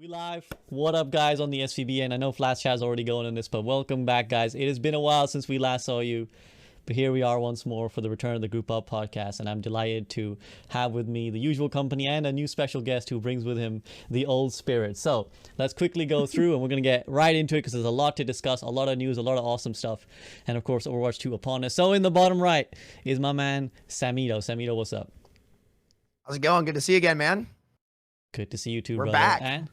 We live. What up, guys, on the SVB? And I know Flash has already going on this, but welcome back, guys. It has been a while since we last saw you, but here we are once more for the Return of the Group Up podcast, and I'm delighted to have with me the usual company and a new special guest who brings with him the old spirit. So let's quickly go through, and we're going to get right into it because there's a lot to discuss, a lot of news, a lot of awesome stuff, and of course, Overwatch 2 upon us. So in the bottom right is my man, Samito. Samito, what's up? How's it going? Good to see you again, man. Good to see you too, We're brother. back. And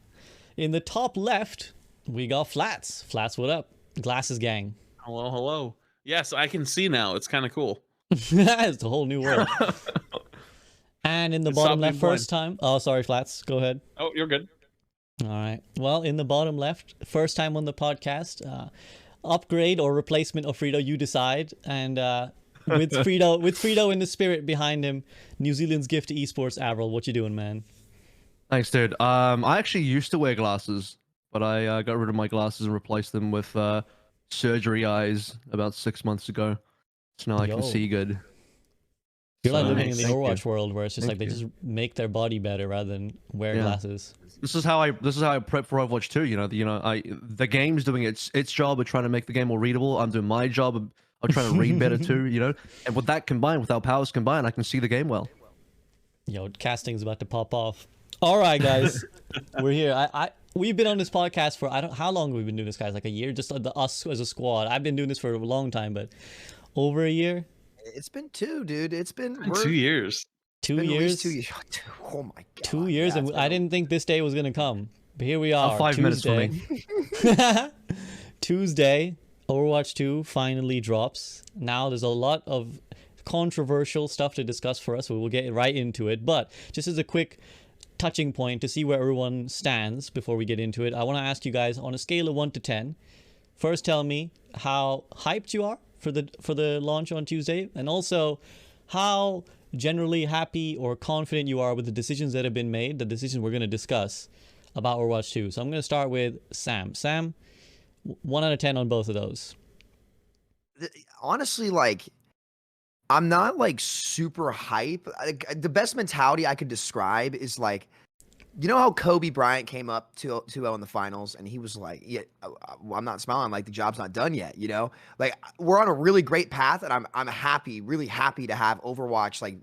in the top left, we got Flats. Flats, what up? Glasses gang. Hello, hello. Yes, I can see now. It's kind of cool. It's a whole new world. And in the bottom left, first time. Oh, sorry, Flats. Go ahead. Oh, you're good. All right. Well, in the bottom left, first time on the podcast. Upgrade or replacement of Frito, you decide. And with Frito in the spirit behind him, New Zealand's gift to esports, AVRL. What you doing, man? Thanks, dude. I actually used to wear glasses, but I got rid of my glasses and replaced them with surgery eyes about 6 months ago. So now I can see good. You're like So, living in the thank Overwatch you. world where it's just Thank like they you. just make their body better rather than wear Yeah. glasses. This is how I prep for Overwatch 2. The game's doing its job of trying to make the game more readable. I'm doing my job of trying to read better too. And with that combined, with our powers combined, I can see the game well. Yo, casting's about to pop off. All right, guys, we're here. We've been on this podcast for how long have we been doing this, guys? Like a year, just us as a squad. I've been doing this for a long time, but over a year. It's been 2, dude. It's been 2 years. 2 been at years. least 2 years. Oh my god. 2 years, and I didn't think this day was gonna come, but here we are. 5 minutes for me. Tuesday, Overwatch 2 finally drops. Now there's a lot of controversial stuff to discuss for us, so we'll get right into it. But just as a quick touching point to see where everyone stands before we get into it, I want to ask you guys on a scale of 1 to 10. First, tell me how hyped you are for the launch on Tuesday, and also how generally happy or confident you are with the decisions that have been made, the decisions we're going to discuss about Overwatch 2. So I'm going to start with Sam. Sam, 1 out of 10 on both of those. Honestly, like, I'm not like super hype. The best mentality I could describe is like, you know how Kobe Bryant came up 2-0 in the finals, and he was like, "Yeah, I'm not smiling. Like the job's not done yet." Like we're on a really great path, and I'm happy, really happy to have Overwatch like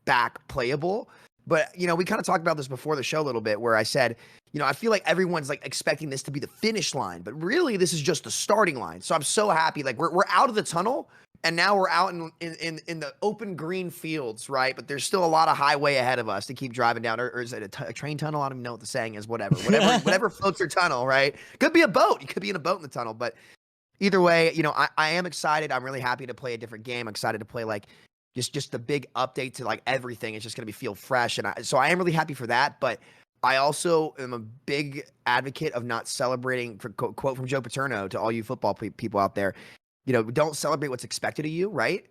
back playable. But we kind of talked about this before the show a little bit, where I said, I feel like everyone's like expecting this to be the finish line, but really this is just the starting line. So I'm so happy. Like we're out of the tunnel. And now we're out in the open green fields, right? But there's still a lot of highway ahead of us to keep driving down. Or is it a train tunnel? I don't even know what the saying is. Whatever floats your tunnel, right? Could be a boat. You could be in a boat in the tunnel. But either way, I am excited. I'm really happy to play a different game. I'm excited to play like just the big update to like everything. It's just gonna feel fresh, and so I am really happy for that. But I also am a big advocate of not celebrating. For quote from Joe Paterno to all you football people out there. Don't celebrate what's expected of you, right?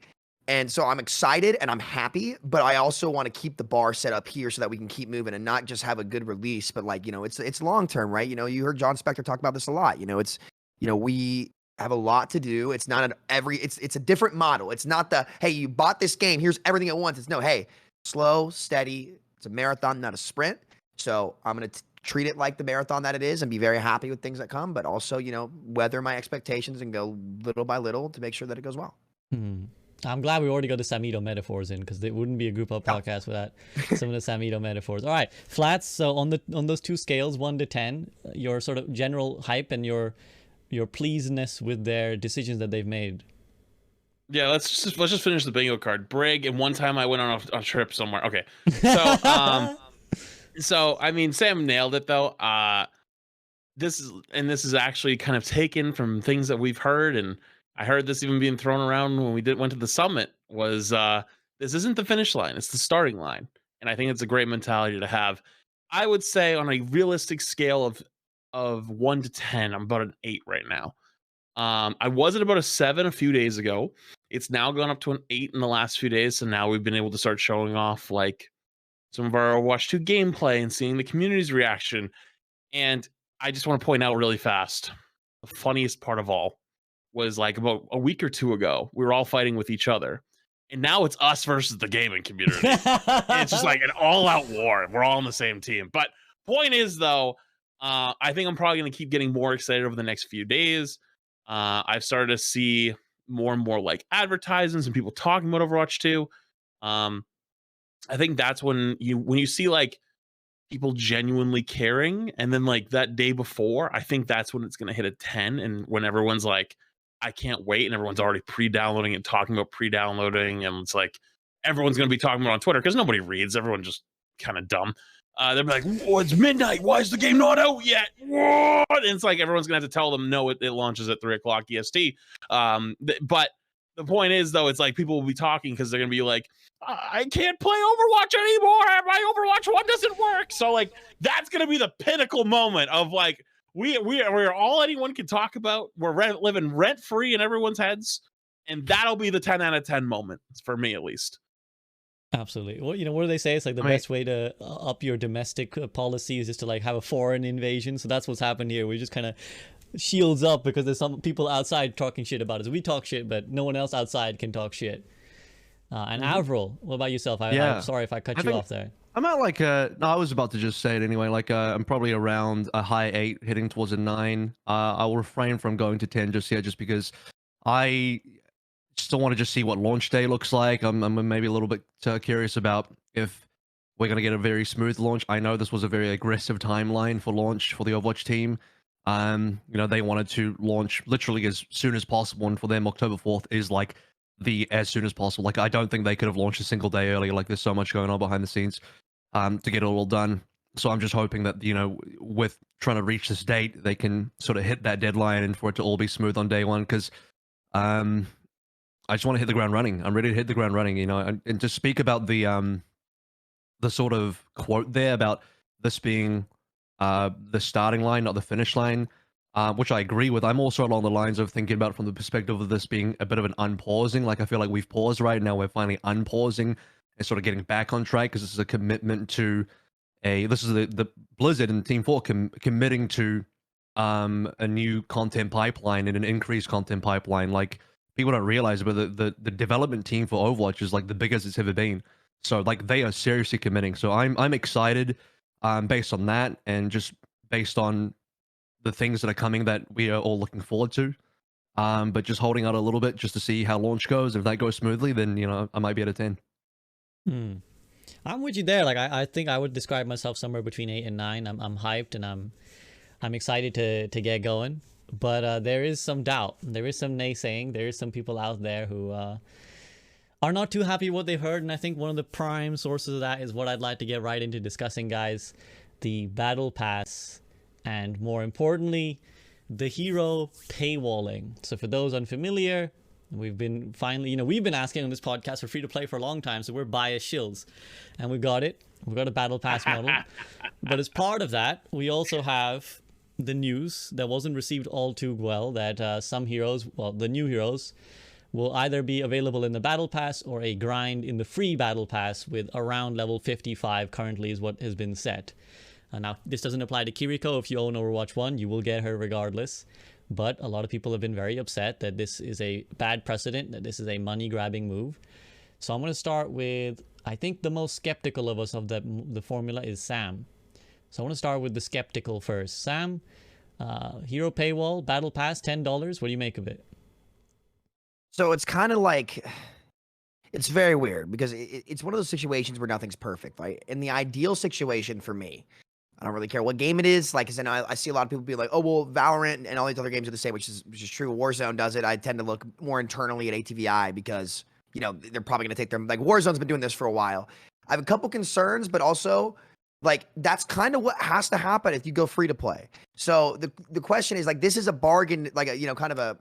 And so I'm excited and I'm happy, but I also want to keep the bar set up here so that we can keep moving and not just have a good release, but like, it's long term, right? You heard John Spector talk about this a lot. We have a lot to do. It's not it's a different model. It's not hey, you bought this game, here's everything at once. It's no, hey, slow, steady. It's a marathon, not a sprint. So I'm going to treat it like the marathon that it is and be very happy with things that come, but also, weather my expectations and go little by little to make sure that it goes well. I'm glad we already got the Samito metaphors in, because it wouldn't be a group up podcast without some of the Samito metaphors. All right, Flats. So on those two scales, 1 to 10, your sort of general hype and your pleasedness with their decisions that they've made. Yeah, let's just finish the bingo card. Brig, and one time I went on a trip somewhere. Okay, so So I mean, Sam nailed it though. This is actually kind of taken from things that we've heard, and I heard this even being thrown around when we went to the summit. Was this isn't the finish line; it's the starting line, and I think it's a great mentality to have. I would say on a realistic scale of 1 to 10, I'm about an 8 right now. I was at about a 7 a few days ago. It's now gone up to an 8 in the last few days, so now we've been able to start showing off like some of our Overwatch 2 gameplay and seeing the community's reaction. And I just want to point out really fast, the funniest part of all was like about a week or 2 ago, we were all fighting with each other. And now it's us versus the gaming community. It's just like an all-out war. We're all on the same team. But point is, though, I think I'm probably going to keep getting more excited over the next few days. I've started to see more and more like advertisements and people talking about Overwatch 2. I think that's when you see like people genuinely caring, and then like that day before, I think that's when it's going to hit a 10, and when everyone's like, I can't wait, and everyone's already pre-downloading and talking about pre-downloading, and it's like everyone's going to be talking about it on Twitter because nobody reads. Everyone's just kind of dumb. They'll be like, "Oh, it's midnight. Why is the game not out yet?" What? And it's like everyone's gonna have to tell them, "No, it launches at 3:00 EST." But the point is, though, it's like people will be talking because they're gonna be like, "I can't play Overwatch anymore. My Overwatch 1 doesn't work." So like that's gonna be the pinnacle moment of like we're all anyone can talk about. We're living rent free in everyone's heads, and that'll be the 10 out of 10 moment for me at least. Absolutely. Well, what do they say? It's like the best way to up your domestic policy is just to like have a foreign invasion. So that's what's happened here. We just kind of shields up because there's some people outside talking shit about us. We talk shit, but no one else outside can talk shit. And AVRL, what about yourself? I'm sorry if I cut you off there. I'm at like no, I was about to just say it anyway. Like I'm probably around a high 8, heading towards a 9. I will refrain from going to 10 just yet, just because I still want to just see what launch day looks like. I'm maybe a little bit curious about if we're going to get a very smooth launch. I know this was a very aggressive timeline for launch for the Overwatch team. They wanted to launch literally as soon as possible, and for them, October 4th is like the as soon as possible. Like, I don't think they could have launched a single day earlier. Like, there's so much going on behind the scenes to get it all done. So I'm just hoping that, with trying to reach this date, they can sort of hit that deadline and for it to all be smooth on day one, because I just want to hit the ground running. I'm ready to hit the ground running, and to speak about the sort of quote there about this being the starting line, not the finish line, which I agree with. I'm also along the lines of thinking about it from the perspective of this being a bit of an unpausing. Like, I feel like we've paused right now. We're finally unpausing and sort of getting back on track, because this is a commitment to this is the Blizzard and Team 4 committing to a new content pipeline and an increased content pipeline. Like, people don't realize, but the development team for Overwatch is like the biggest it's ever been. So like they are seriously committing. So I'm excited based on that, and just based on the things that are coming that we are all looking forward to. But just holding out a little bit just to see how launch goes. If that goes smoothly, then I might be at a 10. I'm with you there. Like I think I would describe myself somewhere between 8 and 9. I'm hyped, and I'm excited to get going. But there is some doubt. There is some naysaying. There is some people out there who are not too happy with what they've heard. And I think one of the prime sources of that is what I'd like to get right into discussing, guys. The Battle Pass, and more importantly, the hero paywalling. So for those unfamiliar, we've been asking on this podcast for free to play for a long time. So we're biased shills. And we got it. We've got a Battle Pass model. But as part of that, we also have the news that wasn't received all too well, that some heroes, the new heroes, will either be available in the Battle Pass or a grind in the free Battle Pass with around level 55 currently is what has been set. Now, this doesn't apply to Kiriko. If you own Overwatch 1, you will get her regardless. But a lot of people have been very upset that this is a bad precedent, that this is a money-grabbing move. So I'm going to start with, I think the most skeptical of us of the formula is Sam. So I want to start with the skeptical first. Sam, hero paywall, Battle Pass, $10. What do you make of it? So it's kind of like, it's very weird, because it's one of those situations where nothing's perfect, right? In the ideal situation for me, I don't really care what game it is. Like, I see a lot of people be like, oh, well, Valorant and all these other games are the same, which is true. Warzone does it. I tend to look more internally at ATVI because, they're probably going to take them. Like, Warzone's been doing this for a while. I have a couple concerns, but also, like, that's kind of what has to happen if you go free to play. So the question is, like, this is a bargain, like kind of a,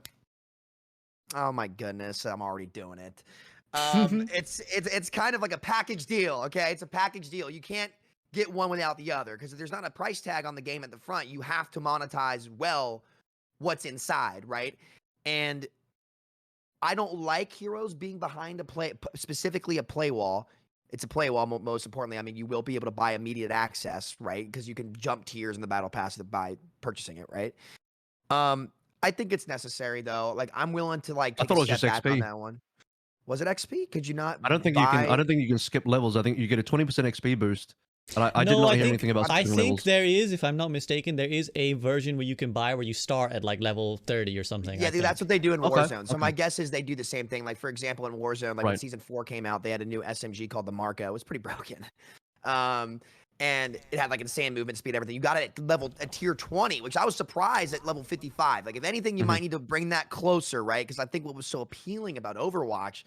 oh my goodness, I'm already doing it. It's kind of like a package deal. Okay. It's a package deal. You can't get one without the other, because there's not a price tag on the game at the front. You have to monetize well what's inside. Right. And I don't like heroes being behind specifically a play wall. It's a play wall, most importantly. I mean, you will be able to buy immediate access, right? Because you can jump tiers in the Battle Pass by purchasing it, right? I think it's necessary, though. Like, I'm willing to take I thought it was a just step back on XP. that one. Was it XP? Could you not? I don't think you can skip levels. I think you get a 20% XP boost And I did No, not I hear think anything about I skipping think levels. there is, if I'm not mistaken, there is a version where you can buy where you start at like level 30 or something. Yeah, I dude, that's think. what they do in Okay, Warzone. So okay. my guess is they do the same thing. Like for example, in Warzone, like when Right. season 4 came out, they had a new SMG called the Marco. It was pretty broken. And it had like insane movement speed, everything. You got it at tier 20, which I was surprised at level 55. Like if anything, you might need to bring that closer, right? Because I think what was so appealing about Overwatch,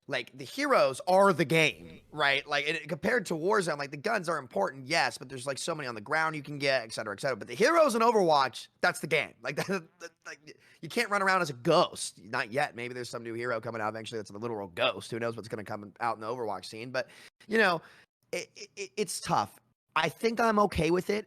like the heroes are the game, right? Like compared to Warzone, like the guns are important, yes, but there's like so many on the ground you can get, et cetera, et cetera. But the heroes in Overwatch, that's the game. Like like you can't run around as a ghost, not yet. Maybe there's some new hero coming out eventually that's a literal ghost. Who knows what's going to come out in the Overwatch scene? But you know, it's tough. I think I'm okay with it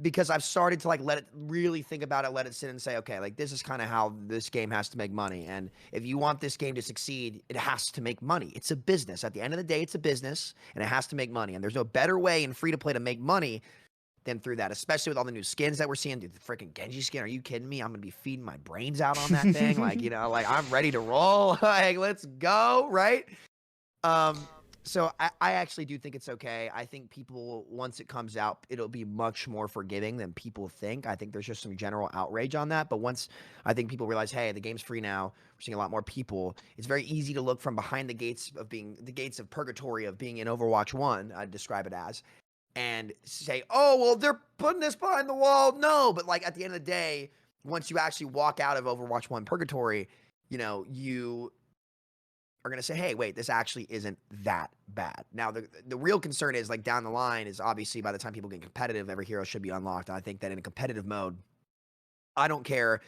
because I've started to like let it really think about it, let it sit and say, okay, like this is kind of how this game has to make money. And if you want this game to succeed, it has to make money. It's a business. At the end of the day, it's a business and it has to make money. And there's no better way in free to play to make money than through that, especially with all the new skins that we're seeing. Dude, the freaking Genji skin, are you kidding me? I'm going to be feeding my brains out on that thing. Like, you know, like I'm ready to roll. Like, let's go, right? So I actually do think it's okay. I think people, once it comes out, it'll be much more forgiving than people think. I think there's just some general outrage on that. But once I think people realize, hey, the game's free now, we're seeing a lot more people. It's very easy to look from behind the gates of purgatory of being in Overwatch 1, I'd describe it as, and say, oh, well, they're putting this behind the wall. No, but like at the end of the day, once you actually walk out of Overwatch 1 purgatory, you know, you are going to say, hey, wait, this actually isn't that bad. Now, the real concern is like down the line is obviously by the time people get competitive, every hero should be unlocked. I think that in a competitive mode, I don't care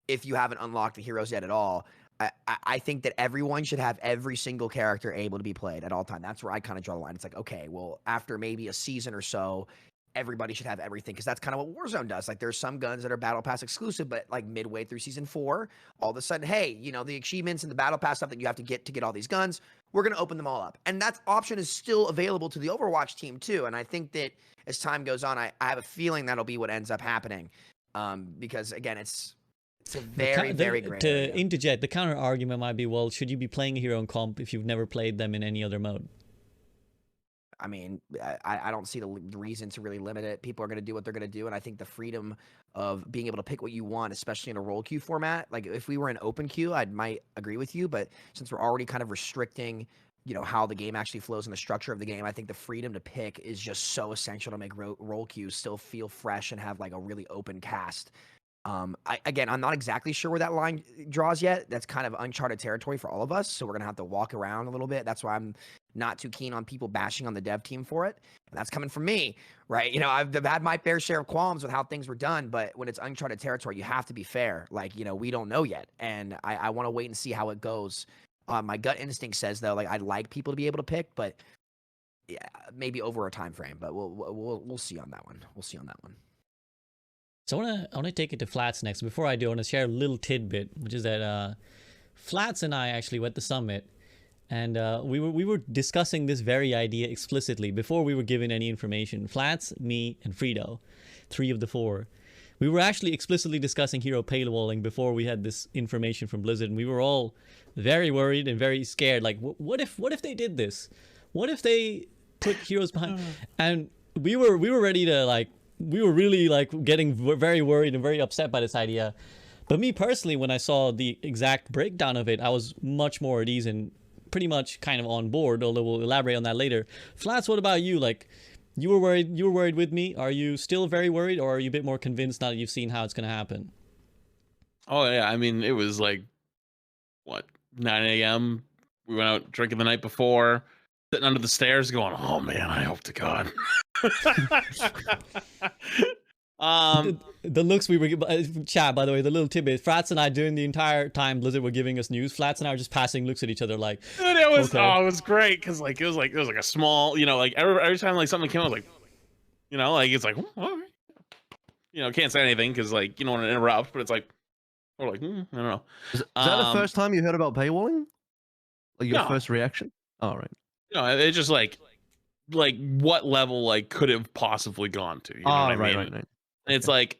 if you haven't unlocked the heroes yet at all. I think that everyone should have every single character able to be played at all time. That's where I kind of draw the line. It's like, okay, well, after maybe a season or so, everybody should have everything because that's kind of what Warzone does. Like there's some guns that are Battle Pass exclusive, but like midway through season 4, all of a sudden, hey, you know, the achievements and the Battle Pass stuff that you have to get all these guns, we're going to open them all up. And that option is still available to the Overwatch team too. And I think that as time goes on, I have a feeling that'll be what ends up happening. Because again, it's a very great to area. interject, the counter argument might be, well, should you be playing a hero in comp if you've never played them in any other mode? I mean, I don't see the reason to really limit it. People are going to do what they're going to do. And I think the freedom of being able to pick what you want, especially in a role queue format, like if we were in open queue, I might agree with you. But since we're already kind of restricting, you know, how the game actually flows and the structure of the game, I think the freedom to pick is just so essential to make role queues still feel fresh and have like a really open cast. I'm not exactly sure where that line draws yet. That's kind of uncharted territory for all of us. So we're going to have to walk around a little bit. That's why I'm not too keen on people bashing on the dev team for it. And that's coming from me, right? You know, I've had my fair share of qualms with how things were done, but when it's uncharted territory, you have to be fair. Like, you know, we don't know yet. And I want to wait and see how it goes. My gut instinct says though, like I'd like people to be able to pick, but yeah, maybe over a time frame, but we'll see on that one. We'll see on that one. So I wanna take it to Flats next. Before I do, I want to share a little tidbit, which is that Flats and I actually went to Summit, and we were discussing this very idea explicitly before we were given any information. Flats, me, and Frito, 3 of the 4. We were actually explicitly discussing hero paywalling before we had this information from Blizzard, and we were all very worried and very scared. Like, what if they did this? What if they put heroes behind? And we were ready to like. We were really like getting very worried and very upset by this idea. But me personally, when I saw the exact breakdown of it, I was much more at ease and pretty much kind of on board, although we'll elaborate on that later. Flats, what about you? Like, you were worried with me. Are you still very worried, or are you a bit more convinced now that you've seen how it's going to happen? Oh yeah, I mean, it was like, what, 9 a.m. We went out drinking the night before, sitting under the stairs going, oh man, I hope to God. The looks we were chat, by the way, the little tidbit, Flats and I, during the entire time Blizzard were giving us news, Flats and I were just passing looks at each other like, and it was okay. it was great because like it was like a small, you know, like every time like something came out, I was like, you know, like it's like, all right. You know, can't say anything because like you don't want to interrupt, but it's like we're like, I don't know. Is that the first time you heard about paywalling? Like your first reaction? Oh, right. No, it's just like what level like could have possibly gone to? You know what I mean? Right. It's like,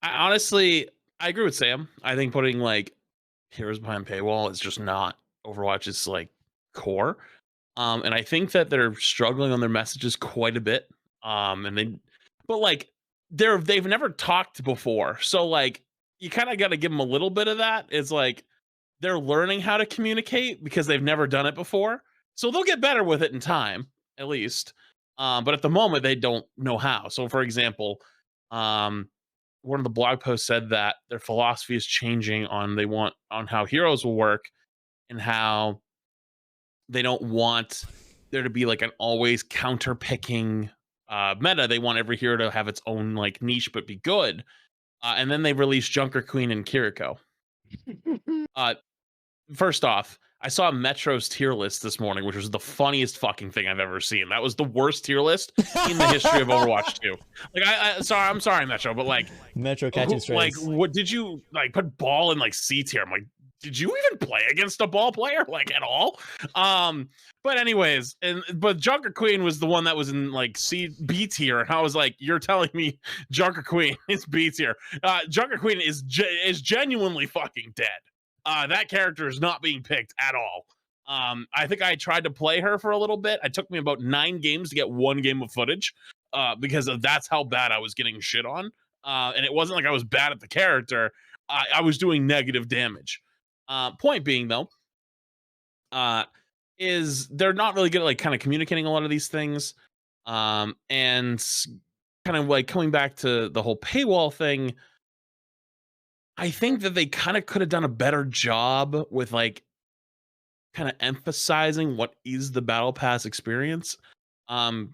honestly, I agree with Sam. I think putting like heroes behind paywall is just not Overwatch's like core. And I think that they're struggling on their messages quite a bit. And but like they've never talked before, so like you kind of got to give them a little bit of that. It's like they're learning how to communicate because they've never done it before, so they'll get better with it in time, at least. But at the moment, they don't know how. So, for example, one of the blog posts said that their philosophy is changing on how heroes will work, and how they don't want there to be like an always counter picking meta. They want every hero to have its own like niche but be good. And then they released Junker Queen and Kiriko. Uh, First off, I saw Metro's tier list this morning, which was the funniest fucking thing I've ever seen. That was the worst tier list in the history of Overwatch 2. Like, I'm sorry, Metro, but like, Metro catching strays. like, what did you like put ball in like C tier? I'm like, did you even play against a ball player like at all? But anyways, but Junker Queen was the one that was in like B tier, and I was like, you're telling me Junker Queen is B tier? Junker Queen is genuinely fucking dead. That character is not being picked at all. I think I tried to play her for a little bit. It took me about 9 games to get 1 game of footage, because that's how bad I was getting shit on. And it wasn't like I was bad at the character. I was doing negative damage. Point being, though, is they're not really good at like kind of communicating a lot of these things. And kind of like coming back to the whole paywall thing, I think that they kind of could have done a better job with like kind of emphasizing what is the Battle Pass experience.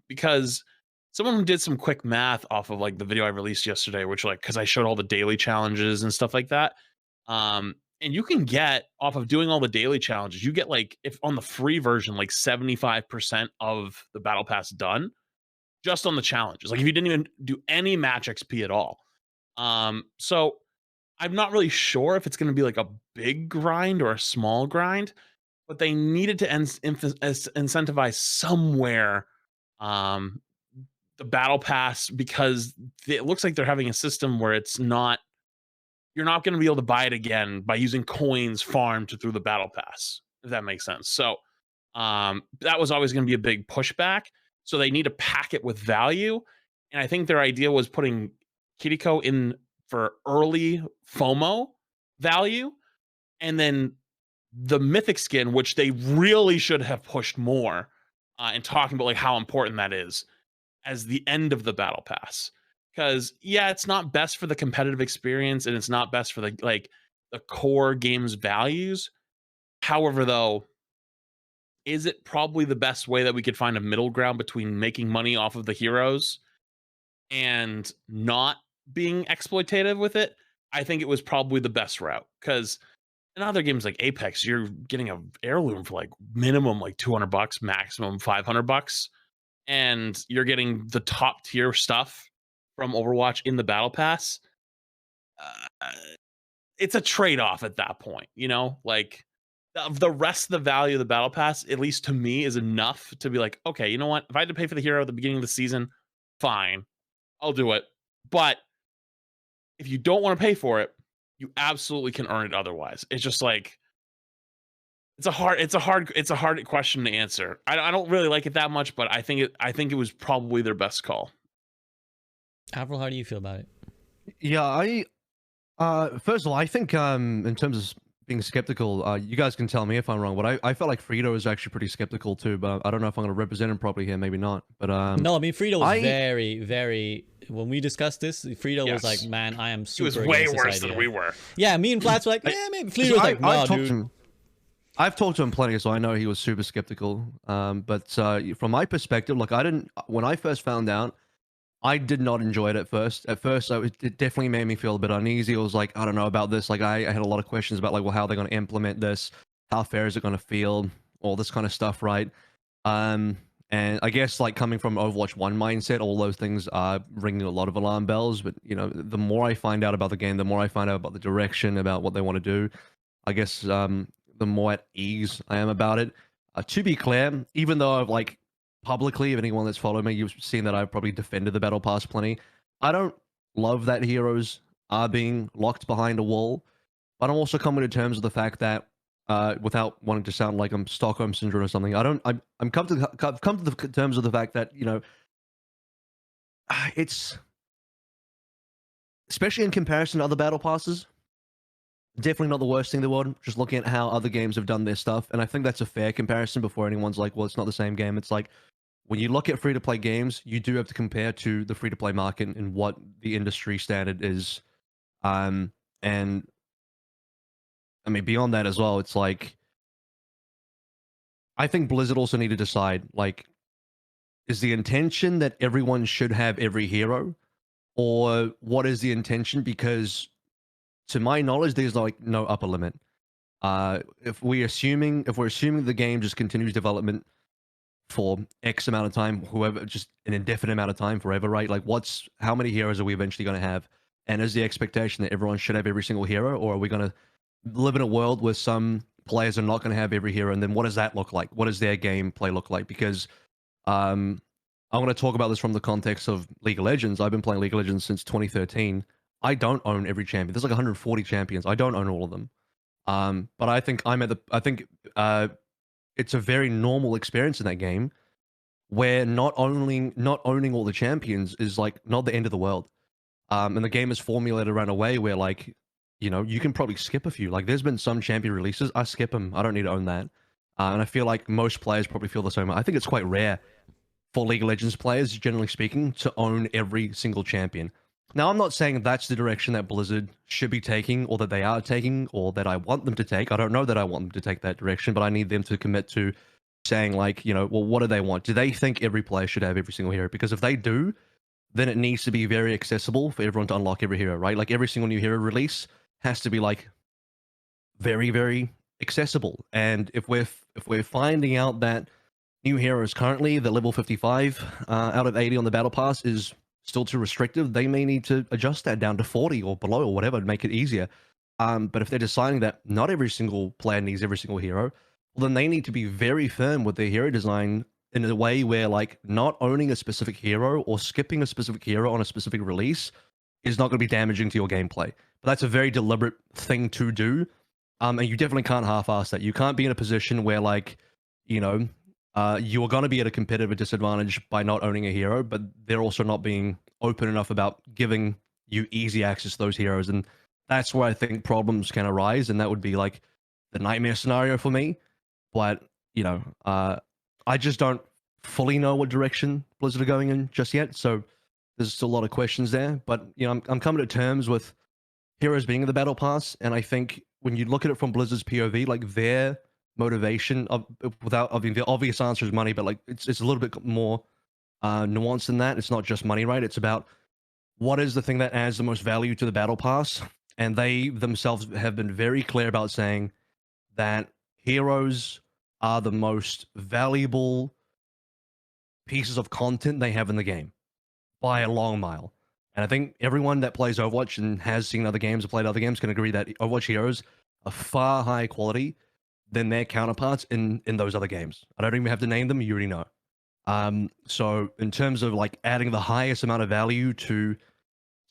Because someone did some quick math off of like the video I released yesterday, which like, cause I showed all the daily challenges and stuff like that. And you can get off of doing all the daily challenges, you get like, if on the free version, like 75% of the Battle Pass done just on the challenges. Like if you didn't even do any match XP at all. So I'm not really sure if it's going to be like a big grind or a small grind, but they needed to incentivize somewhere the Battle Pass, because it looks like they're having a system where you're not going to be able to buy it again by using coins farmed through the Battle Pass, if that makes sense. So that was always going to be a big pushback. So they need to pack it with value. And I think their idea was putting Kiriko in for early FOMO value, and then the mythic skin, which they really should have pushed more, and talking about like how important that is as the end of the Battle Pass. Because yeah, it's not best for the competitive experience, and it's not best for the core game's values. However, though, is it probably the best way that we could find a middle ground between making money off of the heroes and not being exploitative with it? I think it was probably the best route, because in other games like Apex, you're getting a heirloom for like minimum like $200, maximum $500, and you're getting the top tier stuff from Overwatch in the Battle Pass. It's a trade-off at that point, you know? Like the rest of the value of the Battle Pass, at least to me, is enough to be like, okay, you know what? If I had to pay for the hero at the beginning of the season, fine, I'll do it. But if you don't want to pay for it, you absolutely can earn it otherwise. It's just like it's a hard question to answer. I don't really like it that much, but I think it was probably their best call. Avril, how do you feel about it? Yeah, first of all, I think in terms of being skeptical, you guys can tell me if I'm wrong, but I felt like Frito is actually pretty skeptical too, but I don't know if I'm going to represent him properly here, maybe not. But no, I mean Frito was very, very. When we discussed this, Frito was like, "Man, I am super." He was way worse idea. than we were. Yeah, me and Flats were like, "Yeah, maybe." Frito was like, "No, dude." I've talked to him plenty, so I know he was super skeptical. But from my perspective, like when I first found out, I did not enjoy it at first. At first, it definitely made me feel a bit uneasy. It was like, I don't know about this. Like I had a lot of questions about like, well, how are they going to implement this? How fair is it going to feel? All this kind of stuff, right? And I guess like coming from Overwatch 1 mindset, all those things are ringing a lot of alarm bells. But you know, the more I find out about the game, the more I find out about the direction, about what they want to do, I guess the more at ease I am about it. To be clear, even though I've like publicly, if anyone that's followed me, you've seen that I've probably defended the Battle Pass plenty. I don't love that heroes are being locked behind a wall, but I'm also coming to terms with the fact that without wanting to sound like I'm Stockholm syndrome or something, I've come to the terms of the fact that, you know, it's especially in comparison to other battle passes, definitely not the worst thing in the world. Just looking at how other games have done their stuff, and I think that's a fair comparison before anyone's like, well, it's not the same game. It's like when you look at free-to-play games, you do have to compare to the free-to-play market and what the industry standard is. And I mean, beyond that as well, it's like I think Blizzard also need to decide, like, is the intention that everyone should have every hero, or what is the intention? Because to my knowledge, there's like no upper limit. If we're assuming the game just continues development for X amount of time, whoever, just an indefinite amount of time, forever, right? Like, how many heroes are we eventually going to have? And is the expectation that everyone should have every single hero, or are we going to live in a world where some players are not going to have every hero? And then what does that look like? What does their gameplay look like? Because I'm going to talk about this from the context of League of Legends. I've been playing League of Legends since 2013. I don't own every champion. There's like 140 champions. I don't own all of them. But I think it's a very normal experience in that game where not owning all the champions is like not the end of the world. And the game is formulated around a way where, like, you know, you can probably skip a few. Like, there's been some champion releases, I skip them. I don't need to own that. And I feel like most players probably feel the same way. I think it's quite rare for League of Legends players, generally speaking, to own every single champion. Now, I'm not saying that's the direction that Blizzard should be taking, or that they are taking, or that I want them to take. I don't know that I want them to take that direction, but I need them to commit to saying, like, you know, well, what do they want? Do they think every player should have every single hero? Because if they do, then it needs to be very accessible for everyone to unlock every hero, right? Like, every single new hero release has to be, like, very, very accessible. And if we're finding out that new heroes currently, the level 55 out of 80 on the Battle Pass is still too restrictive, they may need to adjust that down to 40 or below or whatever to make it easier. But if they're deciding that not every single player needs every single hero, well, then they need to be very firm with their hero design in a way where, like, not owning a specific hero or skipping a specific hero on a specific release is not going to be damaging to your gameplay. But that's a very deliberate thing to do. And you definitely can't half-ass that. You can't be in a position where, like, you know, you are going to be at a competitive disadvantage by not owning a hero, but they're also not being open enough about giving you easy access to those heroes. And that's where I think problems can arise, and that would be, like, the nightmare scenario for me. But, you know, I just don't fully know what direction Blizzard are going in just yet, so there's still a lot of questions there. But, you know, I'm coming to terms with heroes being in the Battle Pass, and I think when you look at it from Blizzard's POV, like, their motivation I mean, the obvious answer is money, but, like, it's a little bit more nuanced than that. It's not just money, right? It's about what is the thing that adds the most value to the Battle Pass, and they themselves have been very clear about saying that heroes are the most valuable pieces of content they have in the game by a long mile. And I think everyone that plays Overwatch and has seen other games or played other games can agree that Overwatch heroes are far higher quality than their counterparts in those other games. I don't even have to name them, you already know. So in terms of, like, adding the highest amount of value to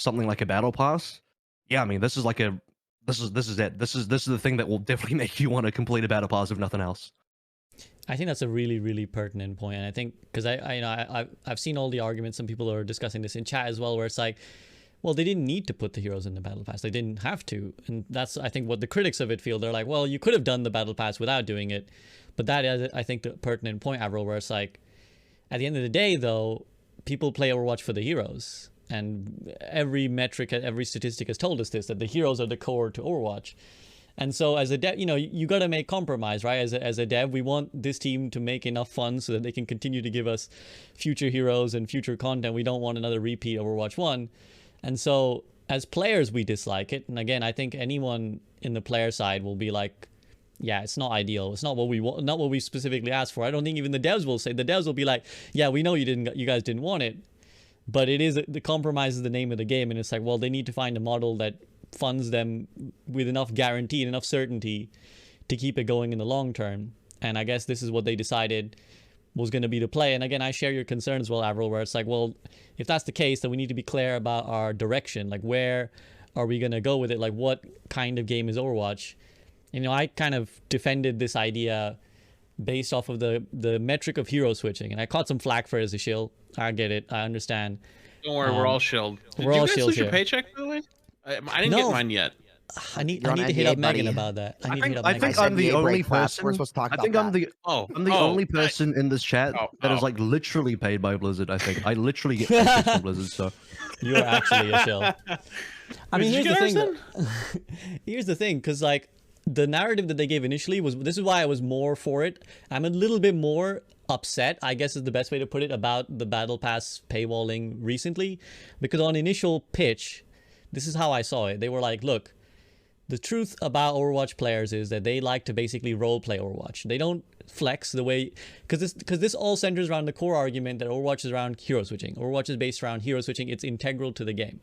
something like a Battle Pass, yeah, I mean, this is it. This is the thing that will definitely make you want to complete a Battle Pass if nothing else. I think that's a really, really pertinent point. And I think, because I've seen all the arguments, some people are discussing this in chat as well, where it's like, well, they didn't need to put the heroes in the Battle Pass. They didn't have to. And that's, I think, what the critics of it feel. They're like, well, you could have done the Battle Pass without doing it. But that is, I think, the pertinent point, AVRL, where it's like, at the end of the day, though, people play Overwatch for the heroes. And every metric, every statistic has told us this, that the heroes are the core to Overwatch. And so as a dev, you know, you got to make compromise, right? As a dev, we want this team to make enough funds so that they can continue to give us future heroes and future content. We don't want another repeat of Overwatch 1. And so as players, we dislike it. And again, I think anyone in the player side will be like, yeah, it's not ideal. It's not what we want, not what we specifically asked for. I don't think even the devs will say. The devs will be like, yeah, we know you guys didn't want it, but it is, the compromise is the name of the game. And it's like, well, they need to find a model that funds them with enough guarantee and enough certainty to keep it going in the long term. And I guess this is what they decided was going to be the play. And again, I share your concerns, well, AVRL, where it's like, well, if that's the case, then we need to be clear about our direction. Like, where are we going to go with it? Like, what kind of game is Overwatch? You know, I kind of defended this idea based off of the metric of hero switching, and I caught some flack for it as a shill. I get it, I understand. Don't worry, we're all shilled. Did we're you all guys shilled lose your here. paycheck, by the way? I didn't No. get mine yet. I need You're on to hit up NDA, Megan buddy. about that. I need to hit up I Megan. think said I'm the NDA only break class. person. We're supposed to talk I about think that. I'm the only person in this chat that is like literally paid by Blizzard. I think I literally get paid from Blizzard. So You are actually a shill. I mean, Did here's you the get thing. Here's the thing, because like the narrative that they gave initially was, this is why I was more for it. I'm a little bit more upset, I guess is the best way to put it, about the Battle Pass paywalling recently, because on initial pitch, this is how I saw it. They were like, look, the truth about Overwatch players is that they like to basically roleplay Overwatch. They don't flex the way, because this all centers around the core argument that Overwatch is around hero switching. Overwatch is based around hero switching. It's integral to the game.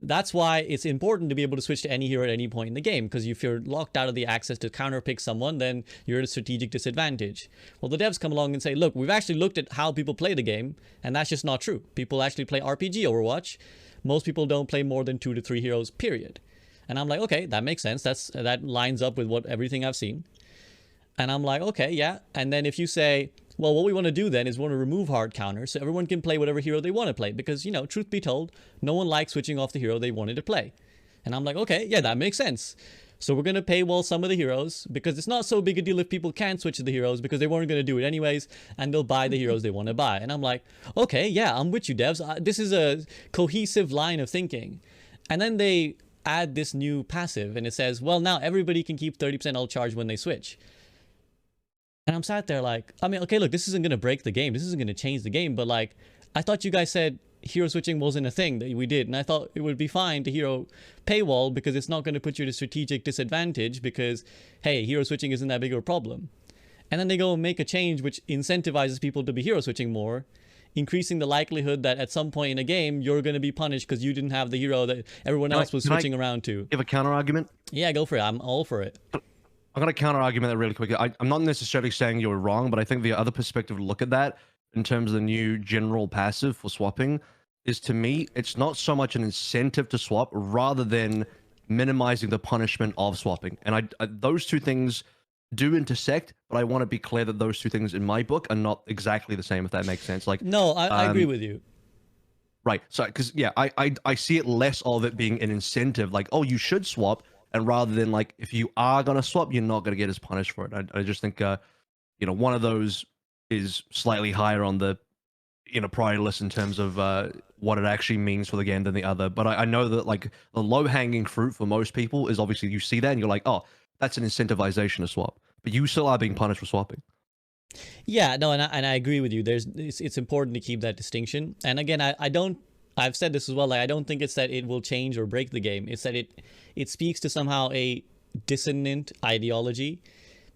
That's why it's important to be able to switch to any hero at any point in the game, because if you're locked out of the access to counterpick someone, then you're at a strategic disadvantage. Well, the devs come along and say, look, we've actually looked at how people play the game, and that's just not true. People actually play RPG Overwatch. Most people don't play more than 2 to 3 heroes, period. And I'm like, okay, that makes sense. That lines up with what everything I've seen. And I'm like, okay, yeah. And then if you say, well, what we want to do then is we want to remove hard counters so everyone can play whatever hero they want to play. Because, you know, truth be told, no one likes switching off the hero they wanted to play. And I'm like, okay, yeah, that makes sense. So we're going to paywall some of the heroes, because it's not so big a deal if people can't switch to the heroes, because they weren't going to do it anyways, and they'll buy the heroes they want to buy. And I'm like, okay, yeah, I'm with you, devs. This is a cohesive line of thinking. And then they add this new passive, and it says, well, now everybody can keep 30% ult charge when they switch. And I'm sat there like, I mean, okay, look, this isn't going to break the game. This isn't going to change the game. But like, I thought you guys said hero switching wasn't a thing that we did. And I thought it would be fine to hero paywall, because it's not going to put you at a strategic disadvantage, because, hey, hero switching isn't that big of a problem. And then they go and make a change which incentivizes people to be hero switching more, increasing the likelihood that at some point in a game, you're going to be punished because you didn't have the hero that everyone else was switching around to. Give a counter argument. Yeah, go for it. I'm all for it. I'm going to counter argument that really quickly. I'm not necessarily saying you're wrong, but I think the other perspective to look at that in terms of the new general passive for swapping is, to me, it's not so much an incentive to swap rather than minimizing the punishment of swapping. And those two things do intersect, but I want to be clear that those two things in my book are not exactly the same, if that makes sense. Like, no, I agree with you. Right. So, because, yeah, I see it less of it being an incentive, like, oh, you should swap. And rather than like, if you are going to swap, you're not going to get as punished for it. I just think, you know, one of those is slightly higher on the, you know, priority list in terms of what it actually means for the game than the other. But I know that like the low hanging fruit for most people is obviously you see that and you're like, oh, that's an incentivization to swap. But you still are being punished for swapping. Yeah, no, and I agree with you. It's important to keep that distinction. And again, I've said this as well. Like, I don't think it's that it will change or break the game. It's that it speaks to somehow a dissonant ideology,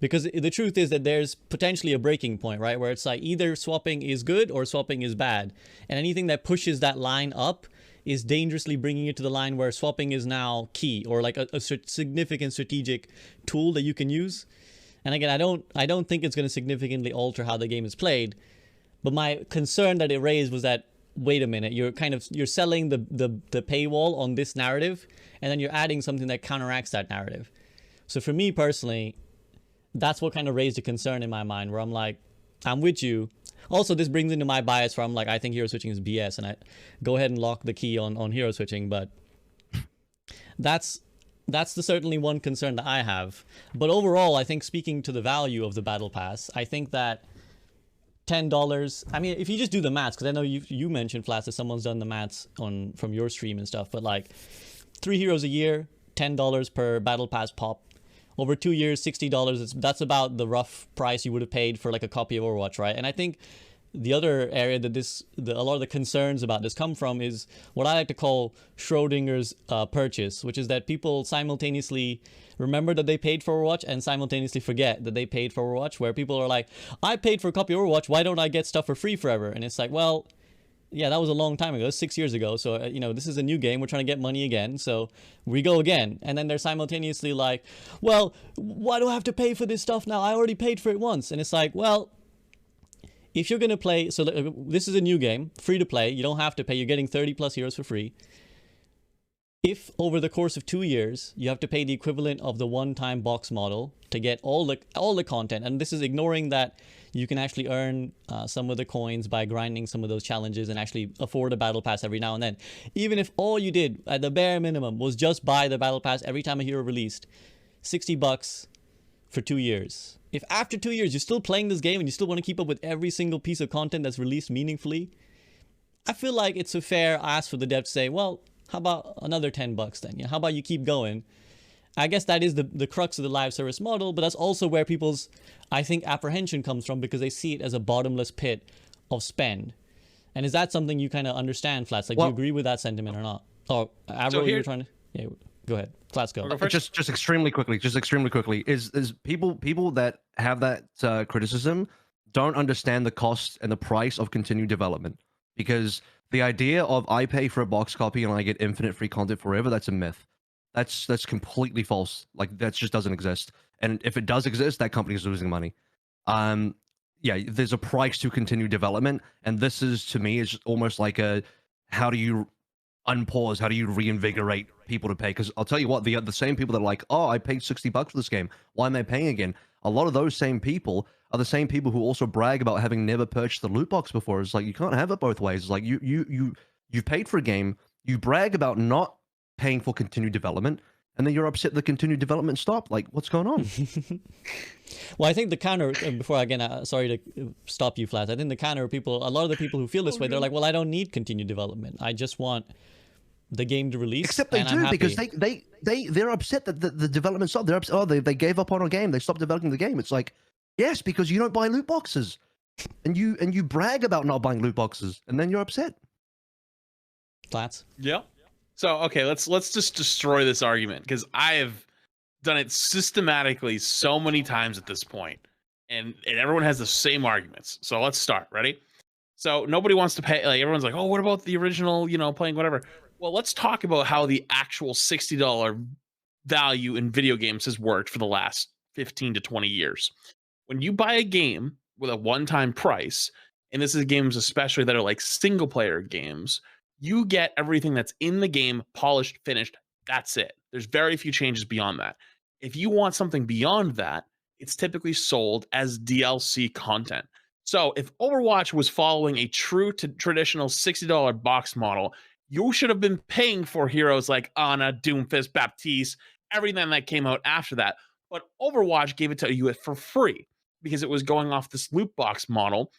because the truth is that there's potentially a breaking point, right? Where it's like either swapping is good or swapping is bad. And anything that pushes that line up is dangerously bringing it to the line where swapping is now key, or like a significant strategic tool that you can use. And again, I don't think it's going to significantly alter how the game is played. But my concern that it raised was that, wait a minute, you're selling the paywall on this narrative, and then you're adding something that counteracts that narrative. So for me personally, that's what kind of raised a concern in my mind, where I'm like, I'm with you. Also, this brings into my bias where I'm like, I think hero switching is BS, and I go ahead and lock the key on hero switching. But that's certainly one concern that I have. But overall, I think, speaking to the value of the Battle Pass, I think that $10, I mean, if you just do the maths, because I know you mentioned, Flats, that someone's done the maths from your stream and stuff, but like 3 heroes a year, $10 per Battle Pass pop. Over 2 years, $60. That's about the rough price you would have paid for like a copy of Overwatch, right? And I think the other area that a lot of the concerns about this come from is what I like to call Schrodinger's purchase, which is that people simultaneously remember that they paid for Overwatch and simultaneously forget that they paid for Overwatch, where people are like, I paid for a copy of Overwatch, why don't I get stuff for free forever? And it's like, well, yeah, that was a long time ago, 6 years ago. So, you know, this is a new game. We're trying to get money again. So we go again. And then they're simultaneously like, well, why do I have to pay for this stuff now? I already paid for it once. And it's like, well, if you're going to play, so this is a new game, free to play. You don't have to pay. You're getting 30 plus heroes for free. if over the course of 2 years you have to pay the equivalent of the one-time box model to get all the content, and this is ignoring that you can actually earn some of the coins by grinding some of those challenges and actually afford a battle pass every now and then. Even if all you did at the bare minimum was just buy the battle pass every time a hero released, $60 for 2 years. If after 2 years you're still playing this game and you still want to keep up with every single piece of content that's released meaningfully, I feel like it's a fair ask for the dev to say, well, how about another $10 then? How about you keep going? I guess that is the crux of the live service model, but that's also where people's, I think, apprehension comes from, because they see it as a bottomless pit of spend. And is that something you kind of understand, Flats? Like, do you agree with that sentiment or not? Oh, Avril, you were trying to... Yeah, go ahead. Flats, go. Just extremely quickly, is people that have that criticism don't understand the cost and the price of continued development. Because the idea of I pay for a box copy and I get infinite free content forever, that's a myth. That's completely false. Like, that just doesn't exist. And if it does exist, that company is losing money. Yeah, there's a price to continue development, and this is, to me, is almost like a, how do you unpause? How do you reinvigorate people to pay? Because I'll tell you what, the same people that are like, oh, I paid $60 for this game, why am I paying again? A lot of those same people are the same people who also brag about having never purchased the loot box before. It's like, you can't have it both ways. It's like, you've paid for a game, you brag about not paying for continued development, and then you're upset the continued development stopped. Like, what's going on? Well, I think the counter, before again, sorry to stop you, Flat. I think the counter people, a lot of the people who feel this way, they're like, well, I don't need continued development. I just want the game to release. Except they do, because they're upset that the development stopped. They're upset. Oh, they gave up on a game. They stopped developing the game. It's like, yes, because you don't buy loot boxes, and you brag about not buying loot boxes, and then you're upset. Flats. Yeah. So, okay, let's just destroy this argument, because I have done it systematically so many times at this point, and everyone has the same arguments. So let's start. Ready? So nobody wants to pay. Like, everyone's like, oh, what about the original, playing whatever? Well, let's talk about how the actual $60 value in video games has worked for the last 15 to 20 years. When you buy a game with a one-time price, and this is games especially that are like single-player games, you get everything that's in the game, polished, finished. That's it. There's very few changes beyond that. If you want something beyond that, it's typically sold as DLC content. So if Overwatch was following a true to traditional $60 box model, you should have been paying for heroes like Ana, Doomfist, Baptiste, everything that came out after that. But Overwatch gave it to you for free because it was going off this loot box model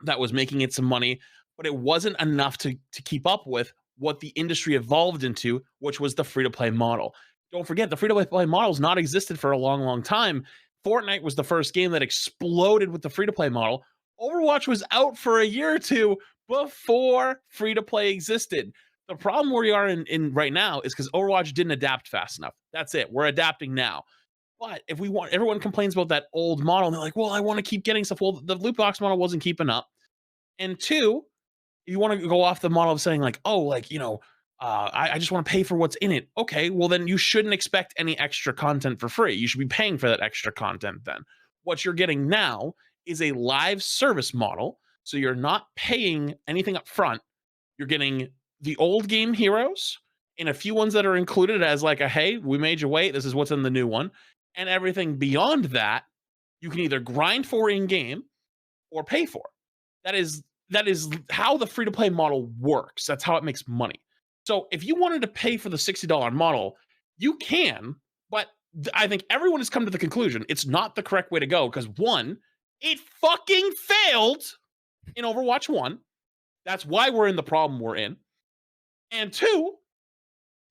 that was making it some money, but it wasn't enough to keep up with what the industry evolved into, which was the free-to-play model. Don't forget, the free-to-play model has not existed for a long, long time. Fortnite was the first game that exploded with the free-to-play model. Overwatch was out for a year or two before free-to-play existed. The problem where we are in right now is because Overwatch didn't adapt fast enough. That's it. We're adapting now. But if we want, everyone complains about that old model, and they're like, well, I want to keep getting stuff. Well, the loot box model wasn't keeping up. And two, you want to go off the model of saying like, oh, like, I just want to pay for what's in it. Okay, well, then you shouldn't expect any extra content for free. You should be paying for that extra content then. What you're getting now is a live service model. So you're not paying anything up front. You're getting the old game heroes and a few ones that are included as like a, hey, we made you wait. This is what's in the new one. And everything beyond that, you can either grind for in-game or pay for. That is how the free-to-play model works. That's how it makes money. So if you wanted to pay for the $60 model, you can, but I think everyone has come to the conclusion it's not the correct way to go, because one, it fucking failed in Overwatch 1. That's why we're in the problem we're in. And two,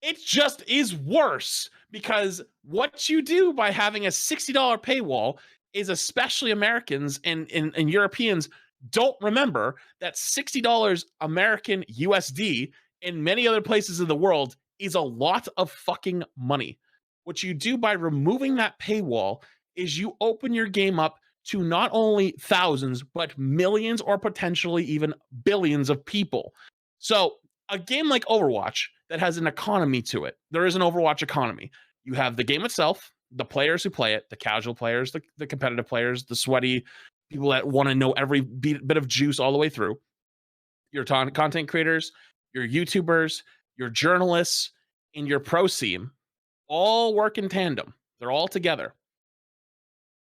it just is worse, because what you do by having a $60 paywall is, especially Americans and Europeans don't remember that $60 American USD in many other places in the world is a lot of fucking money. What you do by removing that paywall is you open your game up to not only thousands, but millions or potentially even billions of people. So a game like Overwatch that has an economy to it, there is an Overwatch economy. You have the game itself, the players who play it, the casual players, the competitive players, the sweaty people that want to know every bit of juice all the way through, your content creators, your YouTubers, your journalists, and your pro scene all work in tandem. They're all together.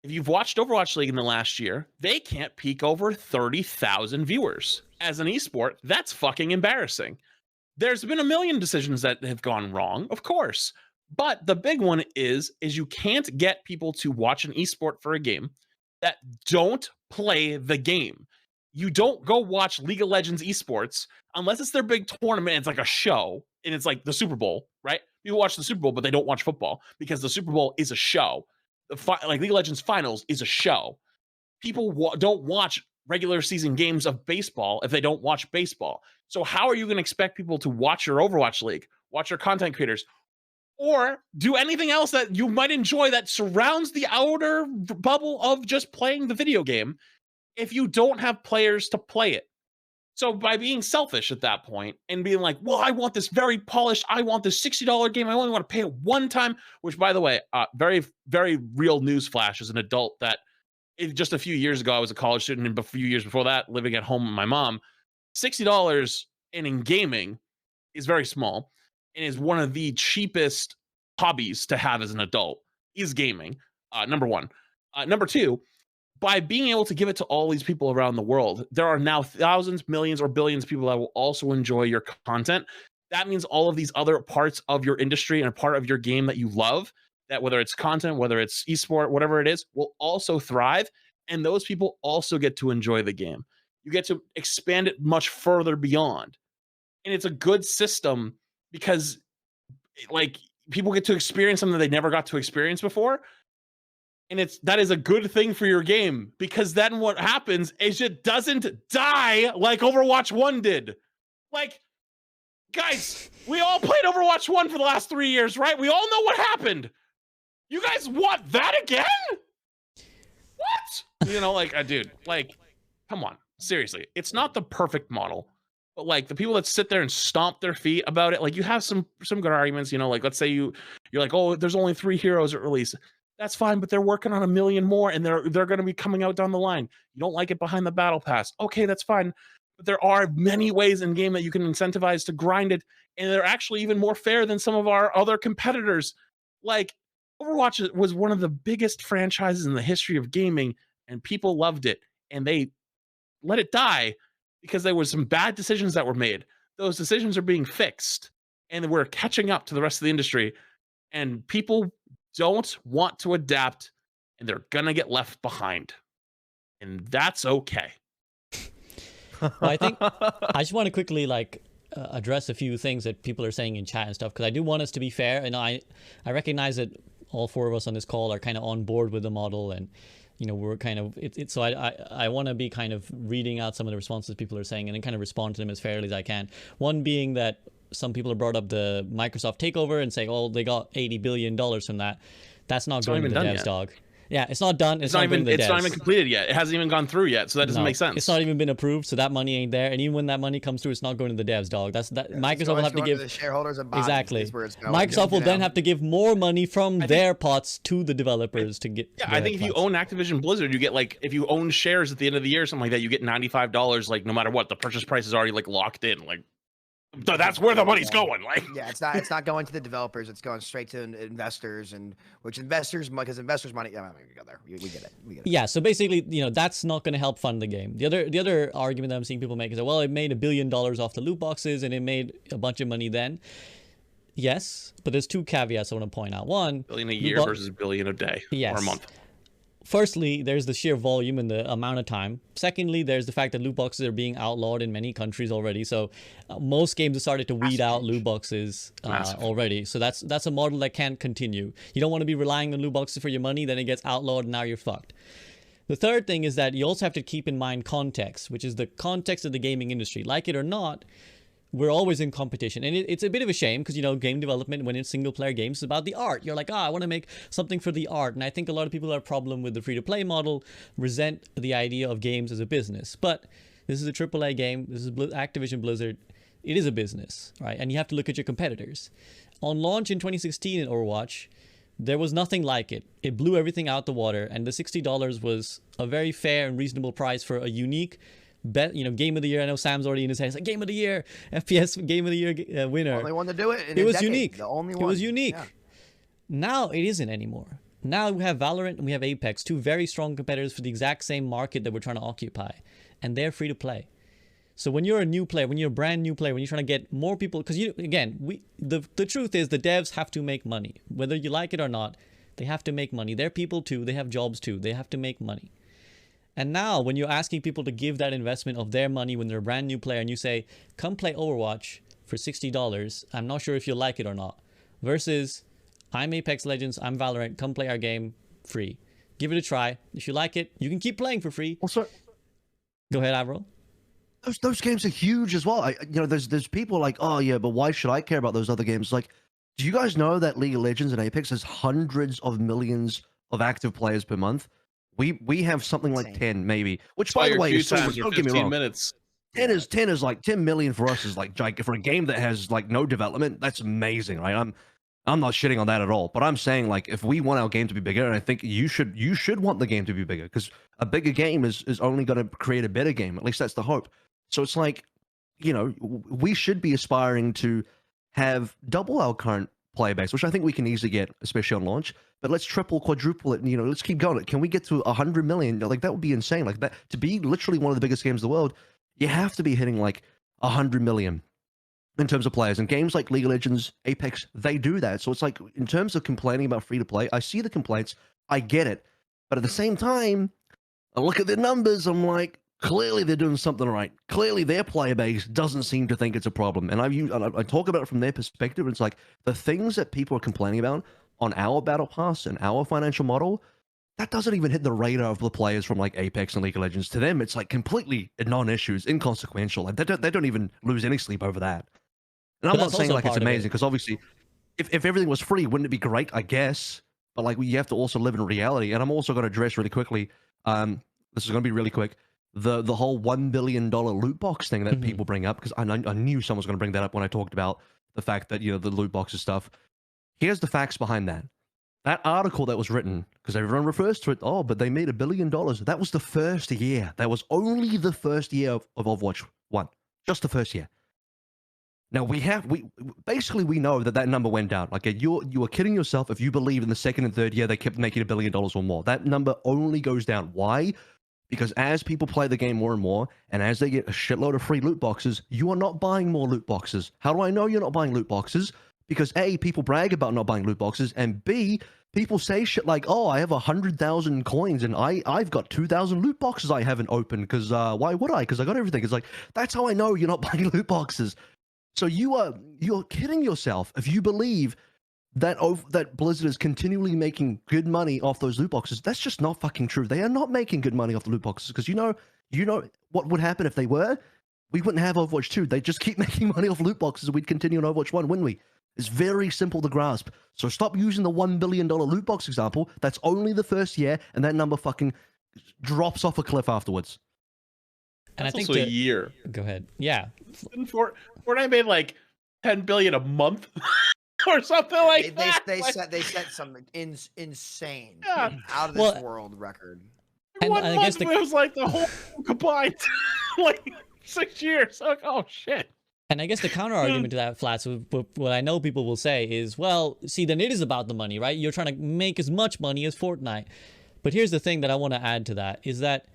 If you've watched Overwatch League in the last year, they can't peak over 30,000 viewers. As an esport, that's fucking embarrassing. There's been a million decisions that have gone wrong, of course. But the big one is you can't get people to watch an esport for a game that don't play the game. You don't go watch League of Legends esports unless it's their big tournament. It's like a show and it's like the Super Bowl, right? People watch the Super Bowl, but they don't watch football because the Super Bowl is a show. Like League of Legends Finals is a show. People don't watch regular season games of baseball if they don't watch baseball. So how are you going to expect people to watch your Overwatch League, watch your content creators, or do anything else that you might enjoy that surrounds the outer bubble of just playing the video game if you don't have players to play it? So by being selfish at that point and being like, well, I want this very polished, I want this $60 game, I only want to pay it one time, which by the way, very, very real news flash as an adult that just a few years ago, I was a college student, and a few years before that, living at home with my mom, $60 in gaming is very small and is one of the cheapest hobbies to have as an adult is gaming, number one. Number two, by being able to give it to all these people around the world, there are now thousands, millions, or billions of people that will also enjoy your content. That means all of these other parts of your industry and a part of your game that you love, that whether it's content, whether it's esport, whatever it is, will also thrive. And those people also get to enjoy the game. You get to expand it much further beyond. And it's a good system because like people get to experience something they never got to experience before. And that is a good thing for your game, because then what happens is it doesn't die like Overwatch 1 did. Like, guys, we all played Overwatch 1 for the last 3 years, right? We all know what happened. You guys want that again? What? You know, like, dude, like, come on. Seriously, it's not the perfect model. But like the people that sit there and stomp their feet about it, like you have some good arguments, you know, like let's say you're like, oh, there's only 3 heroes at release. That's fine, but they're working on 1 million more, and they're going to be coming out down the line. You don't like it behind the battle pass. Okay, that's fine. But there are many ways in game that you can incentivize to grind it, and they're actually even more fair than some of our other competitors. Like Overwatch was one of the biggest franchises in the history of gaming, and people loved it, and they let it die because there was some bad decisions that were made. Those decisions are being fixed, and we're catching up to the rest of the industry, and people don't want to adapt, and they're gonna get left behind, and that's okay. Well, I think I just want to quickly address a few things that people are saying in chat and stuff, because I do want us to be fair, and I recognize that all 4 of us on this call are kind of on board with the model, and you know we're kind of so I want to be kind of reading out some of the responses people are saying and then kind of respond to them as fairly as I can. One being that some people have brought up the Microsoft takeover and saying, oh, they got $80 billion from that. That's not going to the devs, dog. Yeah, it's not done. It's not even completed yet. It hasn't even gone through yet, so that doesn't make sense. It's not even been approved, so that money ain't there. And even when that money comes through, it's not going to the devs, dog. Microsoft will have to give the shareholders and exactly. Microsoft will then have to give more money from their pots to the developers to get. Yeah, I think if you own Activision Blizzard, you get if you own shares at the end of the year, or something like that, you get $95. Like no matter what, the purchase price is already locked in. That's where the money's going. Yeah, it's not going to the developers. It's going straight to investors, and because investors money. Yeah, we go there. We get it. Yeah, so basically, you know, that's not going to help fund the game. The other argument that I'm seeing people make is that, well, it made $1 billion off the loot boxes and it made a bunch of money then. Yes, but there's 2 caveats I want to point out. One, $1 billion a year versus $1 billion a day or a month. Firstly, there's the sheer volume and the amount of time. Secondly, there's the fact that loot boxes are being outlawed in many countries already. So most games have started to weed out loot boxes already. So that's a model that can't continue. You don't want to be relying on loot boxes for your money, then it gets outlawed and now you're fucked. The third thing is that you also have to keep in mind context, which is the context of the gaming industry. Like it or not, we're always in competition, and it's a bit of a shame because, you know, game development, when it's single-player games, is about the art. You're like, I want to make something for the art, and I think a lot of people who have a problem with the free-to-play model resent the idea of games as a business. But this is a AAA game. This is Activision Blizzard. It is a business, right? And you have to look at your competitors. On launch in 2016 in Overwatch, there was nothing like it. It blew everything out the water, and the $60 was a very fair and reasonable price for a unique game of the year. I know Sam's already in his head. It's like game of the year, FPS game of the year winner. Only one to do it. In It a was decade. unique. The only one. It was unique. Yeah. Now it isn't anymore. Now we have Valorant and we have Apex, two very strong competitors for the exact same market that we're trying to occupy, and they're free to play. So when you're a new player, when you're a brand new player, when you're trying to get more people, because the truth is the devs have to make money, whether you like it or not. They have to make money. They're people too. They have jobs too. They have to make money. And now when you're asking people to give that investment of their money when they're a brand new player, and you say, come play Overwatch for $60, I'm not sure if you'll like it or not, versus I'm Apex Legends, I'm Valorant, come play our game free. Give it a try. If you like it, you can keep playing for free. Also, Go ahead, AVRL. those games are huge as well. There's people like, oh yeah, but why should I care about those other games? Like, do you guys know that League of Legends and Apex has hundreds of millions of active players per month? We have something like Insane. 10 maybe. Which, That's why by the your way, queue is so times much. are Don't get me 15 wrong. minutes. 10 is like 10 million for us is like for a game that has like no development. That's amazing, right? I'm not shitting on that at all, but I'm saying like if we want our game to be bigger, and I think you should want the game to be bigger, because a bigger game is only going to create a better game. At least that's the hope. So it's like, we should be aspiring to have double our current player base, which I think we can easily get, especially on launch. But let's triple, quadruple it. Let's keep going. Can we get to 100 million? Like that would be insane. Like that, to be literally one of the biggest games in the world, you have to be hitting like 100 million in terms of players. And games like League of Legends, Apex, they do that. So it's like, in terms of complaining about free to play, I see the complaints, I get it, but at the same time, I look at the numbers, I'm like, clearly they're doing something right. Clearly their player base doesn't seem to think it's a problem. And I talk about it from their perspective. It's like the things that people are complaining about on our Battle Pass and our financial model, that doesn't even hit the radar of the players from like Apex and League of Legends. To them, it's like completely non-issues, inconsequential. Like they don't even lose any sleep over that. And I'm But not that's saying also like it's part of it. amazing, because obviously if everything was free, wouldn't it be great? I guess. But like, you have to also live in reality. And I'm also going to address really quickly, this is going to be really quick, the whole $1 billion loot box thing that people bring up, because I knew someone was going to bring that up when I talked about the fact that, the loot boxes stuff. Here's the facts behind that. That article that was written, because everyone refers to it, oh, but they made $1 billion. That was the first year. That was only the first year of Overwatch 1. Just the first year. Now we know that number went down. Like, you are kidding yourself if you believe in the second and third year they kept making $1 billion or more. That number only goes down. Why? Because as people play the game more and more, and as they get a shitload of free loot boxes, you are not buying more loot boxes. How do I know you're not buying loot boxes? Because A, people brag about not buying loot boxes, and B, people say shit like, oh, I have 100,000 coins and I've got 2,000 loot boxes I haven't opened, because why would I? Because I got everything. It's like, that's how I know you're not buying loot boxes. So you're kidding yourself if you believe that that Blizzard is continually making good money off those loot boxes. That's just not fucking true. They are not making good money off the loot boxes, because you know what would happen if they were? We wouldn't have Overwatch 2. They'd just keep making money off loot boxes, and we'd continue on Overwatch 1, wouldn't we? It's very simple to grasp. So stop using the $1 billion loot box example. That's only the first year, and that number fucking drops off a cliff afterwards. And That's I think also a year. Go ahead. Yeah. Didn't Fortnite made like 10 billion a month or something like that. They set something insane, Yeah. out of this world record. And One I month guess it was like the whole combined, like 6 years. Like, oh shit. And I guess the counter argument to that, Flats, what I know people will say is, well, see, then it is about the money, right? You're trying to make as much money as Fortnite. But here's the thing that I want to add to that, is that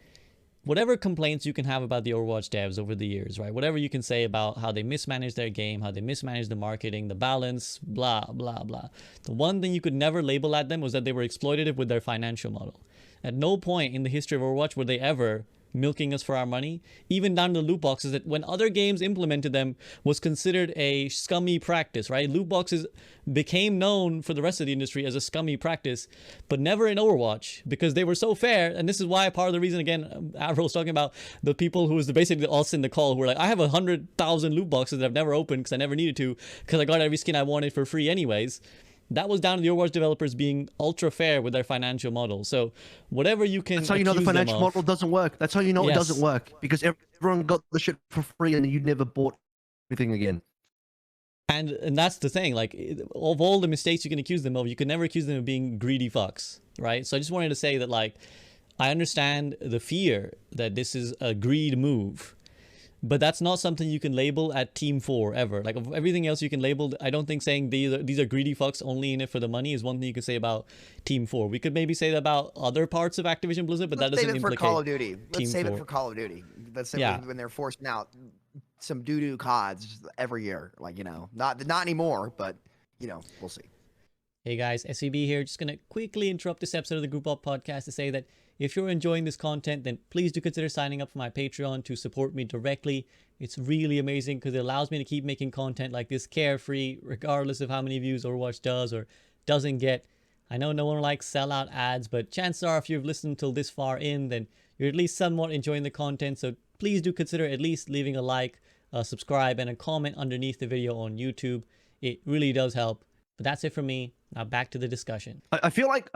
whatever complaints you can have about the Overwatch devs over the years, right? Whatever you can say about how they mismanage their game, how they mismanage the marketing, the balance, blah, blah, blah. The one thing you could never label at them was that they were exploitative with their financial model. At no point in the history of Overwatch were they ever milking us for our money, even down to loot boxes that when other games implemented them was considered a scummy practice, right? Loot boxes became known for the rest of the industry as a scummy practice, but never in Overwatch, because they were so fair. And this is why part of the reason, again, AVRL's talking about the people who was basically us in the call who were like, I have 100,000 loot boxes that I've never opened because I never needed to, because I got every skin I wanted for free anyways. That was down to the Overwatch developers being ultra fair with their financial model. So whatever you can, that's how you know the financial model doesn't work. That's how you know it doesn't work, because everyone got the shit for free and you never bought anything again. And that's the thing. Like, of all the mistakes you can accuse them of, you can never accuse them of being greedy fucks, right? So I just wanted to say that, like, I understand the fear that this is a greed move, but that's not something you can label at Team 4 ever. Like, of everything else you can label, I don't think saying these are greedy fucks only in it for the money is one thing you can say about Team 4. We could maybe say that about other parts of Activision Blizzard, but that doesn't implicate Let's save it for Call of Duty. Let's Team save 4. it for Call of Duty. Let's say Yeah. when they're forcing out some doo-doo CODs every year. Like, you know, not anymore, but, you know, we'll see. Hey guys, SCB here. Just going to quickly interrupt this episode of the Group Up Podcast to say that if you're enjoying this content, then please do consider signing up for my Patreon to support me directly. It's really amazing because it allows me to keep making content like this carefree, regardless of how many views Overwatch does or doesn't get. I know no one likes sellout ads, but chances are if you've listened until this far in, then you're at least somewhat enjoying the content. So please do consider at least leaving a like, subscribe, and a comment underneath the video on YouTube. It really does help. But that's it for me. Now back to the discussion. I feel like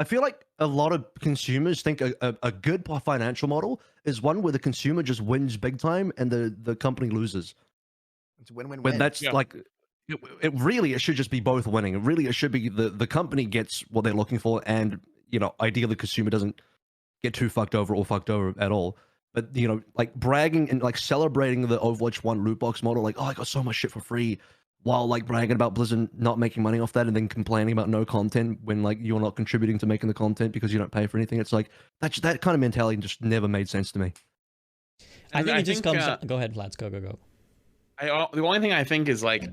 a lot of consumers think a good financial model is one where the consumer just wins big time and the company loses. It's win-win-win. When that's like, it should just be both winning. It should be the company gets what they're looking for, and you know, ideally the consumer doesn't get too fucked over or fucked over at all. But you know, like bragging and like celebrating the Overwatch 1 loot box model, like, oh, I got so much shit for free, while like bragging about Blizzard not making money off that and then complaining about no content when like you're not contributing to making the content because you don't pay for anything. It's like that kind of mentality just never made sense to me. I think it just comes. Go ahead, Vlads. Go. The only thing I think is like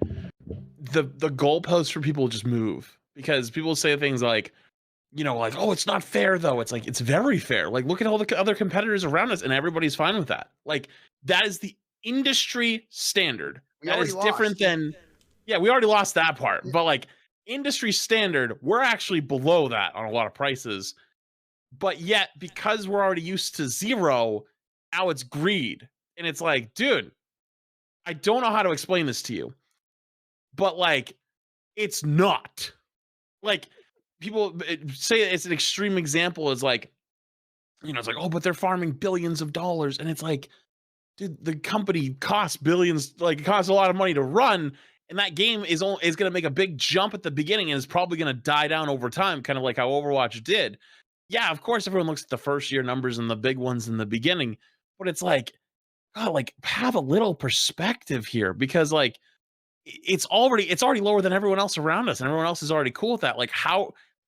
the goalposts for people just move, because people say things like, you know, like, oh, it's not fair though. It's like, it's very fair. Like, look at all the other competitors around us and everybody's fine with that. Like, that is the industry standard. That is different than, yeah, we already lost that part, but like industry standard, we're actually below that on a lot of prices. But yet, because we're already used to zero, now it's greed. And it's like, dude, I don't know how to explain this to you, but like, it's not. Like, people say it's an extreme example is like, you know, it's like, oh, but they're farming billions of dollars. And it's like, dude, the company costs billions, like it costs a lot of money to run. And that game is going to make a big jump at the beginning and is probably going to die down over time, kind of like how Overwatch did. Yeah, of course, everyone looks at the first year numbers and the big ones in the beginning, but it's like, God, like have a little perspective here, because like it's already lower than everyone else around us, and everyone else is already cool with that. Like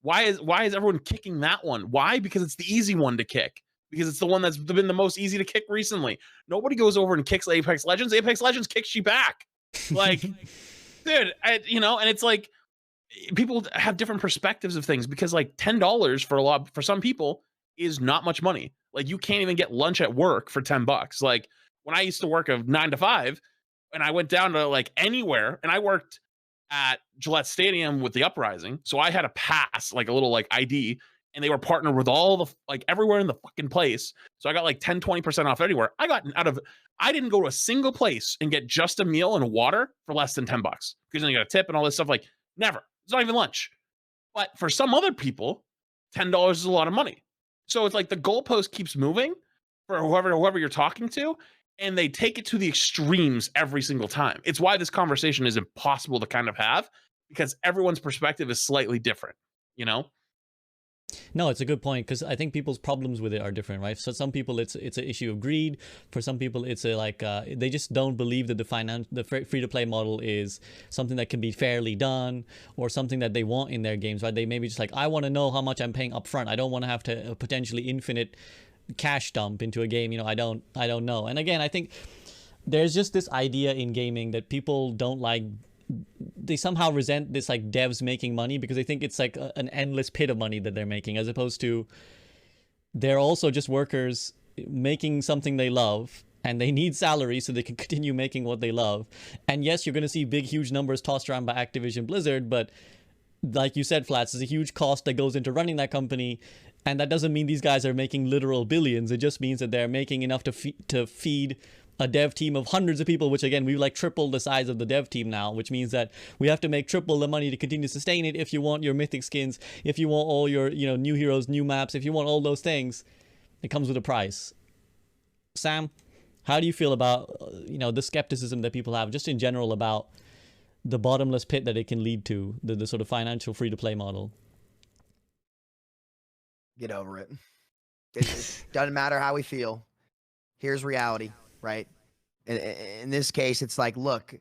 why is everyone kicking that one? Why? Because it's the easy one to kick. Because it's the one that's been the most easy to kick recently. Nobody goes over and kicks Apex Legends. Apex Legends kicks you back. Like, dude, you know, and it's like people have different perspectives of things, because like $10 for some people is not much money. Like, you can't even get lunch at work for $10. Like, when I used to work a 9 to 5 and I went down to like anywhere, and I worked at Gillette Stadium with the Uprising. So I had a pass, like a little like ID, and they were partnered with all the like everywhere in the fucking place. So I got like 10-20% off anywhere. I didn't go to a single place and get just a meal and water for less than $10, because then you got a tip and all this stuff. Like, never. It's not even lunch. But for some other people, $10 is a lot of money. So it's like the goalpost keeps moving for whoever you're talking to, and they take it to the extremes every single time. It's why this conversation is impossible to kind of have, because everyone's perspective is slightly different, you know? No, it's a good point, because I think people's problems with it are different, right? So some people it's an issue of greed. For some people it's they just don't believe that the free-to-play model is something that can be fairly done, or something that they want in their games, right? They maybe just like, I want to know how much I'm paying up front. I don't want to have to potentially infinite cash dump into a game. You know, I don't know. And again, I think there's just this idea in gaming that people don't like. They somehow resent this like devs making money, because they think it's like an endless pit of money that they're making, as opposed to they're also just workers making something they love, and they need salary so they can continue making what they love. And yes, you're going to see big, huge numbers tossed around by Activision Blizzard, but like you said, Flats, there's a huge cost that goes into running that company. And that doesn't mean these guys are making literal billions. It just means that they're making enough to feed a dev team of hundreds of people, which again, we've like tripled the size of the dev team now, which means that we have to make triple the money to continue to sustain it. If you want your mythic skins, if you want all your, you know, new heroes, new maps, if you want all those things, it comes with a price. Sam, how do you feel about, you know, the skepticism that people have just in general about the bottomless pit that it can lead to, the sort of financial free-to-play model? Get over it. It doesn't matter how we feel. Here's reality, right? In this case, it's like, look,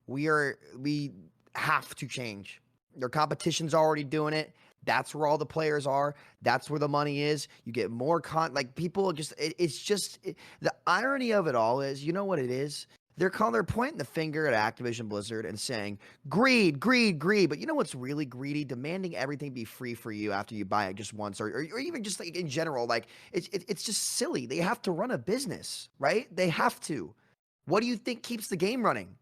we have to change. Their competition's already doing it. That's where all the players are. That's where the money is. You get more like people just. The irony of it all is, you know what it is? They're pointing the finger at Activision Blizzard and saying greed, greed, greed. But you know what's really greedy? Demanding everything be free for you after you buy it just once, or even just like in general. Like it's just silly. They have to run a business, right? They have to. What do you think keeps the game running?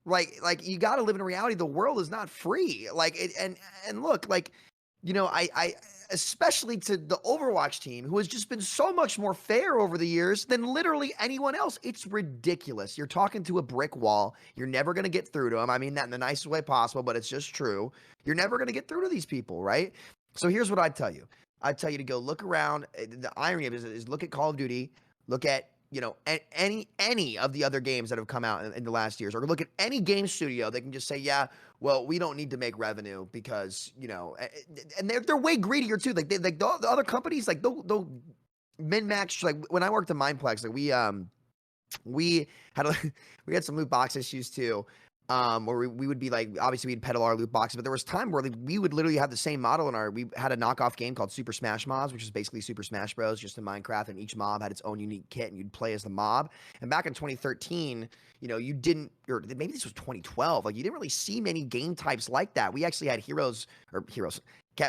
Like you got to live in reality. The world is not free. And look, like, you know, I especially to the Overwatch team, who has just been so much more fair over the years than literally anyone else. It's ridiculous. You're talking to a brick wall. You're never going to get through to them. I mean that in the nicest way possible, but it's just true. You're never going to get through to these people, right? So here's what I'd tell you. I'd tell you to go look around. The irony of it is look at Call of Duty, look at, you know, any of the other games that have come out in the last years, or look at any game studio. They can just say, yeah, well, we don't need to make revenue because, you know, and they're way greedier too. Like the other companies, like they'll min-max. Like when I worked at Mindplex, like we had some loot box issues too. Where we would be like, obviously we'd peddle our loot boxes, but there was time where we would literally have the same model we had a knockoff game called Super Smash Mobs, which is basically Super Smash Bros. Just in Minecraft, and each mob had its own unique kit, and you'd play as the mob. And back in 2013, you know, you didn't, or maybe this was 2012, like you didn't really see many game types like that. We actually had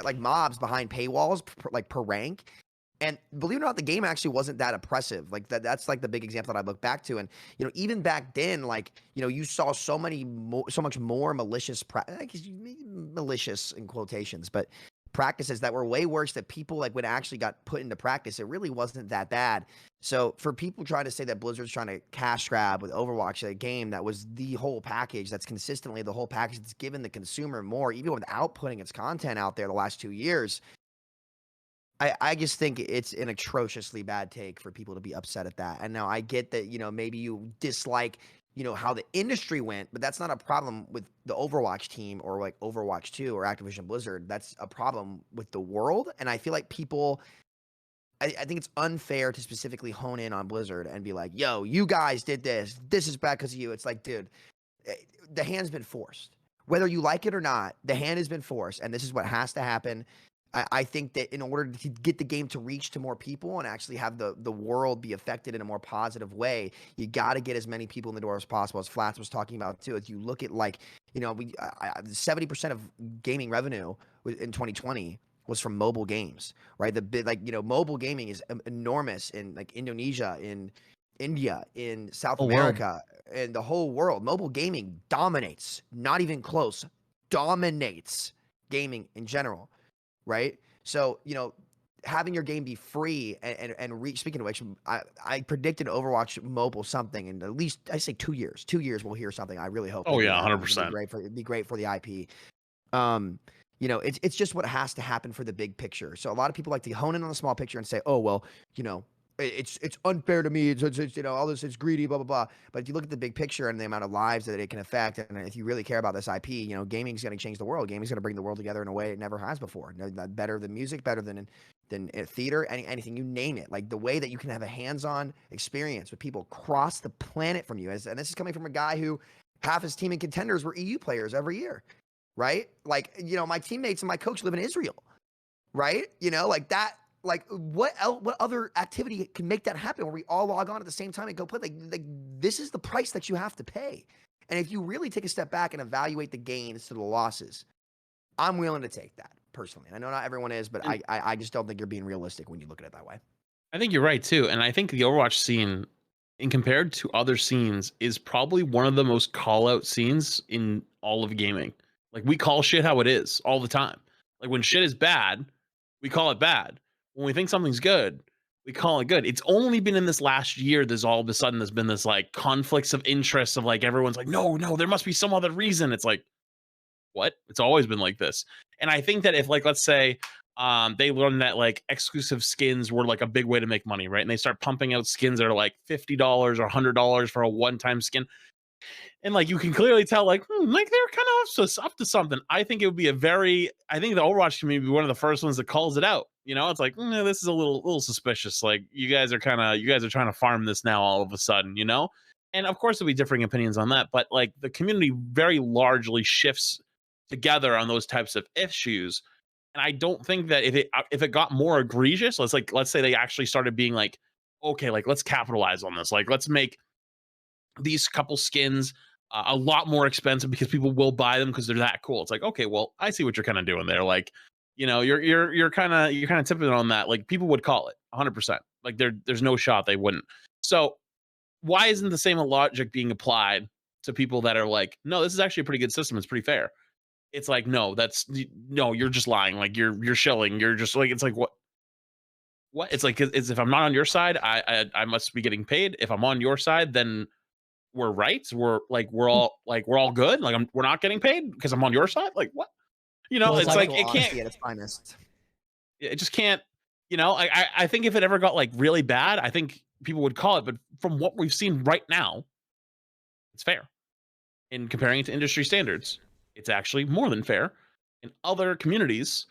like mobs behind paywalls, like per rank. And believe it or not, the game actually wasn't that oppressive. Like that's like the big example that I look back to. And, you know, even back then, like, you know, you saw so much more malicious malicious in quotations, but practices that were way worse that people like when actually got put into practice. It really wasn't that bad. So for people trying to say that Blizzard's trying to cash grab with Overwatch, a game that was the whole package, that's consistently the whole package that's given the consumer more, even without putting its content out there the last 2 years, I just think it's an atrociously bad take for people to be upset at that. And now I get that, you know, maybe you dislike, you know, how the industry went, but that's not a problem with the Overwatch team or like Overwatch 2 or Activision Blizzard. That's a problem with the world. And I feel like people, I think it's unfair to specifically hone in on Blizzard and be like, yo, you guys did this. This is bad because of you. It's like, dude, the hand's been forced. Whether you like it or not, the hand has been forced. And this is what has to happen. I think that in order to get the game to reach to more people and actually have the world be affected in a more positive way, you got to get as many people in the door as possible. As Flats was talking about too, as you look at, like, you know, 70% of gaming revenue in 2020 was from mobile games, right? Mobile gaming is enormous in like Indonesia, in India, in South America, and the whole world. Mobile gaming dominates, not even close, dominates gaming in general. Right. So, you know, having your game be free and reach, speaking of which, I predicted Overwatch mobile something in at least, I say 2 years. 2 years we'll hear something. I really hope. Oh yeah, 100%. It'd be great for the IP. You know, it's just what has to happen for the big picture. So a lot of people like to hone in on the small picture and say, oh, well, you know, it's unfair to me. It's you know, all this, it's greedy, blah, blah, blah. But if you look at the big picture and the amount of lives that it can affect, and if you really care about this IP, you know, gaming's going to change the world. Gaming's going to bring the world together in a way it never has before. Better than music, better than theater, anything, you name it. Like the way that you can have a hands-on experience with people across the planet from you. And this is coming from a guy who half his team in contenders were EU players every year, right? Like, you know, my teammates and my coach live in Israel, right? You know, like that. Like what other activity can make that happen where we all log on at the same time and go play? Like this is the price that you have to pay. And if you really take a step back and evaluate the gains to the losses, I'm willing to take that personally. And I know not everyone is, but I just don't think you're being realistic when you look at it that way. I think you're right too. And I think the Overwatch scene, in compared to other scenes, is probably one of the most call out scenes in all of gaming. Like we call shit how it is all the time. Like when shit is bad, we call it bad. When we think something's good, we call it good. It's only been in this last year, there's all of a sudden there's been this like conflicts of interest of like everyone's like, no, there must be some other reason. It's like, what? It's always been like this. And I think that if, like, let's say they learned that like exclusive skins were like a big way to make money, right? And they start pumping out skins that are like $50 or $100 for a one-time skin. And like you can clearly tell, like, like they're kind of up to something. I think it would be I think the Overwatch community would be one of the first ones that calls it out. You know, it's like this is a little suspicious. Like you guys are trying to farm this now all of a sudden, you know. And of course, there'll be differing opinions on that, but like the community very largely shifts together on those types of issues. And I don't think that if it got more egregious, let's say they actually started being like, okay, like let's capitalize on this, like let's make these couple skins a lot more expensive because people will buy them because they're that cool. It's like, okay, well, I see what you're kind of doing there. Like, you know, you're kind of tipping on that. Like people would call it 100%. Like there's no shot they wouldn't. So why isn't the same logic being applied to people that are like, no, this is actually a pretty good system. It's pretty fair. It's like, no, you're just lying. Like you're shilling. You're just like, it's like, what? It's like, it's if I'm not on your side, I must be getting paid. If I'm on your side, then we're right. We're all good. Like we're not getting paid because I'm on your side. Like what? You know, Well, it's like it can't. At its finest. It just can't. You know, I think if it ever got like really bad, I think people would call it. But from what we've seen right now, it's fair. In comparing it to industry standards, it's actually more than fair. In other communities,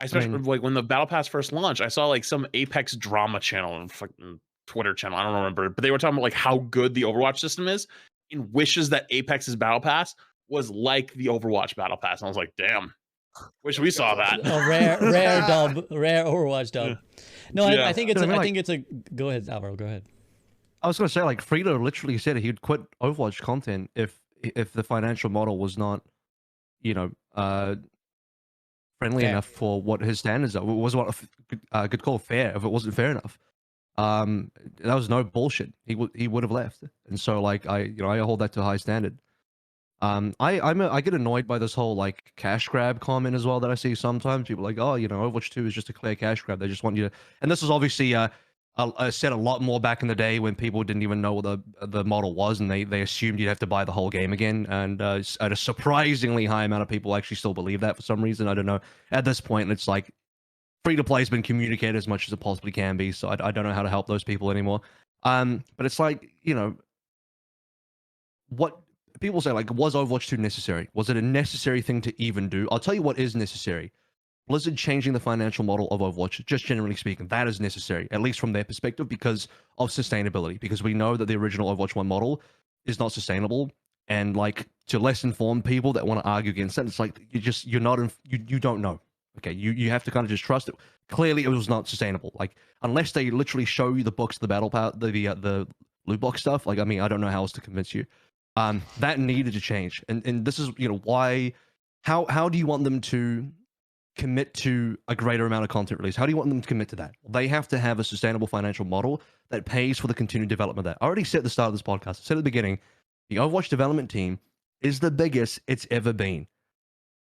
especially like when the Battle Pass first launched, I saw like some Apex drama channel and fucking Twitter channel, I don't remember, but they were talking about like how good the Overwatch system is, and wishes that Apex's Battle Pass was like the Overwatch Battle Pass. And I was like, damn, wish we saw that. A rare Overwatch dub. No, I think it's I think it's a. Go ahead, Alvaro. Go ahead. I was gonna say, like, Frito literally said he'd quit Overwatch content if the financial model was not, you know, friendly enough for what his standards are. It was what a good call fair if it wasn't fair enough. That was no bullshit. He would have left. And so like I hold that to a high standard. I get annoyed by this whole like cash grab comment as well that I see sometimes. People are like, oh, you know, Overwatch 2 is just a clear cash grab. They just want you to, and this is obviously I said a lot more back in the day when people didn't even know what the model was, and they assumed you'd have to buy the whole game again. And at a surprisingly high amount of people actually still believe that for some reason. I don't know. At this point, it's like free to play has been communicated as much as it possibly can be, so I don't know how to help those people anymore. But it's like, you know, what people say, like, was Overwatch 2 necessary? Was it a necessary thing to even do? I'll tell you what is necessary. Blizzard changing the financial model of Overwatch, just generally speaking, that is necessary, at least from their perspective, because of sustainability. Because we know that the original Overwatch 1 model is not sustainable, and like to less informed people that want to argue against that, it's like you don't know. Okay, you have to kind of just trust it. Clearly, it was not sustainable. Like unless they literally show you the books, the battle pass, the loot box stuff. Like I mean, I don't know how else to convince you. That needed to change, and this is, you know, why. How do you want them to commit to a greater amount of content release? How do you want them to commit to that? They have to have a sustainable financial model that pays for the continued development of that. I already said at the start of this podcast, I said at the beginning, the Overwatch development team is the biggest it's ever been.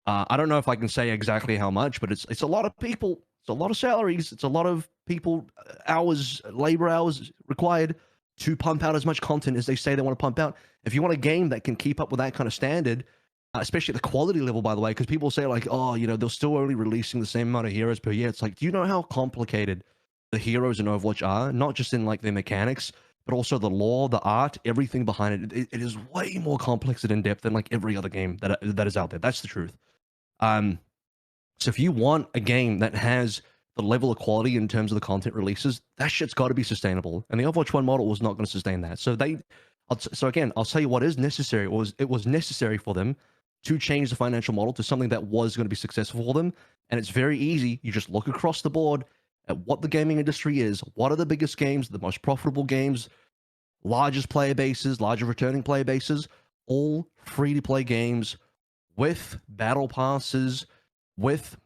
I don't know if I can say exactly how much, but it's a lot of people, it's a lot of salaries, it's a lot of people, hours, labor hours required to pump out as much content as they say they want to pump out. If you want a game that can keep up with that kind of standard, especially at the quality level, by the way, because people say like, oh, you know, they're still only releasing the same amount of heroes per year. It's like, do you know how complicated the heroes in Overwatch are? Not just in like their mechanics, but also the lore, the art, everything behind it. It is way more complex and in depth than like every other game that is out there. That's the truth. So if you want a game that has the level of quality in terms of the content releases, that shit's got to be sustainable. And the Overwatch 1 model was not going to sustain that. So again, I'll tell you what is necessary. It was necessary for them to change the financial model to something that was going to be successful for them. And it's very easy. You just look across the board at what the gaming industry is. What are the biggest games, the most profitable games, largest player bases, larger returning player bases, all free-to-play games with battle passes, with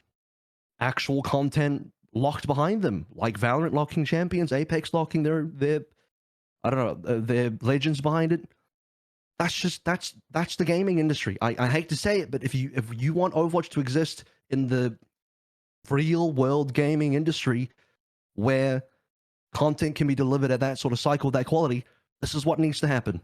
actual content locked behind them, like Valorant locking champions, Apex locking their I don't know, their legends behind it. That's the gaming industry. I hate to say it, but if you want Overwatch to exist in the real world gaming industry where content can be delivered at that sort of cycle, that quality, this is what needs to happen.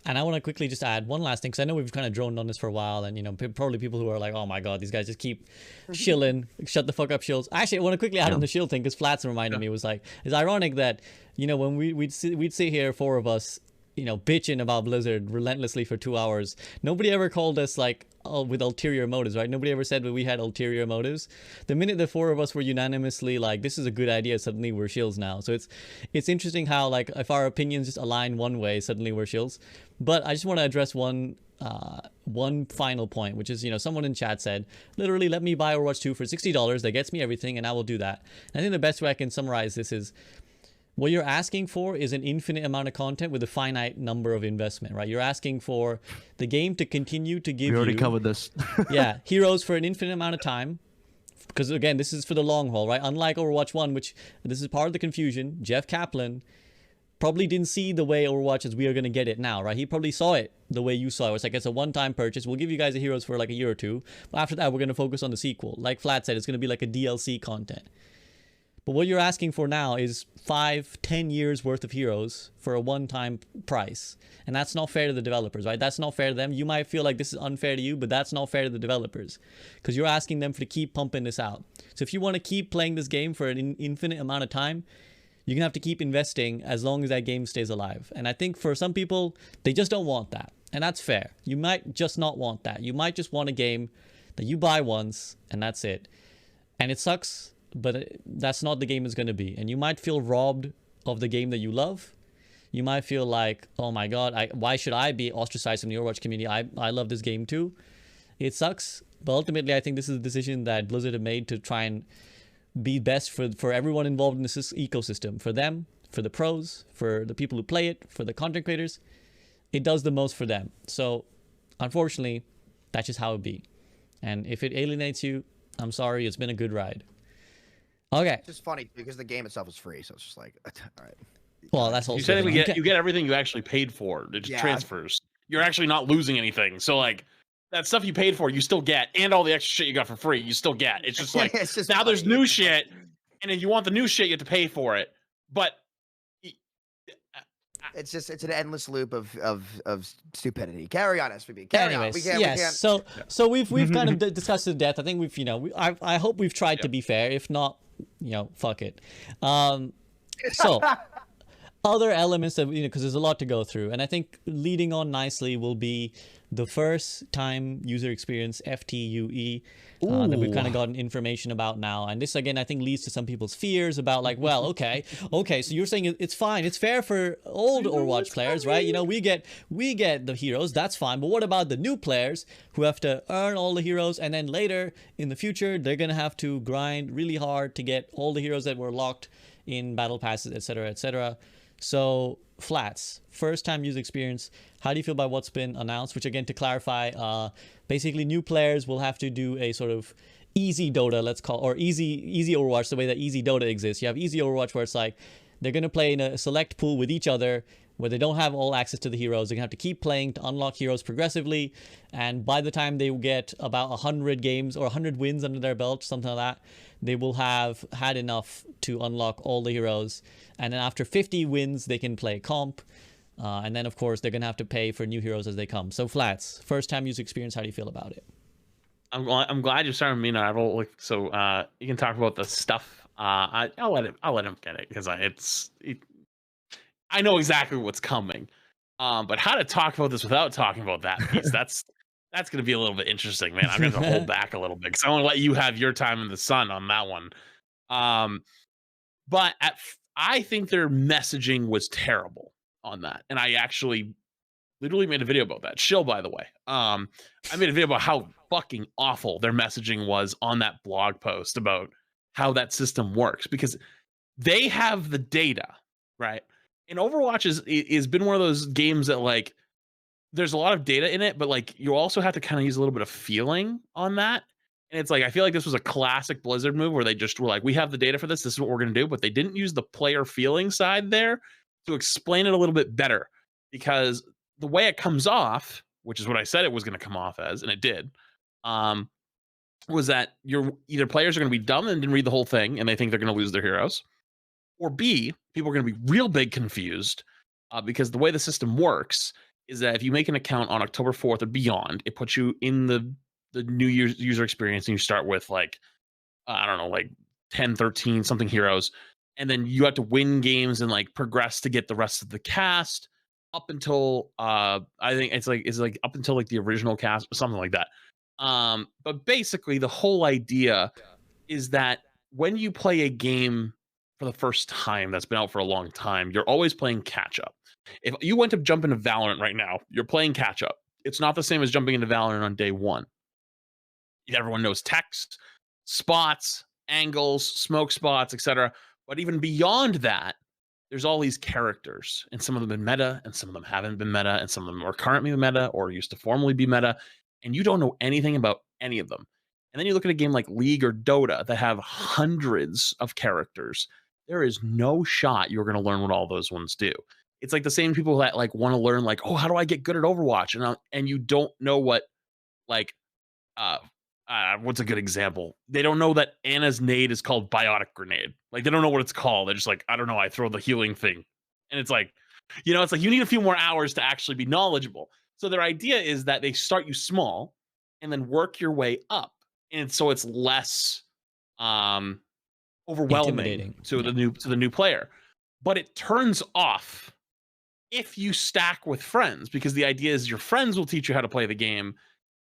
And I want to quickly just add one last thing, because I know we've kind of droned on this for a while, and you know, probably people who are like, oh my god, these guys just keep shilling, shut the fuck up, shills. Actually, I want to quickly add on the shield thing, because Flats reminded me, was like, it's ironic that, you know, when we'd sit here, four of us, bitching about Blizzard relentlessly for 2 hours. Nobody ever called us like, oh, with ulterior motives, right? Nobody ever said that we had ulterior motives. The minute the four of us were unanimously like, this is a good idea, suddenly we're shills now. So it's interesting how, like, if our opinions just align one way, suddenly we're shills. But I just want to address one final point, which is, someone in chat said, literally, let me buy Overwatch 2 for $60. That gets me everything, and I will do that. And I think the best way I can summarize this is, what you're asking for is an infinite amount of content with a finite number of investment, right? You're asking for the game to continue to give you... We already covered this. Yeah, heroes for an infinite amount of time. Because, again, this is for the long haul, right? Unlike Overwatch 1, which this is part of the confusion, Jeff Kaplan probably didn't see the way Overwatch as we are going to get it now, right? He probably saw it the way you saw it. It's like, it's a one-time purchase. We'll give you guys the heroes for like a year or two. But after that, we're going to focus on the sequel. Like Flat said, it's going to be like a DLC content. But what you're asking for now is 5-10 years worth of heroes for a one-time price. And that's not fair to the developers, right? That's not fair to them. You might feel like this is unfair to you, but that's not fair to the developers. Because you're asking them to keep pumping this out. So if you want to keep playing this game for an infinite amount of time, you're going to have to keep investing as long as that game stays alive. And I think for some people, they just don't want that. And that's fair. You might just not want that. You might just want a game that you buy once, and that's it. And it sucks, but that's not the game it's going to be. And you might feel robbed of the game that you love. You might feel like, oh my god, why should I be ostracized from the Overwatch community? I love this game too. It sucks, but ultimately I think this is a decision that Blizzard have made to try and be best for everyone involved in this ecosystem. For them, for the pros, for the people who play it, for the content creators. It does the most for them. So unfortunately, that's just how it be. And if it alienates you, I'm sorry, it's been a good ride. Okay. It's just funny because the game itself is free, so it's just like, all right. Well, that's also... You said you get everything you actually paid for. It just transfers. You're actually not losing anything. So, like, that stuff you paid for, you still get. And all the extra shit you got for free, you still get. It's just like, it's just now funny. There's new shit. And if you want the new shit, you have to pay for it. But... It's an endless loop of stupidity. Carry on, SVB. Carry on. We can't. So we've kind of discussed it to death. I think we've I hope we've tried to be fair. If not, fuck it. So other elements of because there's a lot to go through, and I think leading on nicely will be the first time user experience FTUE that we've kind of gotten information about now. And this again I think leads to some people's fears about like, well, okay, so you're saying it's fine, it's fair for old Overwatch players, right? We get the heroes, that's fine, but what about the new players who have to earn all the heroes, and then later in the future they're gonna have to grind really hard to get all the heroes that were locked in battle passes, etc., etc. So Flats, first time user experience, how do you feel about what's been announced? Which again, to clarify, basically new players will have to do a sort of easy Dota, let's call, or easy Overwatch, the way that easy Dota exists. You have easy Overwatch where it's like they're going to play in a select pool with each other where they don't have all access to the heroes. They're going to have to keep playing to unlock heroes progressively, and by the time they get about 100 games or 100 wins under their belt, something like that, they will have had enough to unlock all the heroes. And then after 50 wins, they can play comp. And then, of course, they're going to have to pay for new heroes as they come. So, Flats, first time user experience, how do you feel about it? I'm glad you started with me now. So you can talk about the stuff. I'll let him get it because I know exactly what's coming. But how to talk about this without talking about that piece, that's going to be a little bit interesting, man. I'm going to hold back a little bit because I want to let you have your time in the sun on that one. But I think their messaging was terrible on that. And I actually literally made a video about that. Shill, by the way. I made a video about how fucking awful their messaging was on that blog post about how that system works, because they have the data, right? And Overwatch is been one of those games that like there's a lot of data in it, but like you also have to kind of use a little bit of feeling on that. And it's like, I feel like this was a classic Blizzard move where they just were like, we have the data for this. This is what we're going to do. But they didn't use the player feeling side there to explain it a little bit better, because the way it comes off, which is what I said it was going to come off as, and it did, was that either players are going to be dumb and didn't read the whole thing and they think they're going to lose their heroes, or B, people are going to be real big confused because the way the system works is that if you make an account on October 4th or beyond, it puts you in the new user experience, and you start with like, I don't know, like 10, 13 something heroes. And then you have to win games and like progress to get the rest of the cast. up until I think it's like up until like the original cast or something like that. But basically the whole idea is that when you play a game for the first time that's been out for a long time, you're always playing catch up. If you went to jump into Valorant right now, you're playing catch up. It's not the same as jumping into Valorant on day one. Everyone knows text, spots, angles, smoke spots, etc. But even beyond that, there's all these characters, and some of them have been meta, and some of them haven't been meta, and some of them are currently meta or used to formerly be meta, and you don't know anything about any of them. And then you look at a game like League or Dota that have hundreds of characters. There is no shot you're going to learn what all those ones do. It's like the same people that like want to learn like, oh, how do I get good at Overwatch? And you don't know what like uh what's a good example? They don't know that Anna's nade is called Biotic Grenade. Like they don't know what it's called. They're just like, I don't know. I throw the healing thing, and it's like, it's like you need a few more hours to actually be knowledgeable. So their idea is that they start you small, and then work your way up, and so it's less overwhelming to the new player. But it turns off if you stack with friends, because the idea is your friends will teach you how to play the game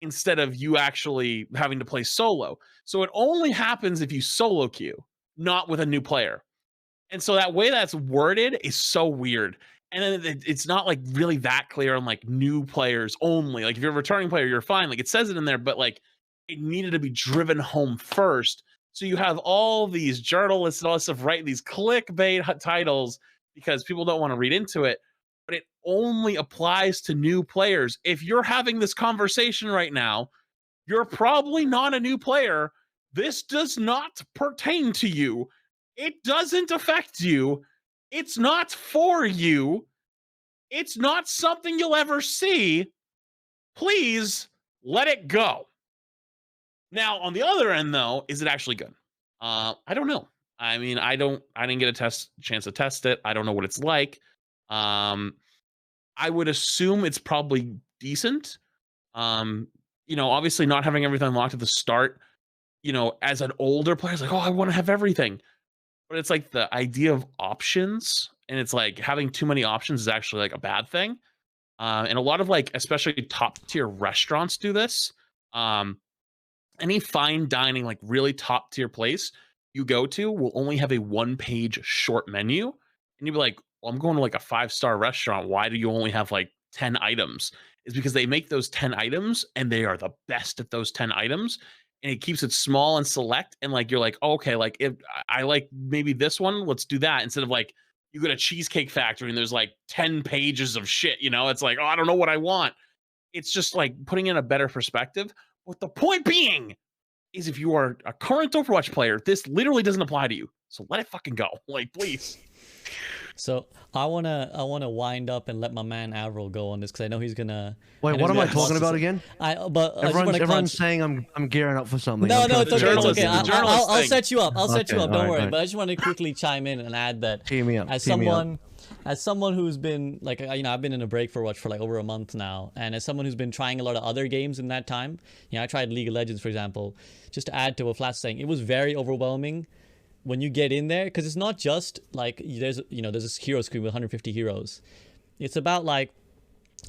instead of you actually having to play solo. So it only happens if you solo queue, not with a new player. And so that way that's worded is so weird. And then it's not like really that clear on like new players only. Like if you're a returning player, you're fine. Like it says it in there, but like it needed to be driven home first. So you have all these journalists and all this stuff writing these clickbait titles because people don't want to read into it. But it only applies to new players. If you're having this conversation right now, you're probably not a new player. This does not pertain to you. It doesn't affect you. It's not for you. It's not something you'll ever see. Please let it go. Now, on the other end, though, is it actually good? I don't know. I mean, I didn't get a chance to test it. I don't know what it's like. I would assume it's probably decent. Obviously not having everything unlocked at the start, as an older player, it's like, oh, I want to have everything. But it's like the idea of options, and it's like having too many options is actually like a bad thing. And a lot of like, especially top tier restaurants do this. Any fine dining, like really top tier place you go to will only have a 1-page short menu. And you'll be like, well, I'm going to like a 5-star restaurant. Why do you only have like 10 items? It's because they make those 10 items and they are the best at those 10 items. And it keeps it small and select. And like, you're like, oh, okay, like if I like maybe this one, let's do that. Instead of like, you go to Cheesecake Factory and there's like 10 pages of shit, it's like, oh, I don't know what I want. It's just like putting in a better perspective. But the point being is if you are a current Overwatch player, this literally doesn't apply to you. So let it fucking go. Like, please. So I wanna wind up and let my man AVRL go on this because I know he's gonna. Wait, what am I talking about again? Everyone's saying I'm gearing up for something. No, it's okay. It's okay. I'll set you up. I'll set you up. Don't worry. Right. But I just want to quickly chime in and add that as someone who's been like, I've been in a break for Overwatch for like over a month now, and as someone who's been trying a lot of other games in that time, I tried League of Legends, for example. Just to add to what Flat's saying, it was very overwhelming when you get in there, because it's not just like there's this hero screen with 150 heroes. It's about like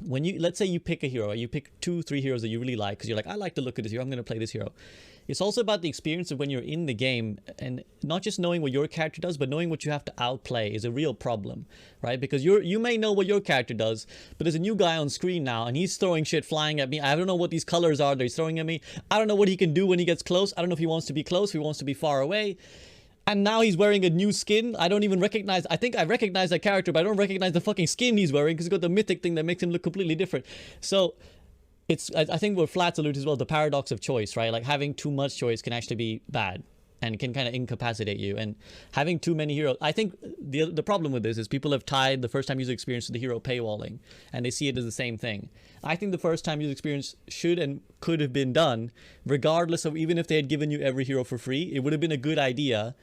when let's say you pick a hero, you pick 2-3 heroes that you really like because you're like, I like the look of this hero, I'm going to play this hero. It's also about the experience of when you're in the game, and not just knowing what your character does, but knowing what you have to outplay is a real problem, right? Because you may know what your character does, but there's a new guy on screen now and he's throwing shit flying at me. I don't know what these colors are that he's throwing at me. I don't know what he can do when he gets close. I don't know if he wants to be close, if he wants to be far away. And now he's wearing a new skin. I don't even recognize. I think I recognize that character, but I don't recognize the fucking skin he's wearing because he's got the mythic thing that makes him look completely different. So I think what Flats alluded as well, the paradox of choice, right? Like having too much choice can actually be bad and can kind of incapacitate you. And having too many heroes, I think the problem with this is people have tied the first time user experience to the hero paywalling, and they see it as the same thing. I think the first time user experience should and could have been done regardless of, even if they had given you every hero for free, it would have been a good idea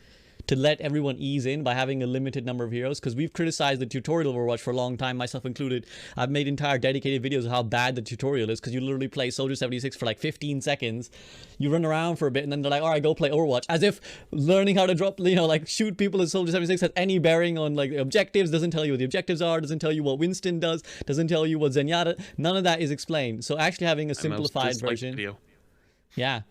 to let everyone ease in by having a limited number of heroes, because we've criticized the tutorial Overwatch for a long time, myself included. I've made entire dedicated videos of how bad the tutorial is, because you literally play Soldier 76 for like 15 seconds, you run around for a bit, and then they're like, all right, go play Overwatch, as if learning how to drop, you know, like shoot people in Soldier 76 has any bearing on like the objectives, doesn't tell you what the objectives are, doesn't tell you what Winston does, doesn't tell you what Zenyatta, none of that is explained. So actually having a simplified version, yeah.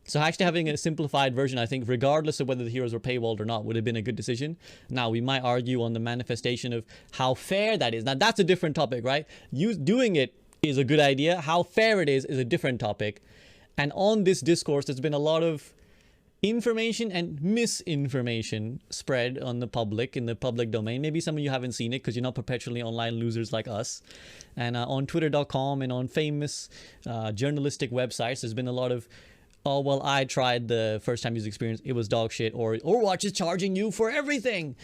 So actually having a simplified version, I think, regardless of whether the heroes were paywalled or not, would have been a good decision. Now, we might argue on the manifestation of how fair that is. Now, that's a different topic, right? Doing it is a good idea. How fair it is a different topic. And on this discourse, there's been a lot of information and misinformation spread on the public, in the public domain. Maybe some of you haven't seen it because you're not perpetually online losers like us. And on twitter.com and on famous journalistic websites, there's been a lot of, oh, well, I tried the first time user experience, it was dog shit, or Overwatch is charging you for everything,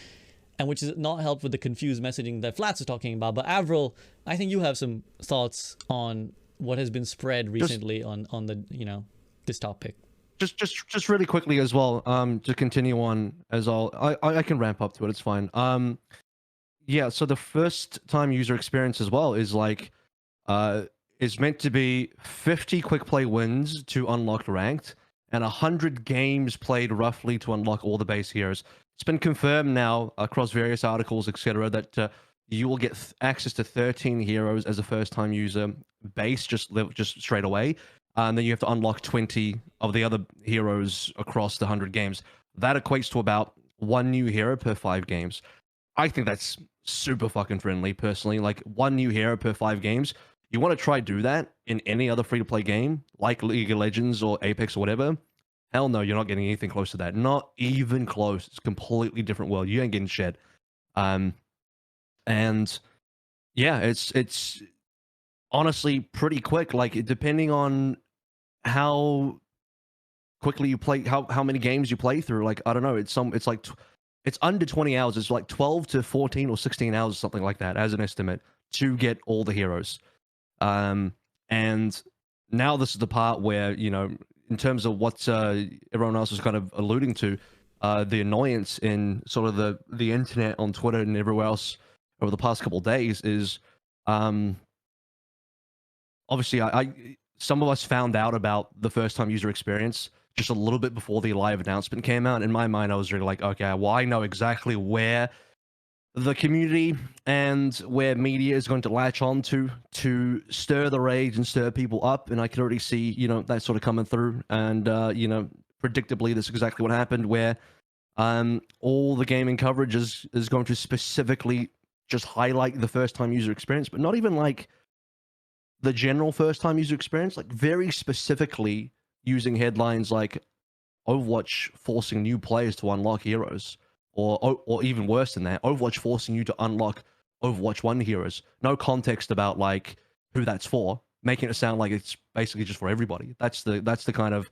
and which is not helped with the confused messaging that Flats is talking about. But AVRL, I think you have some thoughts on what has been spread recently on the, you know, this topic. Just really quickly as well, to continue on as I can ramp up to it, it's fine. Yeah, so the first time user experience as well is like, is meant to be 50 quick play wins to unlock ranked, and 100 games played roughly to unlock all the base heroes. It's been confirmed now across various articles, etc., that you will get access to 13 heroes as a first-time user base, just straight away, and then you have to unlock 20 of the other heroes across the 100 games. That equates to about 1 new hero per 5 games. I think that's super fucking friendly, personally. Like, 1 new hero per 5 games. You want to try do that in any other free-to-play game, like League of Legends or Apex or whatever? Hell no, you're not getting anything close to that. Not even close. It's a completely different world. You ain't getting shit. And yeah, it's honestly pretty quick. Like, depending on how quickly you play, how many games you play through. Like, I don't know. It's like it's under 20 hours. It's like 12 to 14 or 16 hours, something like that, as an estimate, to get all the heroes. And now this is the part where, you know, in terms of what everyone else was kind of alluding to, the annoyance in sort of the internet on Twitter and everywhere else over the past couple of days is, obviously, some of us found out about the first time user experience just a little bit before the live announcement came out. In my mind, I was really like, okay, well, I know exactly where the community and where media is going to latch on to stir the rage and stir people up, and I could already see, you know, that sort of coming through. And you know, predictably, that's exactly what happened, where all the gaming coverage is going to specifically just highlight the first time user experience, but not even like the general first time user experience, like very specifically using headlines like Overwatch forcing new players to unlock heroes. Or even worse than that, Overwatch forcing you to unlock Overwatch 1 heroes. No context about like who that's for, making it sound like it's basically just for everybody. That's the kind of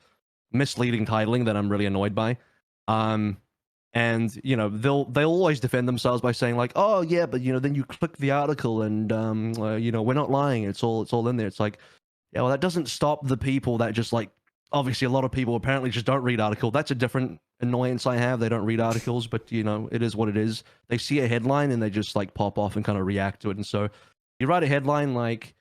misleading titling that I'm really annoyed by. And you know, they'll always defend themselves by saying like, oh yeah, but you know, then you click the article and you know, we're not lying. It's all in there. It's like, yeah, well, that doesn't stop the people that just like, obviously a lot of people apparently just don't read articles. That's a different annoyance I have. They don't read articles, but you know, it is what it is. They see a headline and they just like pop off and kind of react to it. And so you write a headline like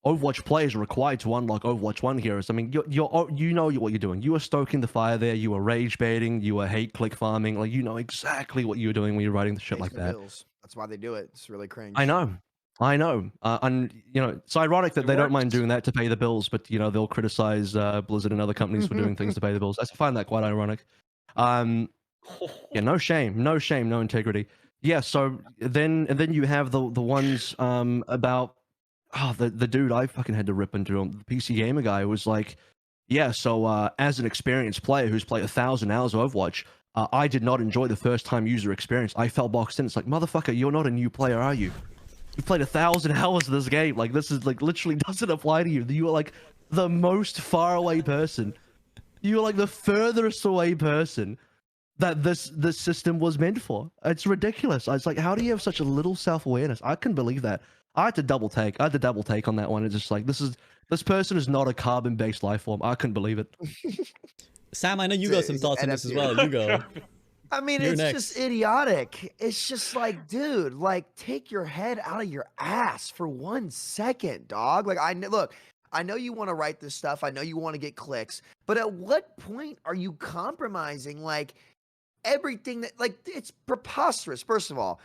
Overwatch players are required to unlock Overwatch 1 heroes. I mean, you know what you're doing. You are stoking the fire there. You are rage baiting. You are hate click farming. Like, you know exactly what you're doing when you're writing the shit like that. Bills. That's why they do it. It's really cringe. I know. And you know, it's ironic that they don't mind doing that to pay the bills, but you know, they'll criticize Blizzard and other companies for doing things to pay the bills. I find that quite ironic. Yeah, no shame, no integrity. Yeah, so then you have the ones about the dude I fucking had to rip into him, the PC gamer guy, was like, yeah, so as an experienced player who's played 1,000 hours of Overwatch, I did not enjoy the first time user experience. I felt boxed in. It's like, motherfucker, you're not a new player, are you? You played 1,000 hours of this game. Like, this is like literally doesn't apply to you. You are like the most far away person. You are like the furthest away person that this system was meant for. It's ridiculous. I was like, how do you have such a little self-awareness? I couldn't believe that. I had to double take on that one. It's just like, this person is not a carbon-based life form. I couldn't believe it. Sam, I know you got some thoughts on this as well. You go. I mean, You're it's next. just idiotic. It's just like, dude, like, take your head out of your ass for 1 second, dog. Like, look, I know you want to write this stuff. I know you want to get clicks, but at what point are you compromising, like, everything that, like, it's preposterous. First of all,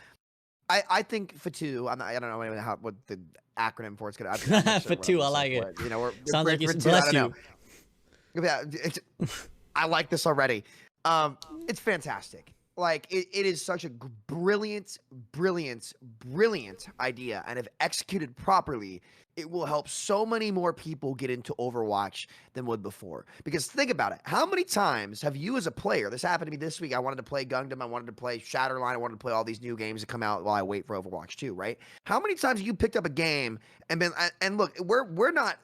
I think FTUE, I don't know what the acronym for it's gonna. FTUE, I like it. You know, Sounds like it's FTUE, bless I don't you. know. Yeah, I like this already. It's fantastic. Like, it is such a brilliant idea, and if executed properly, it will help so many more people get into Overwatch than would before. Because think about it. How many times have you as a player, this happened to me this week, I wanted to play Gundam, I wanted to play Shatterline, I wanted to play all these new games that come out while I wait for Overwatch 2, right? How many times have you picked up a game and been, and look, we're not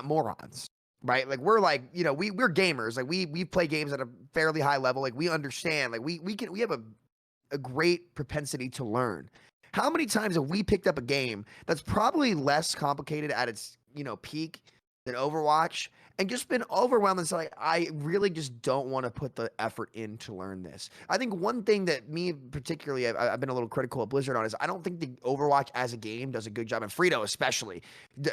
morons. Right, like we're like, you know, we're gamers. Like we play games at a fairly high level. Like we understand. Like we have a great propensity to learn. How many times have we picked up a game that's probably less complicated at its, you know, peak than Overwatch and just been overwhelmed and say, like, I really just don't want to put the effort in to learn this. I think one thing that me particularly, I've been a little critical of Blizzard on is I don't think the Overwatch as a game does a good job, and Frito especially,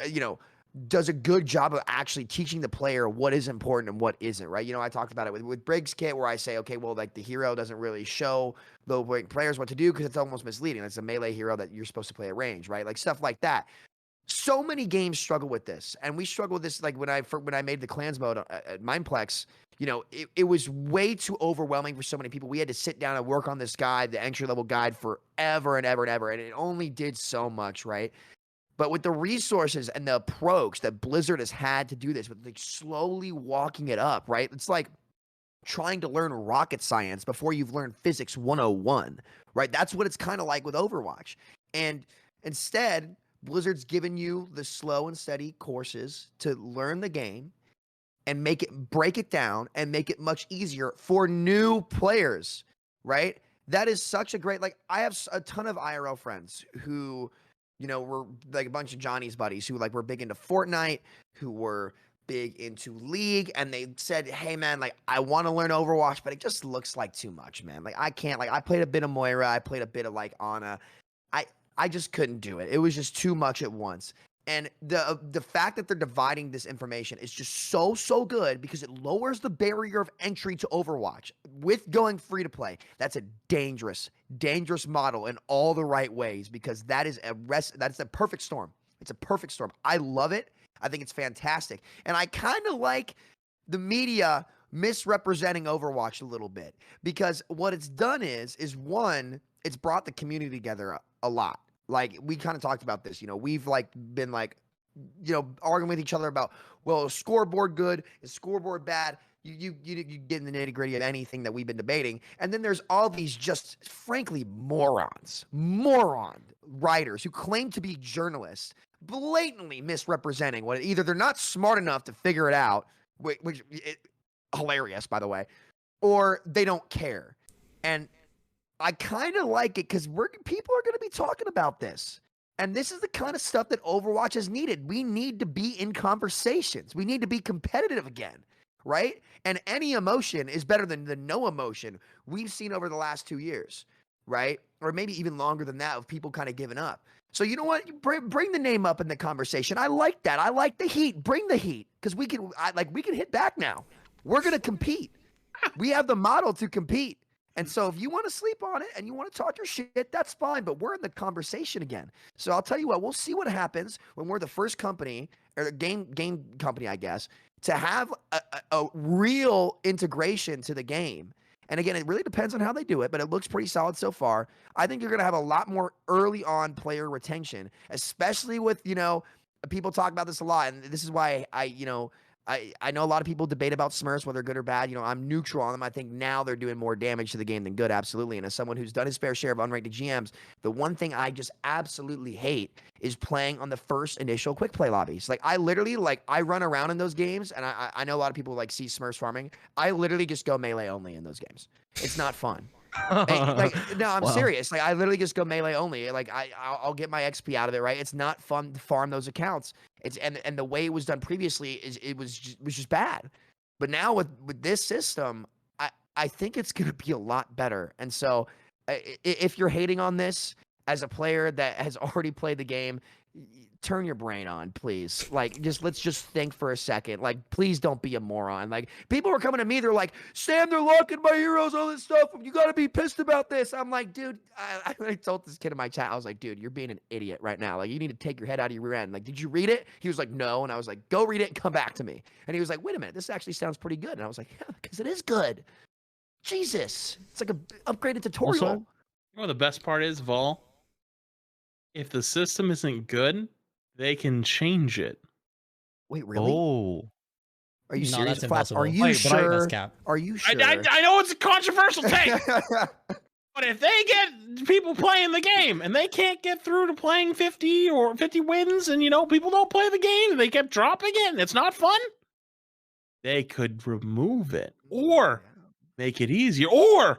you know, does a good job of actually teaching the player what is important and what isn't, right? You know, I talked about it with Briggs Kit where I say, okay, well, like the hero doesn't really show the players what to do because it's almost misleading. It's a melee hero that you're supposed to play at range, right? Like stuff like that. So many games struggle with this, and we struggle with this. Like when I made the clans mode at Mindplex, you know, it was way too overwhelming for so many people. We had to sit down and work on this guide, the entry level guide, forever and ever and ever, and it only did so much, right? But with the resources and the approach that Blizzard has had to do this, with like slowly walking it up, right? It's like trying to learn rocket science before you've learned physics 101, right? That's what it's kind of like with Overwatch. And instead, Blizzard's given you the slow and steady courses to learn the game and break it down and make it much easier for new players, right? That is such a great, like, I have a ton of IRL friends who, you know, we're like a bunch of Johnny's buddies who like were big into Fortnite, who were big into League, and they said, hey man, like I want to learn Overwatch, but it just looks like too much, man. Like I can't, like I played a bit of Moira, I played a bit of like Ana. I just couldn't do it. It was just too much at once. And the fact that they're dividing this information is just so good because it lowers the barrier of entry to Overwatch with going free to play. That's a dangerous model in all the right ways because that's a perfect storm. It's a perfect storm. I love it. I think it's fantastic. And I kind of like the media misrepresenting Overwatch a little bit because what it's done is one, it's brought the community together a lot. Like we kind of talked about this, you know, we've like been like, you know, arguing with each other about, well, is scoreboard good? Is scoreboard bad? You get in the nitty gritty of anything that we've been debating. And then there's all these just frankly moron writers who claim to be journalists, blatantly misrepresenting what either they're not smart enough to figure it out, which hilarious, by the way, or they don't care. And I kind of like it because people are going to be talking about this. And this is the kind of stuff that Overwatch has needed. We need to be in conversations. We need to be competitive again, right? And any emotion is better than the no emotion we've seen over the last 2 years, right? Or maybe even longer than that of people kind of giving up. So you know what? Bring the name up in the conversation. I like that. I like the heat. Bring the heat because we can hit back now. We're going to compete. We have the model to compete. And so if you want to sleep on it and you want to talk your shit, that's fine. But we're in the conversation again. So I'll tell you what, we'll see what happens when we're the first company or the game company, I guess, to have a real integration to the game. And again, it really depends on how they do it, but it looks pretty solid so far. I think you're going to have a lot more early on player retention, especially with, you know, people talk about this a lot. And this is why I know a lot of people debate about Smurfs, whether good or bad. You know, I'm neutral on them. I think now they're doing more damage to the game than good, absolutely. And as someone who's done his fair share of unranked GMs, the one thing I just absolutely hate is playing on the first initial quick play lobbies. Like, I literally, like, I run around in those games, and I know a lot of people, like, see Smurfs farming. I literally just go melee only in those games. It's not fun. No, I'm serious. Like, I literally just go melee only. Like, I'll get my XP out of it, right? It's not fun to farm those accounts. And the way it was done previously it was just bad. But now with this system, I think it's going to be a lot better. And so if you're hating on this as a player that has already played the game, turn your brain on, please. Like, let's just think for a second. Like, please don't be a moron. Like, people are coming to me, they're like, Sam, they're locking my heroes, all this stuff. You got to be pissed about this. I'm like, dude, I told this kid in my chat, I was like, dude, you're being an idiot right now. Like, you need to take your head out of your rear end. Like, did you read it? He was like, no. And I was like, go read it and come back to me. And he was like, wait a minute, this actually sounds pretty good. And I was like, yeah, because it is good. Jesus. It's like a upgraded tutorial. Also, you know what the best part is, Vol? If the system isn't good, they can change it. Wait, really? Oh. Are you No, serious? that's impossible. Are you Wait, but sure? that's cap. Are you sure? I know it's a controversial take, but if they get people playing the game and they can't get through to playing 50 or 50 wins, and people don't play the game, and they kept dropping it, and it's not fun, they could remove it or make it easier. Or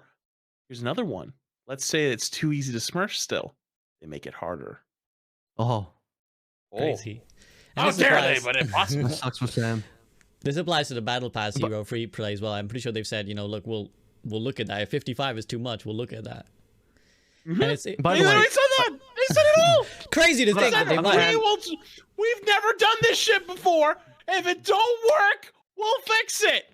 here's another one. Let's say it's too easy to smurf still. They make it harder. Oh. Crazy. And How this dare applies- they, but impossible. That sucks for Sam. This applies to the Battle Pass hero free play as well. I'm pretty sure they've said, look, we'll look at that. If 55 is too much, we'll look at that. And it's By They the way, literally said that. They said it all. crazy to think that they might. We've never done this shit before. If it don't work, we'll fix it.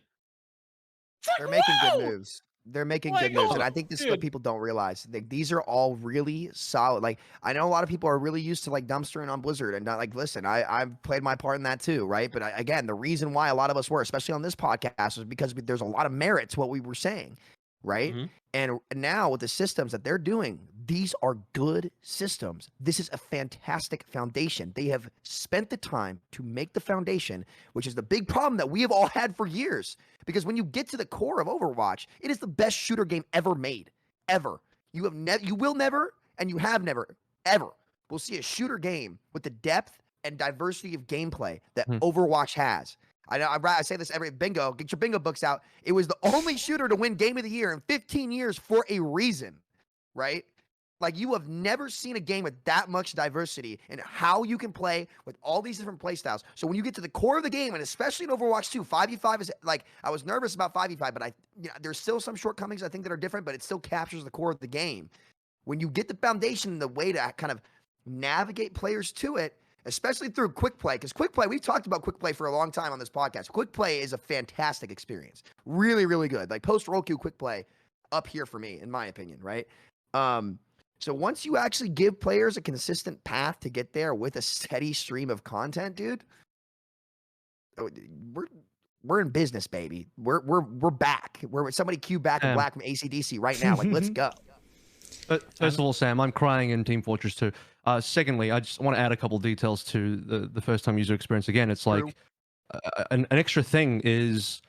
It's like, They're making wow. good moves. They're making Like, good moves, and oh, I think this is what dude. people don't realize. These are all really solid. Like, I know a lot of people are really used to like dumpstering on Blizzard, and not like, listen, I've played my part in that too, right? But again, the reason why a lot of us were, especially on this podcast, is because there's a lot of merit to what we were saying, right? Mhm. And now with the systems that they're doing, these are good systems. This is a fantastic foundation. They have spent the time to make the foundation, which is the big problem that we have all had for years. Because when you get to the core of Overwatch, it is the best shooter game ever made, ever. You will never, and you have never, ever, will see a shooter game with the depth and diversity of gameplay that Overwatch has. I know I say this every bingo. Get your bingo books out. It was the only shooter to win Game of the Year in 15 years for a reason, right? Like, you have never seen a game with that much diversity and how you can play with all these different play styles. So when you get to the core of the game, and especially in Overwatch 2, 5v5 is like, I was nervous about 5v5, but there's still some shortcomings I think that are different, but it still captures the core of the game. When you get the foundation and the way to kind of navigate players to it, especially through quick play, because quick play, we've talked about quick play for a long time on this podcast. Quick play is a fantastic experience. Really, really good. Like, post-roll queue quick play up here for me, in my opinion, right? So once you actually give players a consistent path to get there with a steady stream of content, dude, we're in business, baby. We're back. We're somebody cue back in black from AC/DC right now. Like, let's go. But first of all, Sam, I'm crying in Team Fortress 2. Secondly, I just want to add a couple details to the first time user experience. Again, it's like an extra thing is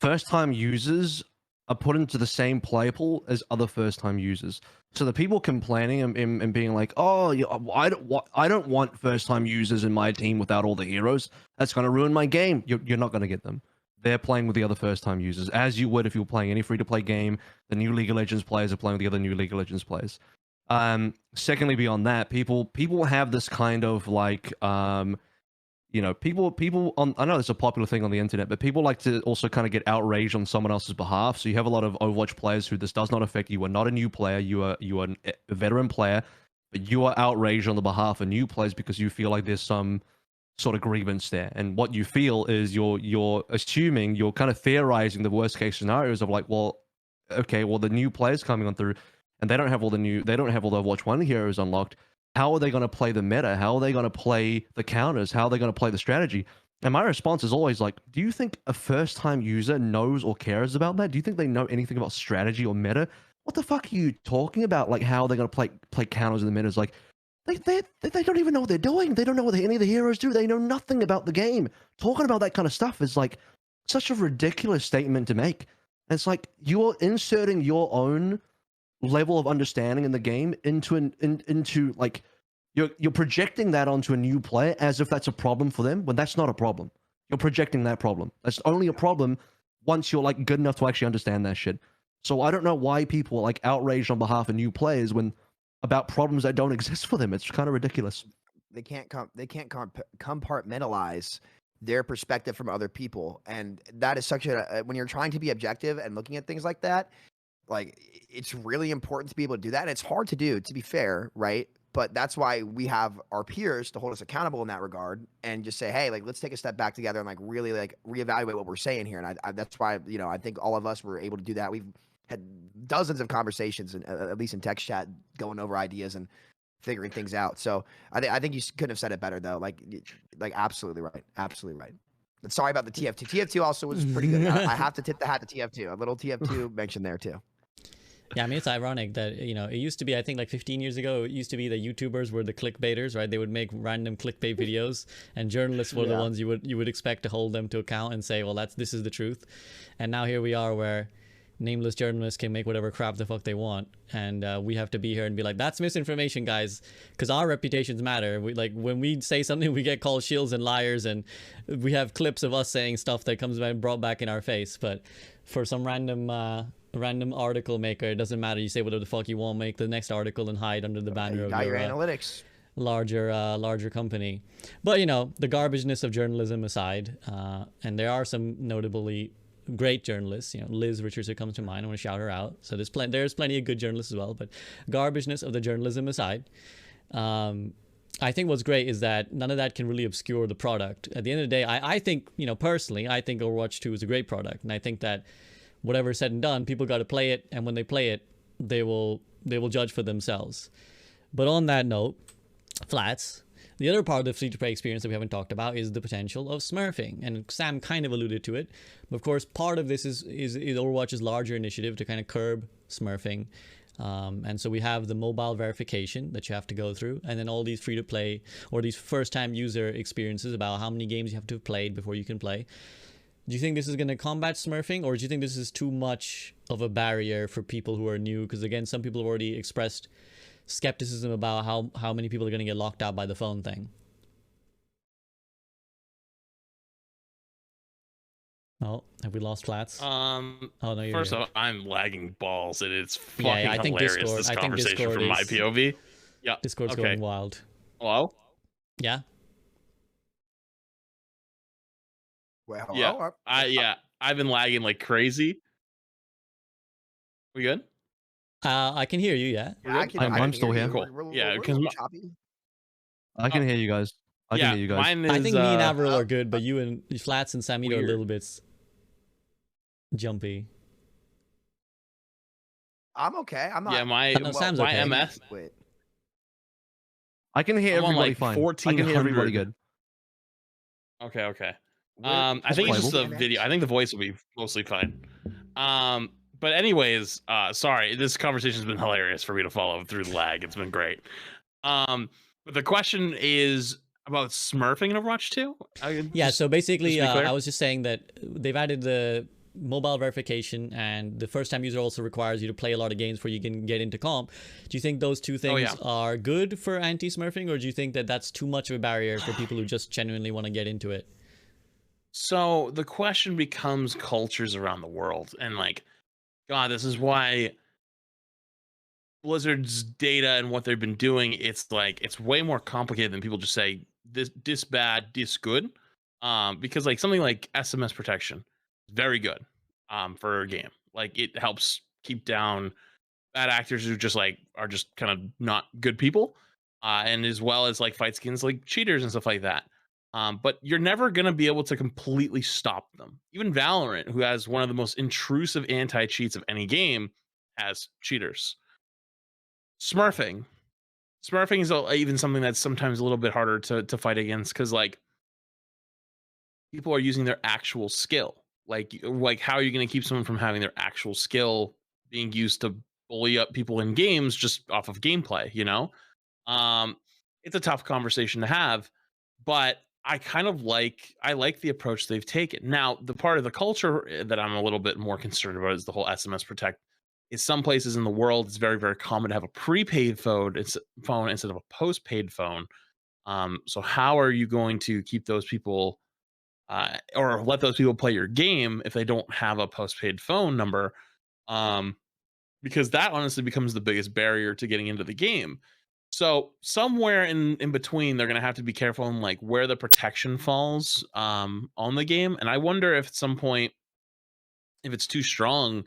first time users are put into the same play pool as other first time users. So the people complaining and being like, oh, I don't want first time users in my team without all the heroes. That's going to ruin my game. You're not going to get them. They're playing with the other first time users, as you would if you were playing any free to play game. The new League of Legends players are playing with the other new League of Legends players. Secondly, beyond that, people have this kind of like, people on, I know it's a popular thing on the internet, but people like to also kind of get outraged on someone else's behalf. So you have a lot of Overwatch players who this does not affect. You are not a new player. You are a veteran player, but you are outraged on the behalf of new players because you feel like there's some sort of grievance there. And what you feel is you're assuming, you're kind of theorizing the worst case scenarios of like, well, okay, well, the new players coming on through and they don't have all the Overwatch 1 heroes unlocked. How are they going to play the meta? How are they going to play the counters? How are they going to play the strategy? And my response is always like, do you think a first-time user knows or cares about that? Do you think they know anything about strategy or meta? What the fuck are you talking about? Like, how are they going to play counters in the meta? Like, they don't even know what they're doing. They don't know what any of the heroes do. They know nothing about the game. Talking about that kind of stuff is like such a ridiculous statement to make. And it's like you're inserting your own level of understanding in the game into like you're projecting that onto a new player as if that's a problem for them when that's not a problem. You're projecting that problem. That's only a problem once you're like good enough to actually understand that shit. So I don't know why people are like outraged on behalf of new players when about problems that don't exist for them. It's kind of ridiculous. They can't compartmentalize their perspective from other people. And that is such a when you're trying to be objective and looking at things like that, like it's really important to be able to do that. And it's hard to do, to be fair, right? But that's why we have our peers to hold us accountable in that regard and just say, hey, like, let's take a step back together and like really like reevaluate what we're saying here. And that's why, you know, I think all of us were able to do that. We've had dozens of conversations, and at least in text chat, going over ideas and figuring things out. So I think you couldn't have said it better though. Like absolutely right. Absolutely right. But sorry about the TF2. TF2 also was pretty good. I have to tip the hat to TF2. A little TF2 mention there too. Yeah, I mean, it's ironic that, you know, it used to be, I think like 15 years ago, it used to be that YouTubers were the clickbaiters, right? They would make random clickbait videos, and journalists were the ones you would expect to hold them to account and say, well, this is the truth. And now here we are where nameless journalists can make whatever crap the fuck they want, and we have to be here and be like, that's misinformation, guys, because our reputations matter. We, like, when we say something, we get called shills and liars, and we have clips of us saying stuff that comes brought back in our face. But for some random article maker, it doesn't matter. You say whatever the fuck you want, make the next article and hide under the banner of your analytics. Larger company. But, you know, the garbageness of journalism aside, and there are some notably great journalists, you know, Liz Richardson comes to mind. I want to shout her out. So there's plenty of good journalists as well, but garbageness of the journalism aside, I think what's great is that none of that can really obscure the product. At the end of the day, I think, you know, personally, I think Overwatch 2 is a great product, and I think that whatever is said and done, people got to play it, and when they play it, they will judge for themselves. But on that note, Flats, the other part of the free-to-play experience that we haven't talked about is the potential of smurfing, and Sam kind of alluded to it. But of course, part of this is Overwatch's larger initiative to kind of curb smurfing. And so we have the mobile verification that you have to go through, and then all these free-to-play or these first-time user experiences about how many games you have to have played before you can play. Do you think this is going to combat smurfing, or do you think this is too much of a barrier for people who are new? Because again, some people have already expressed skepticism about how many people are going to get locked out by the phone thing. Oh, have we lost Flats? Oh no, you're first here. off, I'm lagging balls, and it's fucking I think hilarious. Discord, this I think conversation Discord from my POV. Yeah, Discord's okay. going wild. Hello? Yeah. Well, hello? Yeah, I've been lagging like crazy. We good? I can hear you. Yeah. I'm still here. Cool. Yeah, because I can hear you guys. I can hear you guys. Mine is, I think me and AVRL are good, but you and Flats and Samito are a little bit jumpy. I'm okay. I'm not. Yeah, my Sam's okay. MS. Wait. I can hear I'm on, everybody like, fine. I can hear everybody good. Okay. I think it's just the video. I think the voice will be mostly fine. But anyways, sorry, this conversation's been hilarious for me to follow through the lag. It's been great. But the question is about smurfing in Overwatch 2? Yeah, so basically, I was just saying that they've added the mobile verification, and the first time user also requires you to play a lot of games before you can get into comp. Do you think those two things are good for anti-smurfing, or do you think that that's too much of a barrier for people who just genuinely want to get into it? So the question becomes cultures around the world, and like, God, this is why Blizzard's data and what they've been doing, it's like, it's way more complicated than people just say this bad, this good. Because like something like SMS protection, very good for a game. Like, it helps keep down bad actors who just like are just kind of not good people, and as well as like fight skins like cheaters and stuff like that. But you're never going to be able to completely stop them. Even Valorant, who has one of the most intrusive anti-cheats of any game, has cheaters. Smurfing is even something that's sometimes a little bit harder to fight against, because like people are using their actual skill. Like how are you going to keep someone from having their actual skill being used to bully up people in games just off of gameplay? You know, it's a tough conversation to have, but I like the approach they've taken. Now, the part of the culture that I'm a little bit more concerned about is the whole SMS protect. Is some places in the world, it's very, very common to have a prepaid phone instead of a postpaid phone. So how are you going to keep those people or let those people play your game if they don't have a postpaid phone number? Because that honestly becomes the biggest barrier to getting into the game. So somewhere in between, they're gonna have to be careful in like where the protection falls on the game. And I wonder if at some point, if it's too strong,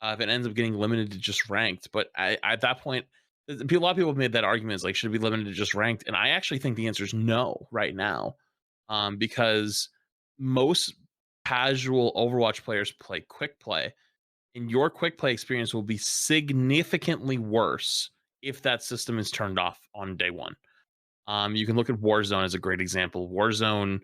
if it ends up getting limited to just ranked. But at that point, a lot of people have made that argument is like, should it be limited to just ranked? And I actually think the answer is no right now, because most casual Overwatch players play quick play, and your quick play experience will be significantly worse if that system is turned off on day one. You can look at Warzone as a great example. Warzone,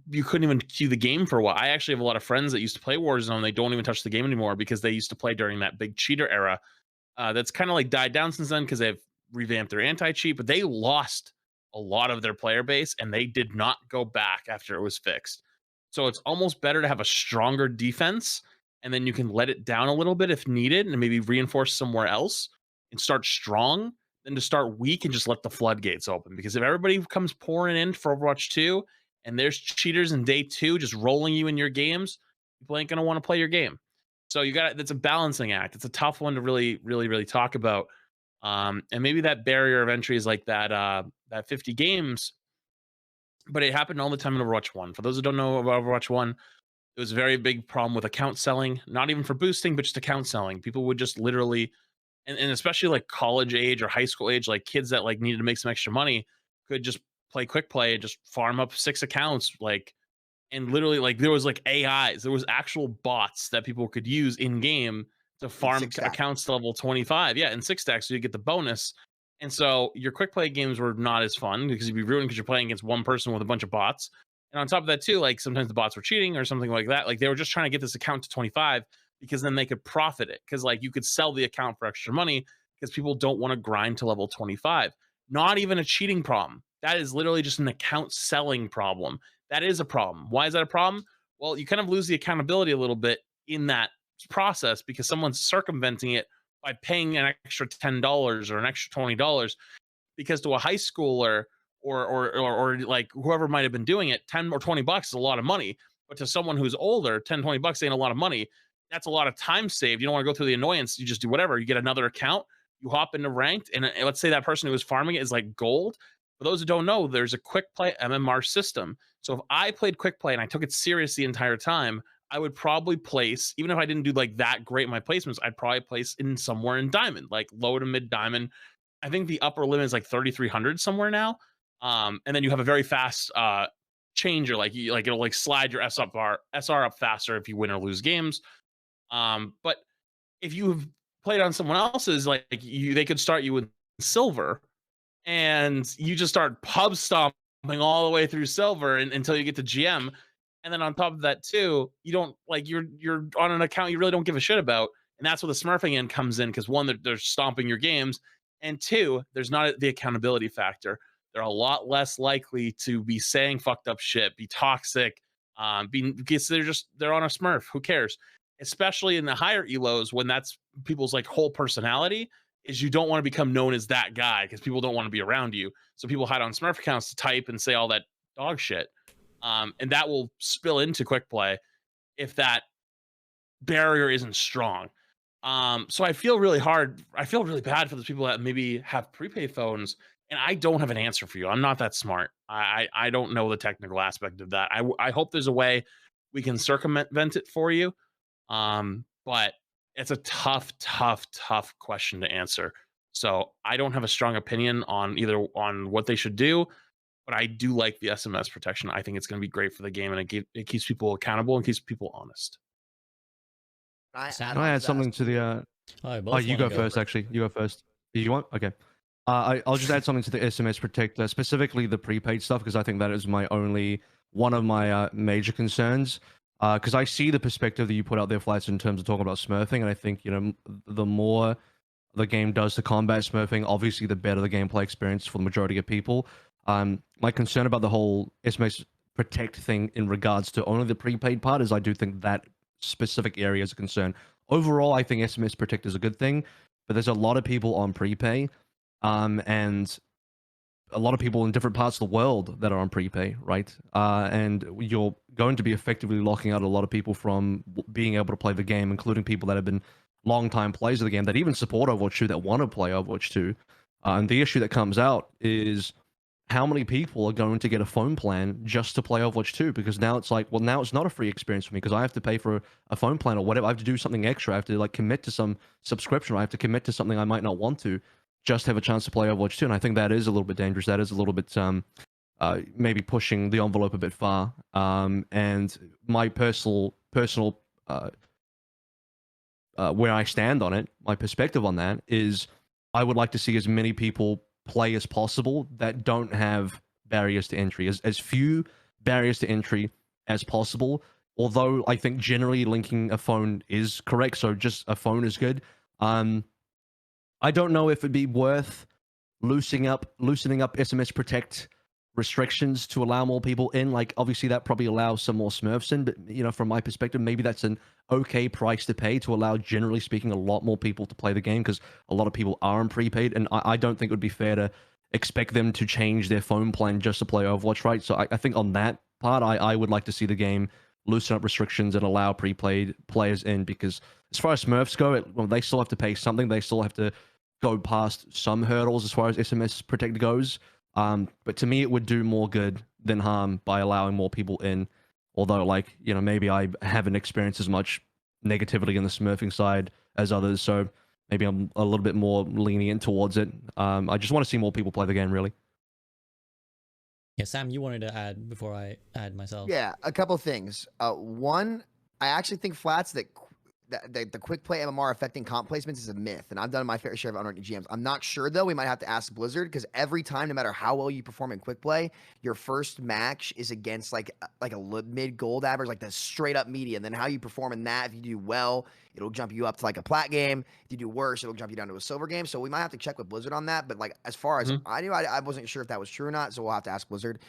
you couldn't even queue the game for a while. I actually have a lot of friends that used to play Warzone. They don't even touch the game anymore because they used to play during that big cheater era. That's kind of like died down since then because they've revamped their anti-cheat, but they lost a lot of their player base and they did not go back after it was fixed. So it's almost better to have a stronger defense and then you can let it down a little bit if needed and maybe reinforce somewhere else and start strong than to start weak and just let the floodgates open. Because if everybody comes pouring in for Overwatch 2 and there's cheaters in day 2 just rolling you in your games, people ain't going to want to play your game. So you got it's a balancing act. It's a tough one to really talk about. And maybe that barrier of entry is like that 50 games, but it happened all the time in Overwatch 1. For those who don't know about Overwatch 1, it was a very big problem with account selling, not even for boosting, but just account selling. People would just literally, and especially like college age or high school age, like kids that like needed to make some extra money could just play quick play and just farm up 6 accounts, like, and literally like there was like AIs, there was actual bots that people could use in game to farm accounts to level 25. Yeah, in 6 stacks, so you get the bonus. And so your quick play games were not as fun because you'd be ruined because you're playing against one person with a bunch of bots. And on top of that, too, like sometimes the bots were cheating or something like that. Like they were just trying to get this account to 25 because then they could profit it. Because like you could sell the account for extra money because people don't want to grind to level 25. Not even a cheating problem. That is literally just an account selling problem. That is a problem. Why is that a problem? Well, you kind of lose the accountability a little bit in that process because someone's circumventing it by paying an extra $10 or an extra $20. Because to a high schooler or like whoever might have been doing it, 10 or 20 bucks is a lot of money. But to someone who's older, 10, 20 bucks ain't a lot of money. That's a lot of time saved. You don't want to go through the annoyance. You just do whatever. You get another account, you hop into ranked, and let's say that person who was farming it is like gold. For those who don't know, there's a quick play MMR system. So if I played quick play and I took it serious the entire time, I would probably place, even if I didn't do like that great in my placements, I'd probably place in somewhere in diamond, like low to mid diamond. I think the upper limit is like 3,300 somewhere now. And then you have a very fast changer, like it'll like slide your SR up faster if you win or lose games. But if you've played on someone else's, like they could start you with silver, and you just start pub stomping all the way through silver until you get to GM. And then on top of that too, you don't like you're on an account you really don't give a shit about, and that's where the smurfing end comes in because one, they're stomping your games, and two, there's not the accountability factor. They're a lot less likely to be saying fucked up shit, be toxic, because they're on a smurf. Who cares? Especially in the higher elos when that's people's like whole personality is you don't want to become known as that guy because people don't want to be around you. So people hide on smurf accounts to type and say all that dog shit. And that will spill into quick play if that barrier isn't strong. So I feel really bad for those people that maybe have prepaid phones, and I don't have an answer for you. I'm not that smart. I don't know the technical aspect of that. I hope there's a way we can circumvent it for you. But it's a tough question to answer. So I don't have a strong opinion on what they should do, but I do like the SMS protection. I think it's going to be great for the game, and it keeps people accountable and keeps people honest. Can I add something to the? You go first. Actually, you go first. You want? Okay. I'll just add something to the SMS protect, specifically the prepaid stuff, because I think that is one of my major concerns. Because I see the perspective that you put out there, Flats, in terms of talking about smurfing, and I think the more the game does to combat smurfing, obviously the better the gameplay experience for the majority of people. My concern about the whole SMS protect thing in regards to only the prepaid part is I do think that specific area is a concern. Overall, I think SMS protect is a good thing, but there's a lot of people on prepay, and a lot of people in different parts of the world that are on prepay, right? And you're going to be effectively locking out a lot of people from being able to play the game, including people that have been long-time players of the game that even support Overwatch 2, that want to play Overwatch 2. And the issue that comes out is how many people are going to get a phone plan just to play Overwatch 2? Because now it's like, well, now it's not a free experience for me because I have to pay for a phone plan or whatever. I have to do something extra. I have to like commit to some subscription. Or I have to commit to something I might not want to just have a chance to play Overwatch 2. And I think that is a little bit dangerous. That is a little bit maybe pushing the envelope a bit far. And my personal where I stand on it, my perspective on that is I would like to see as many people play as possible that don't have barriers to entry, as few barriers to entry as possible. Although I think generally linking a phone is correct, so just a phone is good. I don't know if it'd be worth loosening up SMS Protect restrictions to allow more people in. Like, obviously that probably allows some more Smurfs in, but you know, from my perspective, maybe that's an okay price to pay to allow, generally speaking, a lot more people to play the game, because a lot of people are on prepaid, and I don't think it would be fair to expect them to change their phone plan just to play Overwatch, right? So I think on that part, I would like to see the game loosen up restrictions and allow prepaid players in, because as far as Smurfs go, well, they still have to pay something. They still have to go past some hurdles as far as SMS Protect goes. But to me, it would do more good than harm by allowing more people in. Although, like, you know, maybe I haven't experienced as much negativity in the Smurfing side as others, so maybe I'm a little bit more lenient towards it. I just want to see more people play the game, really. Yeah, Sam, you wanted to add before I add myself. Yeah, a couple things. One, I actually think Flats that the quick play MMR affecting comp placements is a myth, and I've done my fair share of unranked GMs. I'm not sure though. We might have to ask Blizzard, because every time, no matter how well you perform in quick play, your first match is against like a mid gold average, like the straight up media. And then how you perform in that, if you do well, it'll jump you up to like a plat game. If you do worse, it'll jump you down to a silver game. So we might have to check with Blizzard on that. But like, as far as I knew, I wasn't sure if that was true or not. So we'll have to ask Blizzard.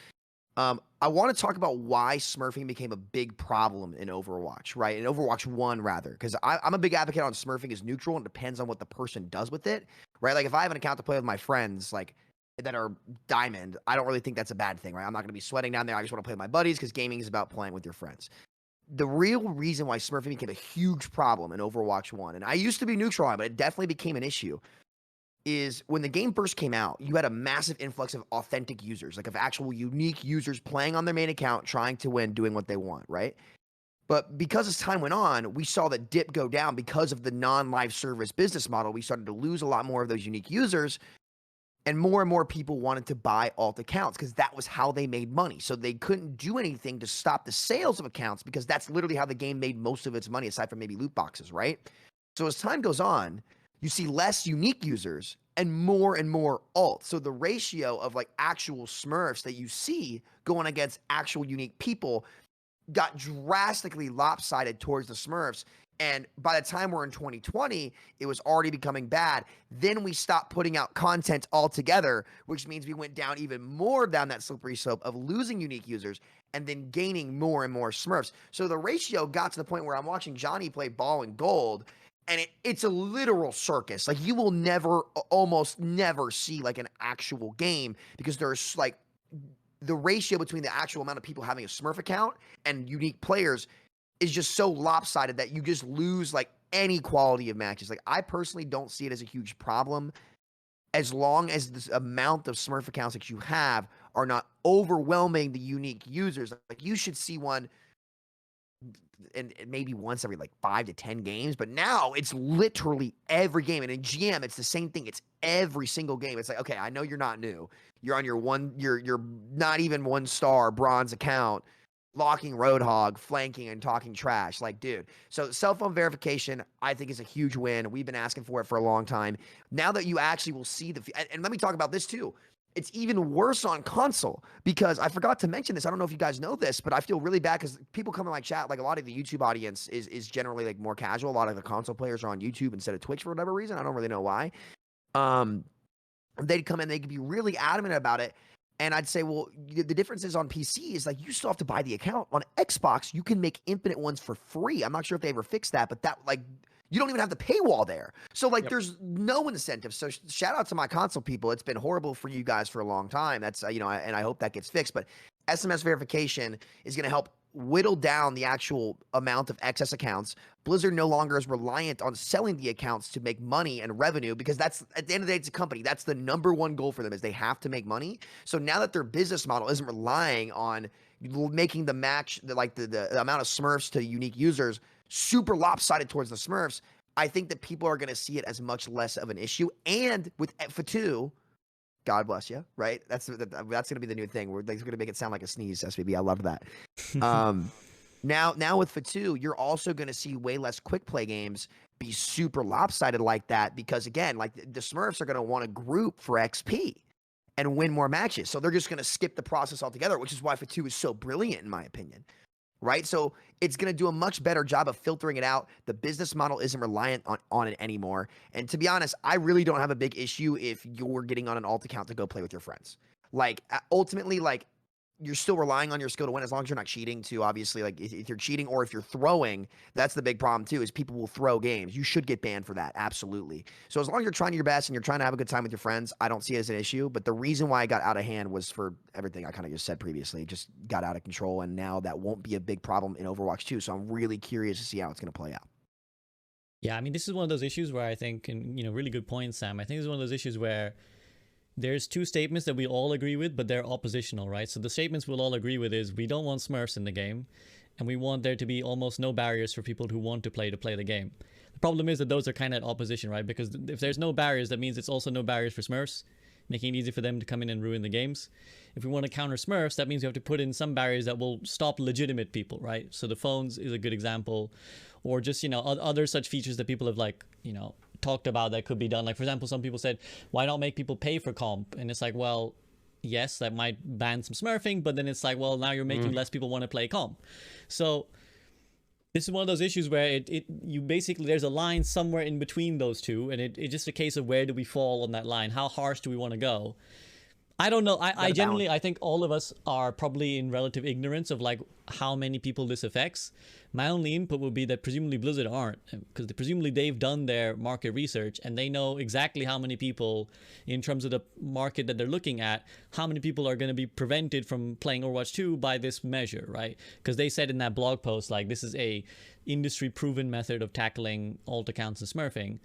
I want to talk about why Smurfing became a big problem in Overwatch, right? In Overwatch 1, rather, because I'm a big advocate on Smurfing is neutral, and it depends on what the person does with it, right? Like, if I have an account to play with my friends, like, that are diamond, I don't really think that's a bad thing, right? I'm not going to be sweating down there. I just want to play with my buddies, because gaming is about playing with your friends. The real reason why Smurfing became a huge problem in Overwatch 1, and I used to be neutral on it, but it definitely became an issue, is when the game first came out, you had a massive influx of authentic users, like of actual unique users playing on their main account, trying to win, doing what they want, right? But because as time went on, we saw that dip go down because of the non-live service business model. We started to lose a lot more of those unique users, and more people wanted to buy alt accounts because that was how they made money. So they couldn't do anything to stop the sales of accounts, because that's literally how the game made most of its money, aside from maybe loot boxes, right? So as time goes on, you see less unique users and more alt. So the ratio of like actual Smurfs that you see going against actual unique people got drastically lopsided towards the Smurfs. And by the time we're in 2020, it was already becoming bad. Then we stopped putting out content altogether, which means we went down even more down that slippery slope of losing unique users and then gaining more and more Smurfs. So the ratio got to the point where I'm watching Johnny play ball and gold, and it's a literal circus. Like, you will almost never see like an actual game, because there's like the ratio between the actual amount of people having a Smurf account and unique players is just so lopsided that you just lose like any quality of matches. Like, I personally don't see it as a huge problem, as long as the amount of Smurf accounts that you have are not overwhelming the unique users. Like, you should see one and maybe once every like 5 to 10 games, but now it's literally every game. And in GM, it's the same thing. It's every single game. It's like, okay, I know you're not new. You're on you're not even 1-star bronze account, locking Roadhog, flanking and talking trash. Like, dude. So cell phone verification, I think, is a huge win. We've been asking for it for a long time. Now that you actually will see and let me talk about this too. It's even worse on console, because I forgot to mention this. I don't know if you guys know this, but I feel really bad because people come in my chat, like a lot of the YouTube audience is generally like more casual. A lot of the console players are on YouTube instead of Twitch for whatever reason. I don't really know why. They'd come in, they could be really adamant about it. And I'd say, well, the difference is on PC is like you still have to buy the account. On Xbox, you can make infinite ones for free. I'm not sure if they ever fixed that, but that like you don't even have the paywall there. So like there's no incentive. So shout out to my console people. It's been horrible for you guys for a long time. That's, and I hope that gets fixed. But SMS verification is going to help whittled down the actual amount of excess accounts. Blizzard no longer is reliant on selling the accounts to make money and revenue, because that's, at the end of the day, it's a company. That's the number one goal for them, is they have to make money. So now that their business model isn't relying on making the match, the amount of Smurfs to unique users super lopsided towards the Smurfs, I think that people are going to see it as much less of an issue. And with FTUE, God bless you, right? That's going to be the new thing. We're going to make it sound like a sneeze, SVB. I love that. Now with FTUE, you're also going to see way less quick play games be super lopsided like that, because again, like the Smurfs are going to want to group for XP and win more matches. So they're just going to skip the process altogether, which is why FTUE is so brilliant, in my opinion. Right? So it's going to do a much better job of filtering it out. The business model isn't reliant on it anymore. And to be honest, I really don't have a big issue if you're getting on an alt account to go play with your friends. Like, ultimately, like, you're still relying on your skill to win, as long as you're not cheating too. Obviously, like, if you're cheating or if you're throwing, that's the big problem too, is people will throw games. You should get banned for that. Absolutely. So as long as you're trying your best and you're trying to have a good time with your friends, I don't see it as an issue. But the reason why I got out of hand was for everything I kind of just said previously. It just got out of control, and now that won't be a big problem in Overwatch 2. So I'm really curious to see how it's going to play out. Yeah, I mean, this is one of those issues where I think, and really good point, Sam. I think it's one of those issues where there's two statements that we all agree with, but they're oppositional, right? So the statements we'll all agree with is we don't want Smurfs in the game, and we want there to be almost no barriers for people who want to play the game. The problem is that those are kind of at opposition, right? Because if there's no barriers, that means it's also no barriers for Smurfs, making it easy for them to come in and ruin the games. If we want to counter Smurfs, that means we have to put in some barriers that will stop legitimate people, right? So the phones is a good example, or just, other such features that people have, like, talked about that could be done. Like, for example, some people said, why not make people pay for comp? And it's like, well, yes, that might ban some smurfing, but then it's like, well, now you're making less people want to play comp. So this is one of those issues where you basically, there's a line somewhere in between those two, and it's just a case of where do we fall on that line? How harsh do we want to go? I don't know. I think all of us are probably in relative ignorance of, like, how many people this affects. My only input would be that presumably Blizzard aren't, because presumably they've done their market research and they know exactly how many people, in terms of the market that they're looking at, how many people are going to be prevented from playing Overwatch 2 by this measure, right? Because they said in that blog post, like, this is a industry proven method of tackling alt accounts and smurfing.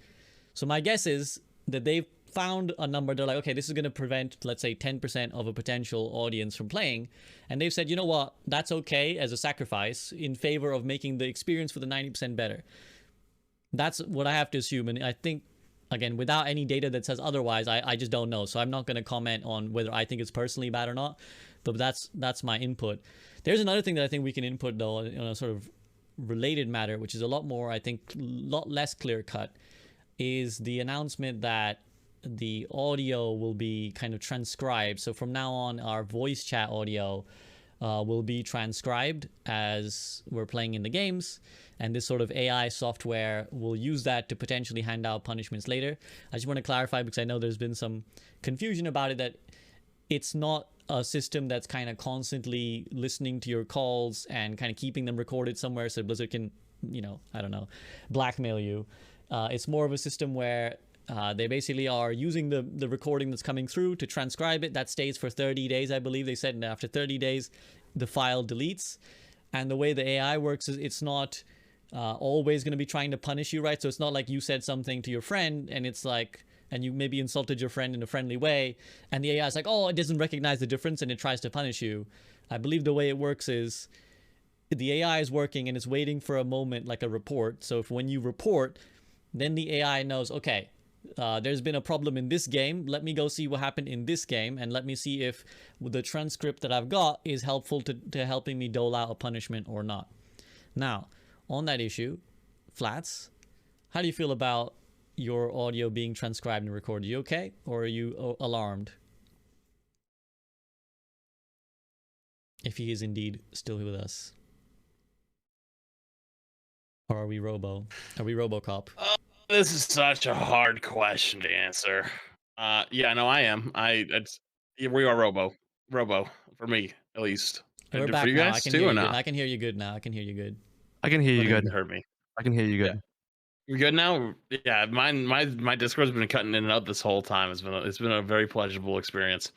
So my guess is that they've found a number. They're like, okay, this is going to prevent, let's say, 10% of a potential audience from playing, and they've said, you know what, that's okay as a sacrifice in favor of making the experience for the 90% better. That's what I have to assume, and I think, again, without any data that says otherwise, I just don't know. So I'm not going to comment on whether I think it's personally bad or not, but that's my input. There's another thing that I think we can input, though, in a sort of related matter, which is a lot more, I think, a lot less clear cut, is the announcement that the audio will be kind of transcribed. So from now on, our voice chat audio will be transcribed as we're playing in the games, and this sort of AI software will use that to potentially hand out punishments later. I just want to clarify, because I know there's been some confusion about it, that it's not a system that's kind of constantly listening to your calls and kind of keeping them recorded somewhere so Blizzard can, I don't know, blackmail you. It's more of a system where they basically are using the recording that's coming through to transcribe it. That stays for 30 days, I believe they said, and after 30 days, the file deletes. And the way the AI works is it's not always going to be trying to punish you, right? So it's not like you said something to your friend, and it's like, and you maybe insulted your friend in a friendly way, and the AI is like, oh, it doesn't recognize the difference, and it tries to punish you. I believe the way it works is the AI is working, and it's waiting for a moment, like a report. So if when you report, then the AI knows, okay, there's been a problem in this game. Let me go see what happened in this game, and let me see if the transcript that I've got is helpful to helping me dole out a punishment or not. Now, on that issue, Flats, how do you feel about your audio being transcribed and recorded? Are you okay, or are you alarmed? If he is indeed still with us. Or are we Robo? Are we RoboCop? This is such a hard question to answer. Yeah, no, I am. We are Robo for me at least. We're And back for you now. guys I can too, hear or you. not? I can hear you good now. I can hear you good. I can hear you good. You heard me. I can hear you good. You're good now. Yeah, my Discord's been cutting in and out this whole time. It's been a very pleasurable experience.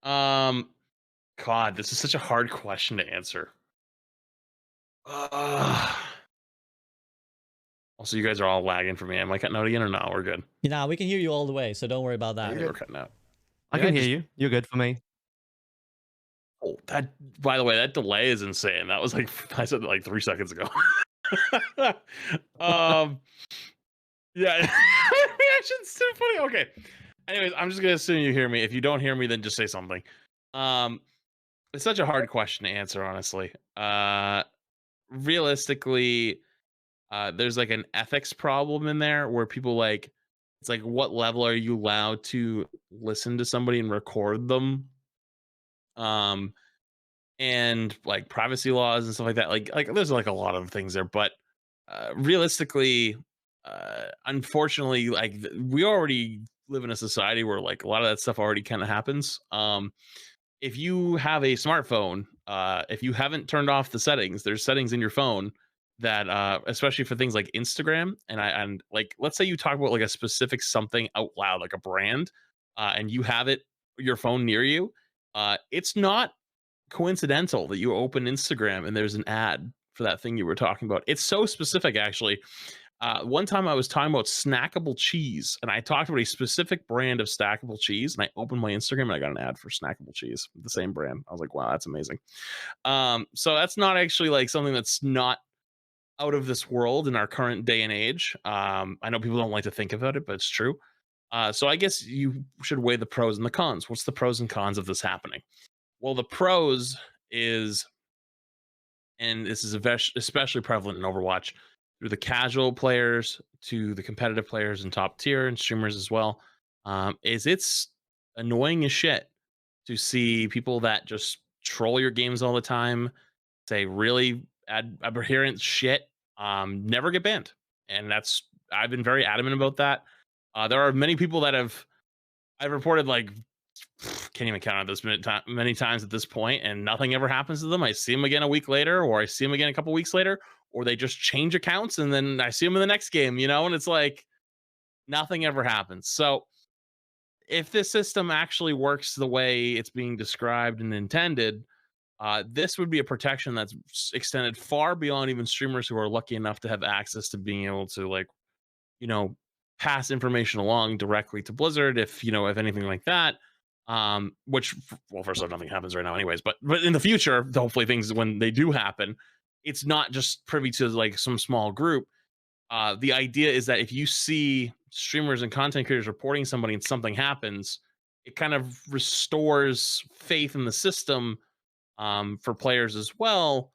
God, this is such a hard question to answer. Also, you guys are all lagging for me. Am I cutting out again or no? We're good. Nah, we can hear you all the way, so don't worry about I that. think we're cutting out. I Did can hear just- you. You're good for me. Oh, that. By the way, that delay is insane. That was like I said it like 3 seconds ago. Yeah, reaction's so funny. Okay. Anyways, I'm just gonna assume you hear me. If you don't hear me, then just say something. It's such a hard question to answer, honestly. Realistically, there's like an ethics problem in there where people like, it's like, what level are you allowed to listen to somebody and record them? And like privacy laws and stuff like that. Like there's like a lot of things there, but realistically, unfortunately, like we already live in a society where like a lot of that stuff already kind of happens. If you have a smartphone, if you haven't turned off the settings, there's settings in your phone that especially for things like Instagram and like let's say you talk about like a specific something out loud, like a brand, and you have it your phone near you, it's not coincidental that you open Instagram and there's an ad for that thing you were talking about. It's so specific, actually. One time I was talking about snackable cheese, and I talked about a specific brand of snackable cheese, and I opened my Instagram and I got an ad for snackable cheese, the same brand. I was like, wow, that's amazing. So that's not actually like something that's not out of this world in our current day and age. I know people don't like to think about it, but it's true. So I guess you should weigh the pros and the cons. What's the pros and cons of this happening? Well, the pros is, and this is especially prevalent in Overwatch, through the casual players to the competitive players and top tier and streamers as well, is it's annoying as shit to see people that just troll your games all the time, say really aberrant shit, never get banned. And I've been very adamant about that. There are many people that I've reported like can't even count on this many times at this point, and nothing ever happens to them. I see them again a week later, or I see them again a couple weeks later, or they just change accounts and then I see them in the next game, and it's like nothing ever happens. So if this system actually works the way it's being described and intended, this would be a protection that's extended far beyond even streamers who are lucky enough to have access to being able to like, you know, pass information along directly to Blizzard if anything like that. Which, well, first off, nothing happens right now anyways, but in the future, hopefully things, when they do happen, it's not just privy to like some small group. The idea is that if you see streamers and content creators reporting somebody and something happens, it kind of restores faith in the system, for players as well,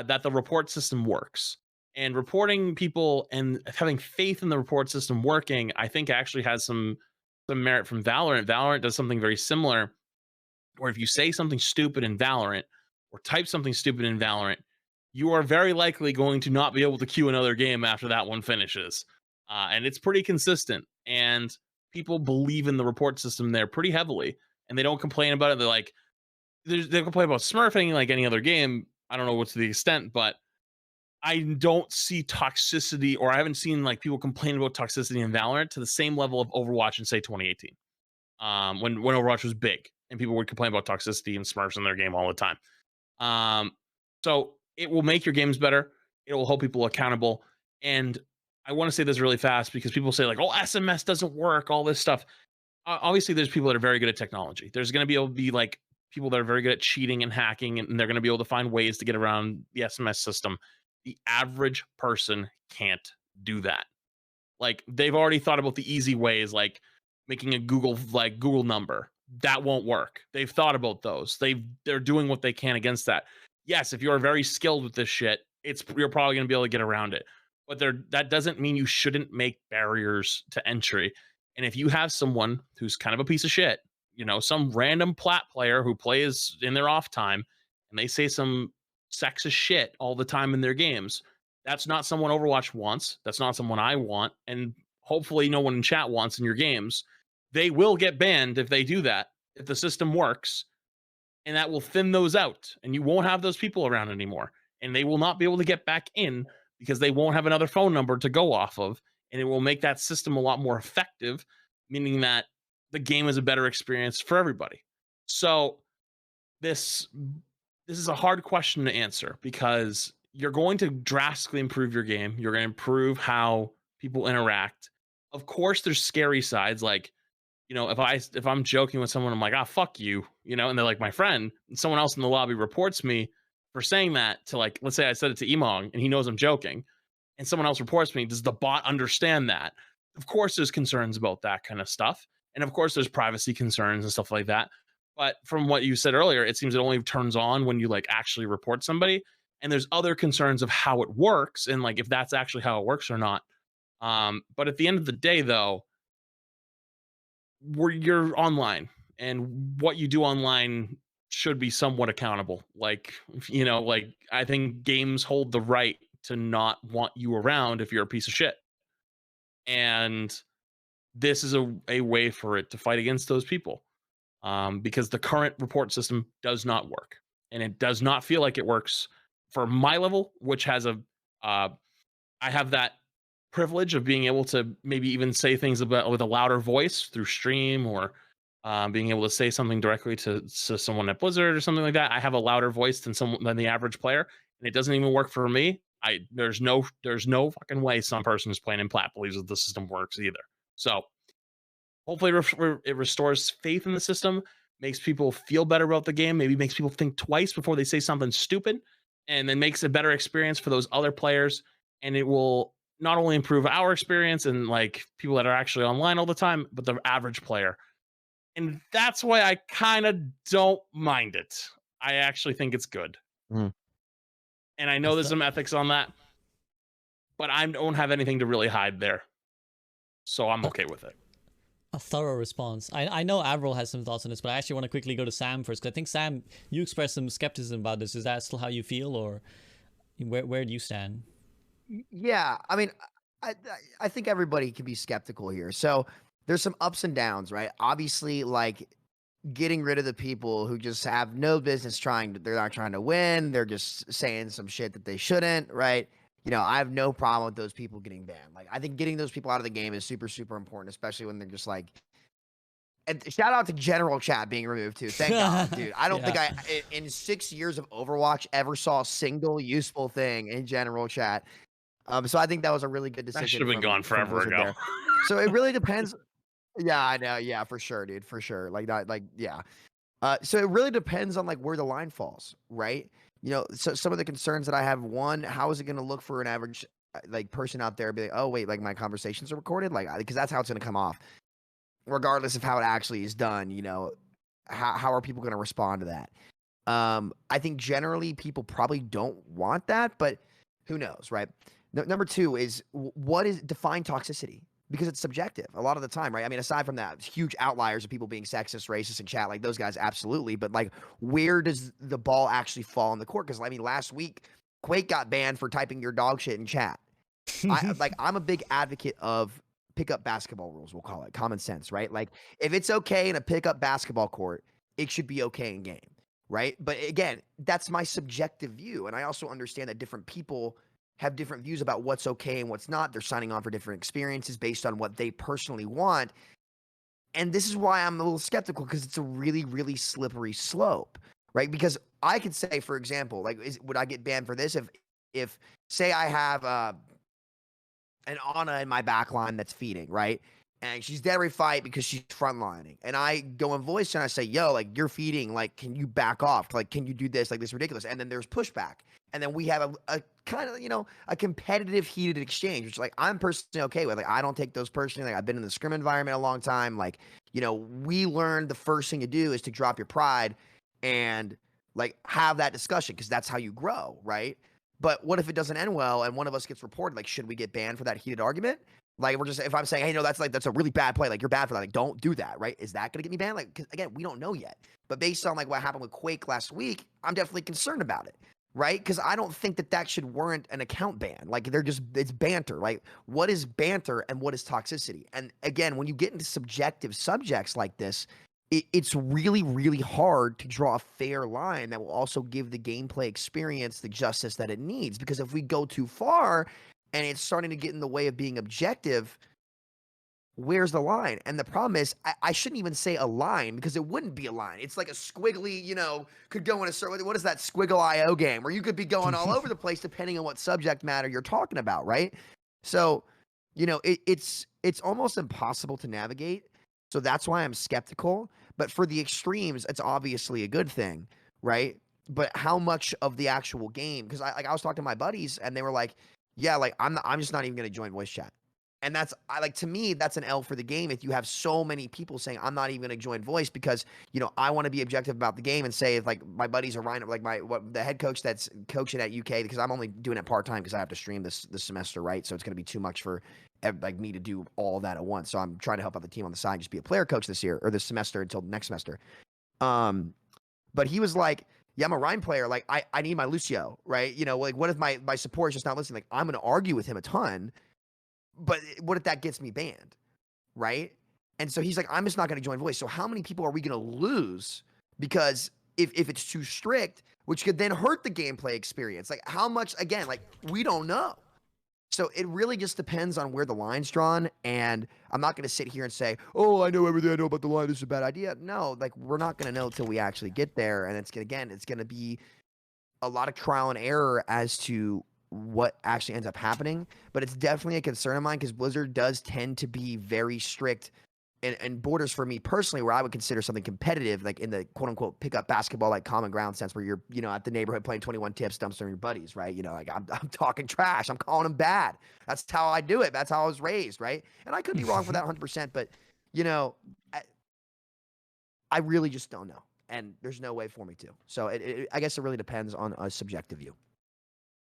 that the report system works. And reporting people and having faith in the report system working, I think actually has some merit from Valorant. Valorant does something very similar, where if you say something stupid in Valorant or type something stupid in Valorant, you are very likely going to not be able to queue another game after that one finishes. And it's pretty consistent. And people believe in the report system there pretty heavily, and they don't complain about it. They're like, they complain about smurfing like any other game. I don't know what's the extent, but I don't see toxicity, or I haven't seen like people complain about toxicity in Valorant to the same level of Overwatch in say 2018, when Overwatch was big and people would complain about toxicity and Smurfs in their game all the time. So it will make your games better. It will hold people accountable. And I want to say this really fast because people say like, "Oh, SMS doesn't work," all this stuff. Obviously, there's people that are very good at technology. There's going to be able to be like people that are very good at cheating and hacking, and they're going to be able to find ways to get around the SMS system. The average person can't do that. Like they've already thought about the easy ways, like making a Google number. That won't work. They've thought about those. They're doing what they can against that. Yes, if you're very skilled with this shit, you're probably going to be able to get around it. But that doesn't mean you shouldn't make barriers to entry. And if you have someone who's kind of a piece of shit, some random plat player who plays in their off time, and they say some sexist shit all the time in their games, that's not someone Overwatch wants. That's not someone I want. And hopefully no one in chat wants in your games. They will get banned if they do that, if the system works. And that will thin those out. And you won't have those people around anymore. And they will not be able to get back in because they won't have another phone number to go off of. And it will make that system a lot more effective, meaning that the game is a better experience for everybody. So this is a hard question to answer because you're going to drastically improve your game. You're going to improve how people interact. Of course, there's scary sides. Like, you know, if I'm joking with someone, I'm like, ah, fuck you, you know, and they're like my friend, and someone else in the lobby reports me for saying that to, like, let's say I said it to Emong and he knows I'm joking, and someone else reports me, does the bot understand that? Of course, there's concerns about that kind of stuff. And of course, there's privacy concerns and stuff like that. But from what you said earlier, it seems it only turns on when you like actually report somebody. And there's other concerns of how it works and like if that's actually how it works or not. But at the end of the day, though, you're online, and what you do online should be somewhat accountable. Like, you know, like I think games hold the right to not want you around if you're a piece of shit. And this is a way for it to fight against those people, because the current report system does not work, and it does not feel like it works for my level, which has I have that privilege of being able to maybe even say things about with a louder voice through stream, or being able to say something directly to someone at Blizzard or something like that. I have a louder voice than the average player, and it doesn't even work for me. There's no fucking way some person who's playing in plat believes that the system works either. So hopefully it restores faith in the system, makes people feel better about the game, maybe makes people think twice before they say something stupid, and then makes a better experience for those other players. And it will not only improve our experience and like people that are actually online all the time, but the average player. And that's why I kind of don't mind it. I actually think it's good. Mm. And I know there's some ethics on that, but I don't have anything to really hide there. So I'm okay with it. A thorough response. I know AVRL has some thoughts on this, but I actually want to quickly go to Sam first, because I think, Sam, you expressed some skepticism about this. Is that still how you feel, or where do you stand? Yeah, I mean, I think everybody can be skeptical here. So there's some ups and downs, right? Obviously, like getting rid of the people who just have no business they're not trying to win. They're just saying some shit that they shouldn't, right? You know, I have no problem with those people getting banned. Like, I think getting those people out of the game is super, super important, especially when they're just like, and shout out to general chat being removed too. Thank God, dude. I don't think in 6 years of Overwatch ever saw a single useful thing in general chat. So I think that was a really good decision. That should have been gone forever ago. There. So it really depends. Yeah, I know. Yeah, for sure, dude. For sure. Like that. Like, yeah. So it really depends on like where the line falls, right? You know, so some of the concerns that I have, one, how is it going to look for an average like person out there? Be like, oh wait, like my conversations are recorded, like because that's how it's going to come off, regardless of how it actually is done. You know, how are people going to respond to that? I think generally people probably don't want that, but who knows, right? Number two is what is define toxicity, because it's subjective a lot of the time, right? I mean, aside from that, huge outliers of people being sexist, racist in chat, like those guys, absolutely. But like, where does the ball actually fall on the court? Because I mean, last week, Quake got banned for typing your dog shit in chat. I'm a big advocate of pickup basketball rules, we'll call it common sense, right? Like, if it's okay in a pickup basketball court, it should be okay in game, right? But again, that's my subjective view, and I also understand that different people have different views about what's okay and what's not. They're signing on for different experiences based on what they personally want. And this is why I'm a little skeptical, because it's a really, really slippery slope, right? Because I could say, for example, like, would I get banned for this if say I have an Ana in my back line that's feeding, right? And she's dead every fight because she's frontlining. And I go in voice and I say, yo, like, you're feeding, like, can you back off? Like, can you do this? Like, this is ridiculous. And then there's pushback. And then we have a kind of, you know, a competitive, heated exchange, which, like, I'm personally okay with. Like, I don't take those personally. Like, I've been in the scrim environment a long time. Like, you know, we learned the first thing to do is to drop your pride and, like, have that discussion, because that's how you grow, right? But what if it doesn't end well and one of us gets reported? Like, should we get banned for that heated argument? Like, if I'm saying, hey, no, that's a really bad play. Like, you're bad for that. Like, don't do that, right? Is that going to get me banned? Like, 'cause again, we don't know yet. But based on like what happened with Quake last week, I'm definitely concerned about it, right? Because I don't think that should warrant an account ban. Like, it's banter. Like, what is banter and what is toxicity? And again, when you get into subjective subjects like this, it's really, really hard to draw a fair line that will also give the gameplay experience the justice that it needs. Because if we go too far and it's starting to get in the way of being objective, where's the line? And the problem is, I shouldn't even say a line because it wouldn't be a line. It's like a squiggly, could go in a certain. What is that Squiggle IO game where you could be going all over the place depending on what subject matter you're talking about, right? So, it's almost impossible to navigate. So that's why I'm skeptical. But for the extremes, it's obviously a good thing, right? But how much of the actual game? Because I was talking to my buddies and they were like, "Yeah, like I'm just not even going to join voice chat." And to me, that's an L for the game. If you have so many people saying, I'm not even going to join voice because, I want to be objective about the game and say if like my buddies are like the head coach that's coaching at UK, because I'm only doing it part-time because I have to stream this semester, right? So it's going to be too much for like me to do all that at once. So I'm trying to help out the team on the side, just be a player coach this year or this semester until next semester. But he was like, yeah, I'm a Rhine player. Like I need my Lucio, right? Like what if my support is just not listening? Like I'm going to argue with him a ton. But what if that gets me banned, right? And so he's like, I'm just not going to join voice. So how many people are we going to lose? Because if it's too strict, which could then hurt the gameplay experience. Like how much, again, like we don't know. So it really just depends on where the line's drawn. And I'm not going to sit here and say, oh, I know everything I know about the line. This is a bad idea. No, like we're not going to know until we actually get there. And it's going to be a lot of trial and error as to what actually ends up happening. But it's definitely a concern of mine because Blizzard does tend to be very strict and borders for me personally where I would consider something competitive, like in the quote unquote pick up basketball, like common ground sense where you're, at the neighborhood playing 21 tips, dumpstering your buddies, right? Like I'm talking trash. I'm calling them bad. That's how I do it. That's how I was raised. Right. And I could be wrong for that 100%, but I really just don't know. And there's no way for me to. So I guess it really depends on a subjective view.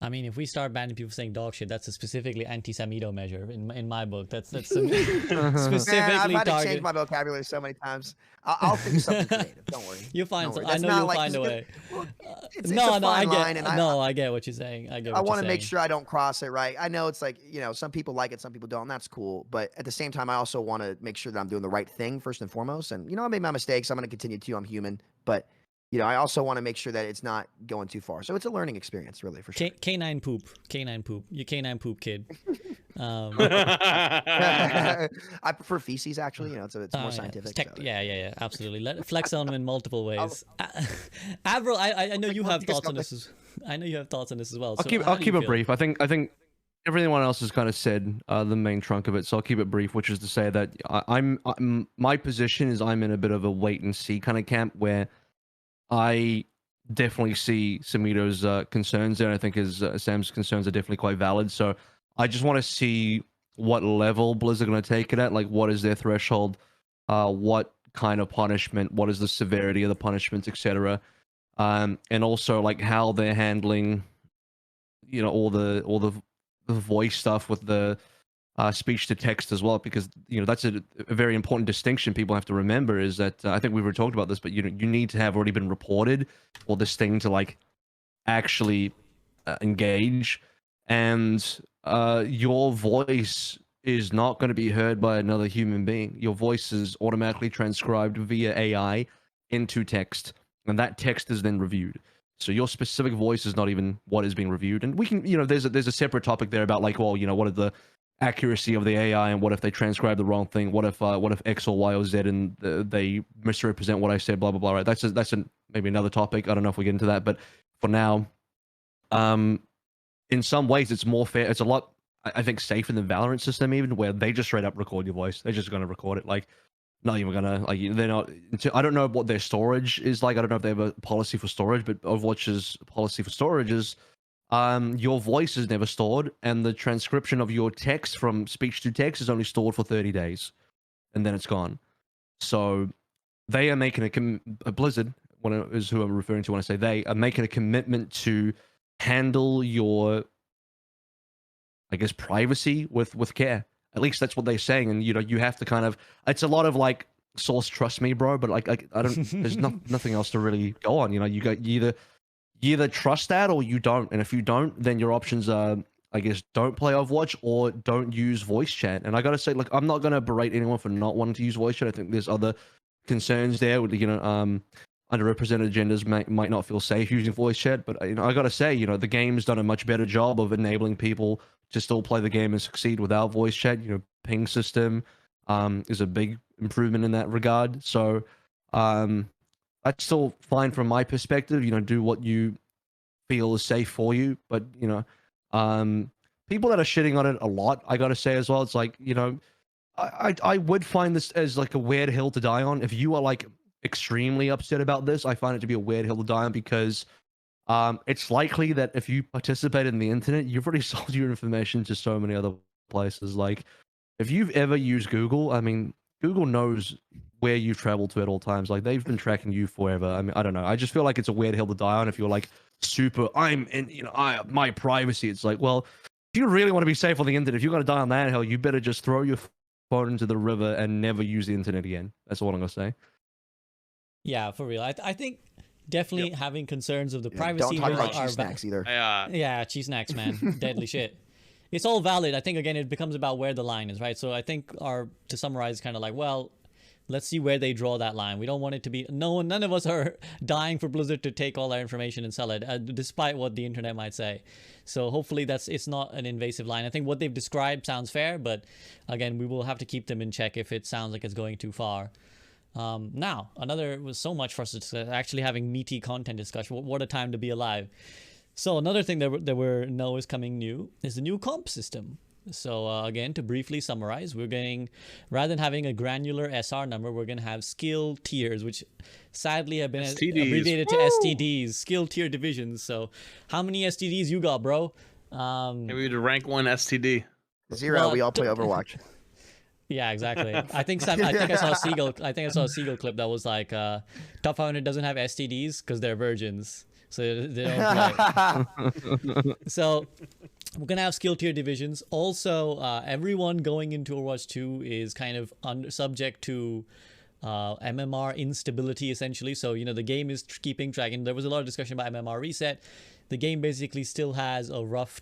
I mean, if we start banning people saying dog shit, that's a specifically anti-Samito measure in my book. That's specifically I've had to change target. my vocabulary so many times. I'll think of something creative. Don't worry. You'll find. Don't worry. I That's know not you'll like- find a it's- way. Well, it's No, a no, I fine line, get. and No, I get what you're saying. I get. I What want you're to make saying. sure I don't cross it, right? I know it's like, some people like it, some people don't, and that's cool. But at the same time, I also want to make sure that I'm doing the right thing first and foremost. And, I made my mistakes. I'm going to continue to. I'm human. But, I also want to make sure that it's not going too far. So it's a learning experience, really, for sure. Canine poop. You canine poop kid. I prefer feces, actually. It's more Yeah. scientific. Tech- so- yeah, absolutely. Let flex on them in multiple ways. Avril, I know you have thoughts on this. I know you have thoughts on this as well. I'll keep it brief. I think everyone else has kind of said the main trunk of it, so I'll keep it brief, which is to say that my position is I'm in a bit of a wait and see kind of camp where I definitely see Samito's concerns there. And I think Sam's concerns are definitely quite valid. So I just want to see what level Blizzard are going to take it at. Like, what is their threshold? What kind of punishment? What is the severity of the punishments, etc. And also like how they're handling, all the voice stuff with the speech to text as well, because that's a very important distinction people have to remember is that I think we've already talked about this, but you need to have already been reported for this thing to like actually engage, and your voice is not going to be heard by another human being. Your voice is automatically transcribed via AI into text, and that text is then reviewed. So your specific voice is not even what is being reviewed, and we can there's a separate topic there about like, well, what are the accuracy of the AI, and what if they transcribe the wrong thing? What if X or Y or Z and they misrepresent what I said? Blah blah blah. Right? That's maybe another topic. I don't know if we get into that, but for now, in some ways, it's more fair. It's a lot, I think, safer than Valorant system even, where they just straight up record your voice. They're just gonna record it. Like, not even gonna they're not. I don't know what their storage is like. I don't know if they have a policy for storage, but Overwatch's policy for storage is your voice is never stored, and the transcription of your text from speech to text is only stored for 30 days, and then it's gone. So they are making a Blizzard, is who I'm referring to when I say they, are making a commitment to handle your, I guess, privacy with care. At least that's what they're saying, and you have to kind of. It's a lot of like source trust me, bro, but like I don't. There's nothing else to really go on. You either trust that or you don't, and if you don't, then your options are, I guess, don't play Overwatch or don't use voice chat. And I gotta say, like, I'm not gonna berate anyone for not wanting to use voice chat. I think there's other concerns there with underrepresented genders might not feel safe using voice chat. But I gotta say, the game's done a much better job of enabling people to still play the game and succeed without voice chat. Ping system, is a big improvement in that regard. So that's still fine from my perspective. Do what you feel is safe for you. But people that are shitting on it a lot, I gotta say as well, it's like, I would find this as like a weird hill to die on. If you are like extremely upset about this, I find it to be a weird hill to die on, because it's likely that if you participate in the internet, you've already sold your information to so many other places. Like, if you've ever used Google, I mean, Google knows where you've traveled to at all times. Like, they've been tracking you forever. I mean, I don't know. I just feel like it's a weird hill to die on if you're like super, my privacy. It's like, well, if you really want to be safe on the internet, if you're going to die on that hill, you better just throw your phone into the river and never use the internet again. That's all I'm going to say. Yeah, for real. I think definitely having concerns of the privacy. Don't talk about are cheese snacks either. Yeah, cheese snacks, man. Deadly shit. It's all valid. I think, again, it becomes about where the line is, right? So I think to summarize, kind of like, well, let's see where they draw that line. We don't want it to be, none of us are dying for Blizzard to take all our information and sell it, despite what the internet might say. So hopefully it's not an invasive line. I think what they've described sounds fair, but again, we will have to keep them in check if it sounds like it's going too far. Now, was so much for us to discuss, actually having meaty content discussion. What a time to be alive. So another thing that we know is coming new is the new comp system. So again, to briefly summarize, we're getting, rather than having a granular SR number, we're going to have skill tiers, which sadly have been abbreviated to STDs, skill tier divisions. So how many STDs you got, bro? Maybe we to rank 1 STD. 0. We all play Overwatch. Yeah, exactly. I think I saw a Seagull clip that was like, Top 500 doesn't have STDs because they're virgins. So they don't play. So we're going to have skill tier divisions. Also, everyone going into Overwatch 2 is kind of subject to MMR instability, essentially. So, the game is keeping track. And there was a lot of discussion about MMR reset. The game basically still has a rough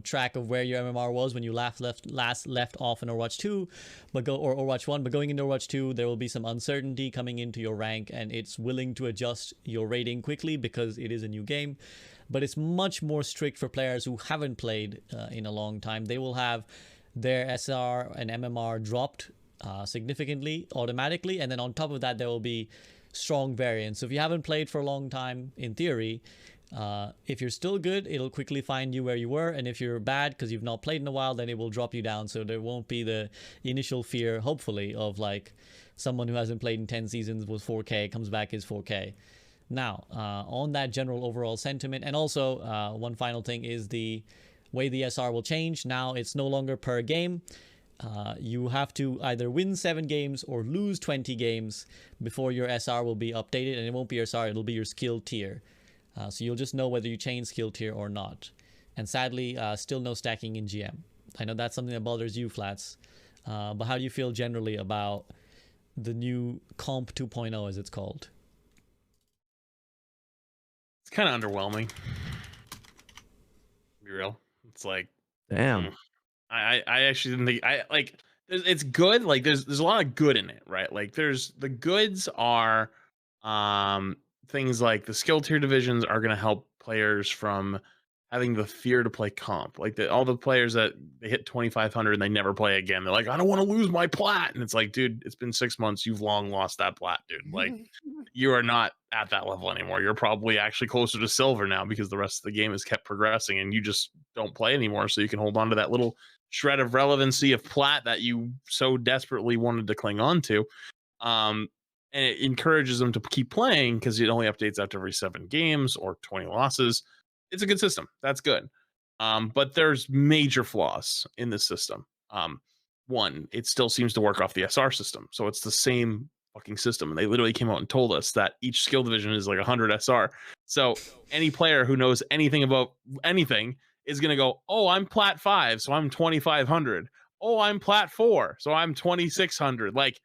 track of where your MMR was when you last left off in Overwatch 2, or Overwatch 1. But going into Overwatch 2, there will be some uncertainty coming into your rank, and it's willing to adjust your rating quickly because it is a new game. But it's much more strict for players who haven't played in a long time. They will have their SR and MMR dropped significantly automatically, and then on top of that, there will be strong variance. So if you haven't played for a long time, in theory, if you're still good, it'll quickly find you where you were, and if you're bad because you've not played in a while, then it will drop you down. So there won't be the initial fear, hopefully, of like someone who hasn't played in 10 seasons was 4K, comes back is 4K. Now, on that general overall sentiment, and also one final thing is the way the SR will change. Now it's no longer per game. You have to either win 7 games or lose 20 games before your SR will be updated, and it won't be your SR, it'll be your skill tier. So you'll just know whether you change skill tier or not. And sadly, still no stacking in GM. I know that's something that bothers you, Flats. But how do you feel generally about the new Comp 2.0, as it's called? It's kind of underwhelming. Be real. It's like, damn. I actually didn't think it's good. Like there's a lot of good in it, right? Like the goods are things like the skill tier divisions are going to help players from having the fear to play comp. Like all the players that they hit 2,500 and they never play again. They're like, I don't want to lose my plat. And it's like, dude, it's been 6 months. You've long lost that plat, dude. Like you are not at that level anymore. You're probably actually closer to silver now because the rest of the game has kept progressing and you just don't play anymore. So you can hold on to that little shred of relevancy of plat that you so desperately wanted to cling on to. And it encourages them to keep playing because it only updates after every 7 games or 20 losses. It's a good system. That's good. But there's major flaws in this system. One, it still seems to work off the SR system. So it's the same fucking system. And they literally came out and told us that each skill division is like 100 SR. So any player who knows anything about anything is going to go, oh, I'm plat 5, so I'm 2,500. Oh, I'm plat 4, so I'm 2,600. Like,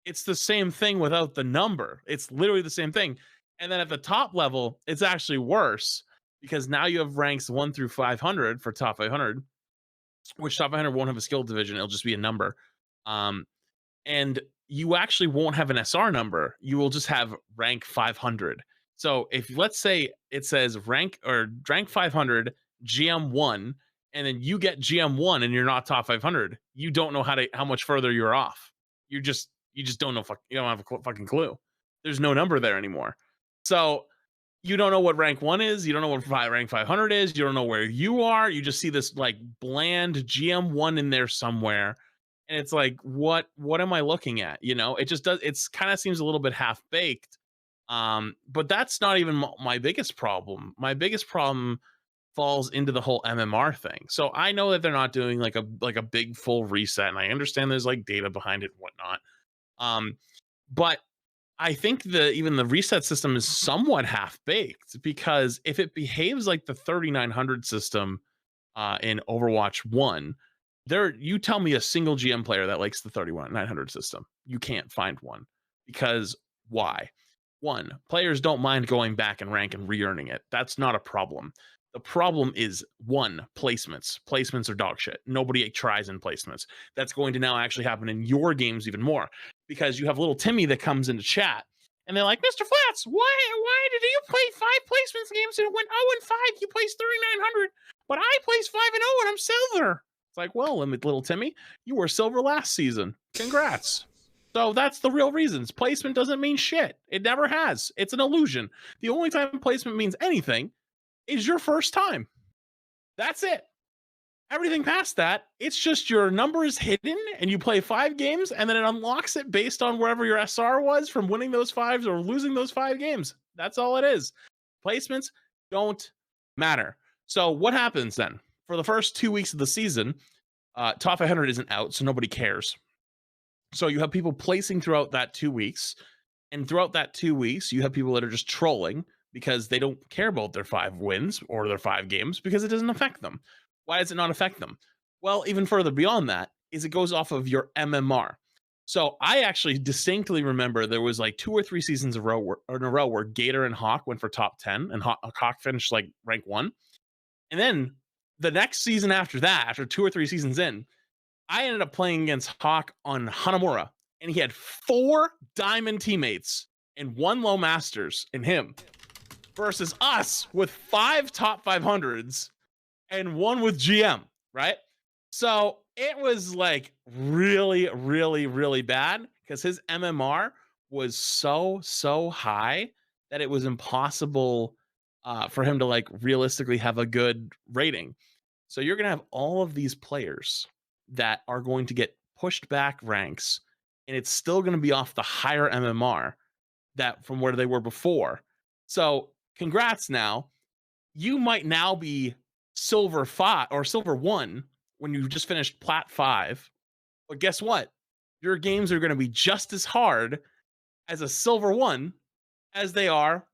it's the same thing without the number. It's literally the same thing. And then at the top level, it's actually worse because now you have ranks 1 through 500 for top 500, which top 500 won't have a skill division. It'll just be a number. And you actually won't have an SR number. You will just have rank 500. So if let's say it says rank 500 GM1, and then you get GM1 and you're not top 500, you don't know how much further you're off. You just don't know. You don't have a fucking clue. There's no number there anymore. So you don't know what rank 1 is. You don't know what rank 500 is. You don't know where you are. You just see this like bland GM1 in there somewhere. And it's like, what am I looking at? You know, it just does. It's kind of seems a little bit half baked. But that's not even my biggest problem. My biggest problem falls into the whole MMR thing. So I know that they're not doing like a big full reset, and I understand there's like data behind it and whatnot. But I think even the reset system is somewhat half baked, because if it behaves like the 3900 system in Overwatch 1, you tell me a single GM player that likes the 3900 system. You can't find one, because why? One, players don't mind going back and rank and re-earning it. That's not a problem. The problem is, one, placements. Placements are dog shit. Nobody tries in placements. That's going to now actually happen in your games even more, because you have little Timmy that comes into chat and they're like, Mr. Flats, why did you play 5 placements games and it went 0-5? You placed 3900, but I placed 5-0 and I'm silver. It's like, well, little Timmy, you were silver last season. Congrats. So that's the real reasons. Placement doesn't mean shit. It never has. It's an illusion. The only time placement means anything is your first time. That's it. Everything past that, it's just your number is hidden and you play 5 games and then it unlocks it based on wherever your SR was from winning those 5s or losing those 5 games. That's all it is. Placements don't matter. So what happens then? For the first 2 weeks of the season, top 500 isn't out, so nobody cares. So you have people placing throughout that 2 weeks, and throughout that 2 weeks, you have people that are just trolling because they don't care about their 5 wins or their 5 games, because it doesn't affect them. Why does it not affect them? Well, even further beyond that is it goes off of your MMR. So I actually distinctly remember there was like 2 or 3 seasons in a row where Gator and Hawk went for top 10, and Hawk finished like rank 1. And then the next season after that, after 2 or 3 seasons in, I ended up playing against Hawk on Hanamura, and he had 4 diamond teammates and 1 low masters in him, versus us with 5 top 500s and 1 with GM, right? So it was like really, really, really bad, because his MMR was so high that it was impossible for him to like realistically have a good rating. So you're going to have all of these players that are going to get pushed back ranks, and it's still going to be off the higher MMR that from where they were before. So congrats. Now you might now be silver 5 or silver 1 when you just finished plat 5, but guess what? Your games are going to be just as hard as a silver 1 as they are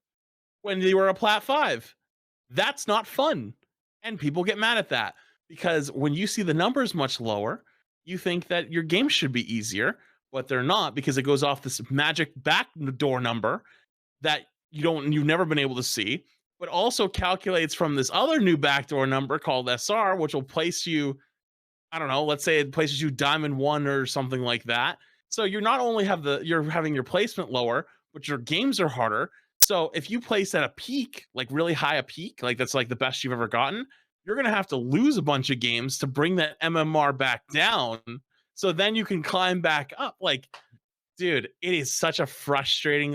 when they were a plat 5. That's not fun, and people get mad at that, because when you see the numbers much lower, you think that your game should be easier, but they're not, because it goes off this magic backdoor number that you've never been able to see, but also calculates from this other new backdoor number called SR, which will place you, I don't know, let's say it places you diamond 1 or something like that. So you're not only you're having your placement lower, but your games are harder. So if you place at a peak, like really high a peak, like that's like the best you've ever gotten, you're going to have to lose a bunch of games to bring that MMR back down. So then you can climb back up. Like, dude, it is such a frustrating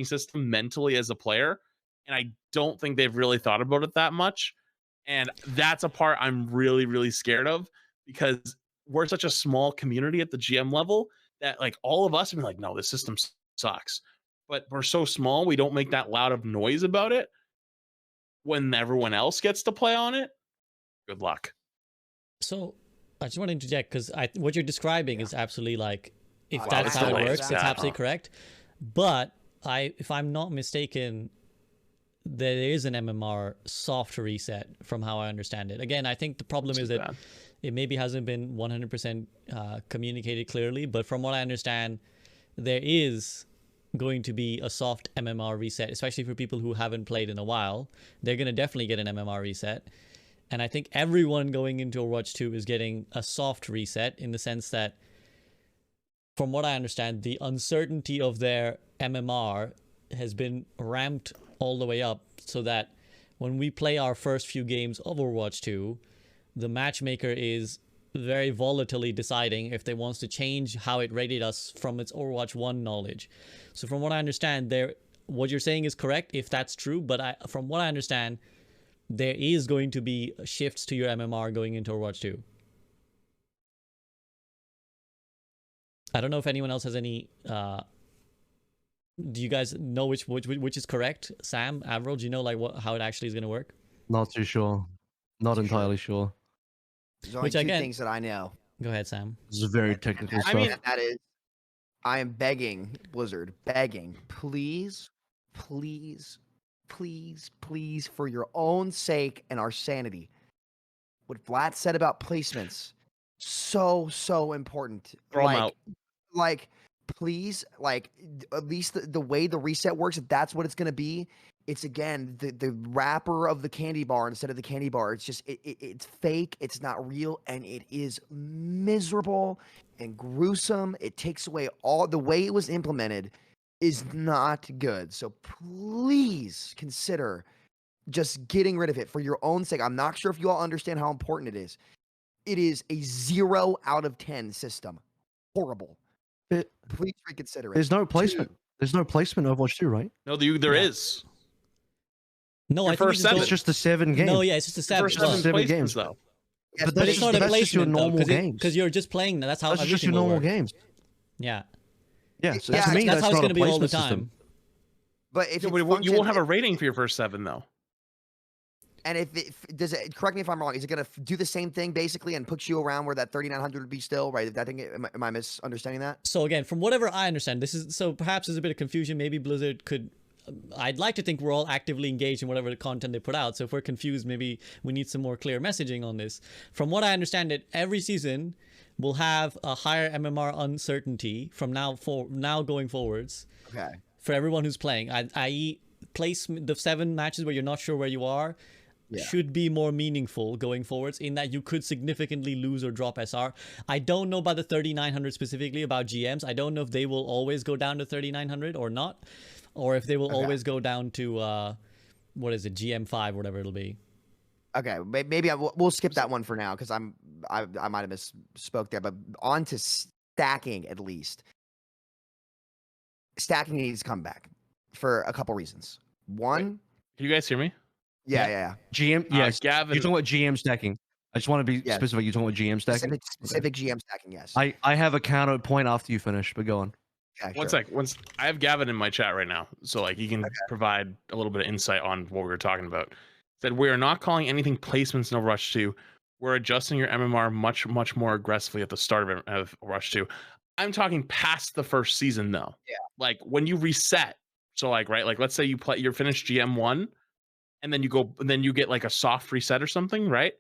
system mentally as a player. And I don't think they've really thought about it that much. And that's a part I'm really, really scared of, because we're such a small community at the GM level that like all of us are like, no, this system sucks. But we're so small, we don't make that loud of noise about it. When everyone else gets to play on it, good luck. So I just want to interject, because what you're describing is absolutely like, if Wow, that's how it works, it's that, absolutely correct. But if I'm not mistaken, there is an MMR soft reset from how I understand it. Again, I think the problem is that it maybe hasn't been 100% communicated clearly, but from what I understand, there is going to be a soft MMR reset, especially for people who haven't played in a while. They're going to definitely get an MMR reset. And I think everyone going into Overwatch 2 is getting a soft reset, in the sense that, from what I understand, the uncertainty of their MMR has been ramped all the way up, so that when we play our first few games of Overwatch 2, the matchmaker is very volatilely deciding if they wants to change how it rated us from its Overwatch 1 knowledge. So from what I understand, what you're saying is correct if that's true, but from what I understand, there is going to be shifts to your MMR going into Overwatch 2. I don't know if anyone else has any. Do you guys know which is correct? Sam, AVRL, do you know like how it actually is going to work? Not too sure. Not entirely sure. There's only two things that I know. Go ahead, Sam. This is very technical stuff. I mean, That is, I am begging Blizzard, please, please, please, please, for your own sake and our sanity. What Vlad said about placements, so important. Throw 'em out. Like, please, like, at least the way the reset works, if that's what it's gonna be, it's again the wrapper of the candy bar instead of the candy bar. It's just it's fake, it's not real, and it is miserable and gruesome. It takes away all the way it was implemented is not good. So please consider just getting rid of it for your own sake. I'm not sure if you all understand how important it is. It is a 0 out of 10 system. Horrible. Please reconsider it. There's no placement. There's no placement in Overwatch 2, right? No, there is. No, Your I think first seven. It's just the 7 games. No, yeah, it's just a 7. First Well, 7 seven placements, games. though. Yes, but but it's not a that's just your placement normal games. because you're just playing. That's how That's just everything your will normal work. games. Yeah, Yeah, so Yeah, to me, that's how it's not going to a be all the placement time. system. but if Yeah, it but you functions, won't have a rating for your first 7, though. and if it does it, correct me if I'm wrong, is it going to do the same thing basically and put you around where that 3,900 would be still, right? If I think am I misunderstanding that? So again, from whatever I understand, perhaps there's a bit of confusion. Maybe Blizzard could. I'd like to think we're all actively engaged in whatever the content they put out. So if we're confused, maybe we need some more clear messaging on this. From what I understand, it every season will have a higher MMR uncertainty from now going forwards. Okay. For everyone who's playing, i.e., place the 7 matches where you're not sure where you are. Yeah. Should be more meaningful going forwards in that you could significantly lose or drop SR. I don't know about the 3,900 specifically about GMs. I don't know if they will always go down to 3,900 or not, or if they will always go down to what is it, GM5, whatever it'll be. Okay, maybe we'll skip that one for now because I might have misspoke there. But on to stacking at least. Stacking needs to come back for a couple reasons. One, Can you guys hear me? yeah. GM, yes. Gavin. You're talking about GM stacking. I just want to be specific. You're talking about GM stacking? Specific GM stacking, yes. I have a counterpoint after you finish, but go on. Okay, One sure. sec. I have Gavin in my chat right now, so like he can provide a little bit of insight on what we were talking about. Said we are not calling anything placements in Overwatch 2. We're adjusting your MMR much more aggressively at the start of Overwatch 2. I'm talking past the first season though. Yeah. Like when you reset. So like right, like let's say you're finished GM1, and then you get like a soft reset or something, right?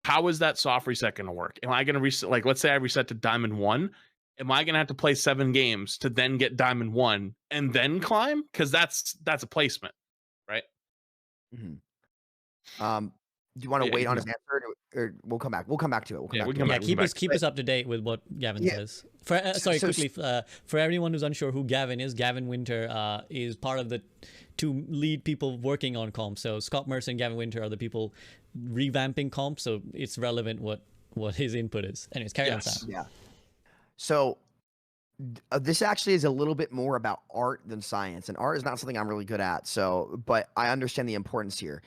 How is that soft reset going to work? Am I going to reset? Like let's say I reset to Diamond 1. Am I going to have to play 7 games to then get Diamond 1 and then climb? Because that's a placement, right? Mm-hmm. Do you want to wait on his answer, or we'll come back? We'll come back to it. Keep us up to date with what Gavin says. Quickly, for everyone who's unsure who Gavin is, Gavin Winter is part of the 2 lead people working on comp. So Scott Mercer and Gavin Winter are the people revamping comp. So it's relevant what his input is. Anyways, carry on, Sam. Yeah. So this actually is a little bit more about art than science, and art is not something I'm really good at. So, but I understand the importance here.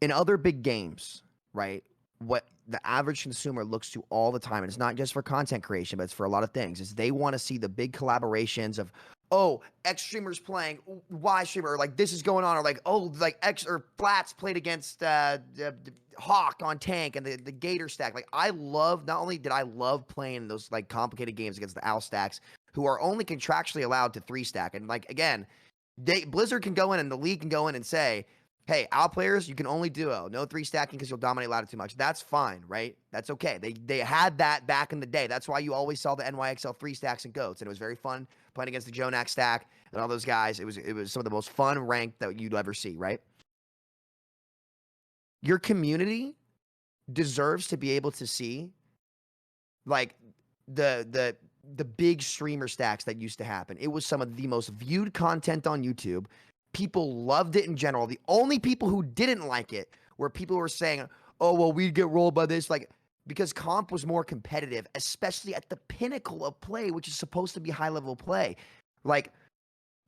In other big games, right, what the average consumer looks to all the time, and it's not just for content creation, but it's for a lot of things, is they want to see the big collaborations of, oh, X streamer's playing Y streamer, or like this is going on, or like, oh, like X or Flats played against Hawk on tank and the Gator stack. Like not only did I love playing those like complicated games against the Owl stacks, who are only contractually allowed to 3 stack. And like, again, Blizzard can go in and the league can go in and say, hey, Owl players, you can only duo, no 3 stacking because you'll dominate ladder too much. That's fine, right? That's okay. They had that back in the day. That's why you always saw the NYXL 3 stacks and goats, and it was very fun playing against the Jonak stack and all those guys. It was some of the most fun ranked that you'd ever see, right? Your community deserves to be able to see like the big streamer stacks that used to happen. It was some of the most viewed content on YouTube. People loved it in general. The only people who didn't like it were people who were saying, oh, well, we'd get rolled by this. Like, because comp was more competitive, especially at the pinnacle of play, which is supposed to be high level play. Like,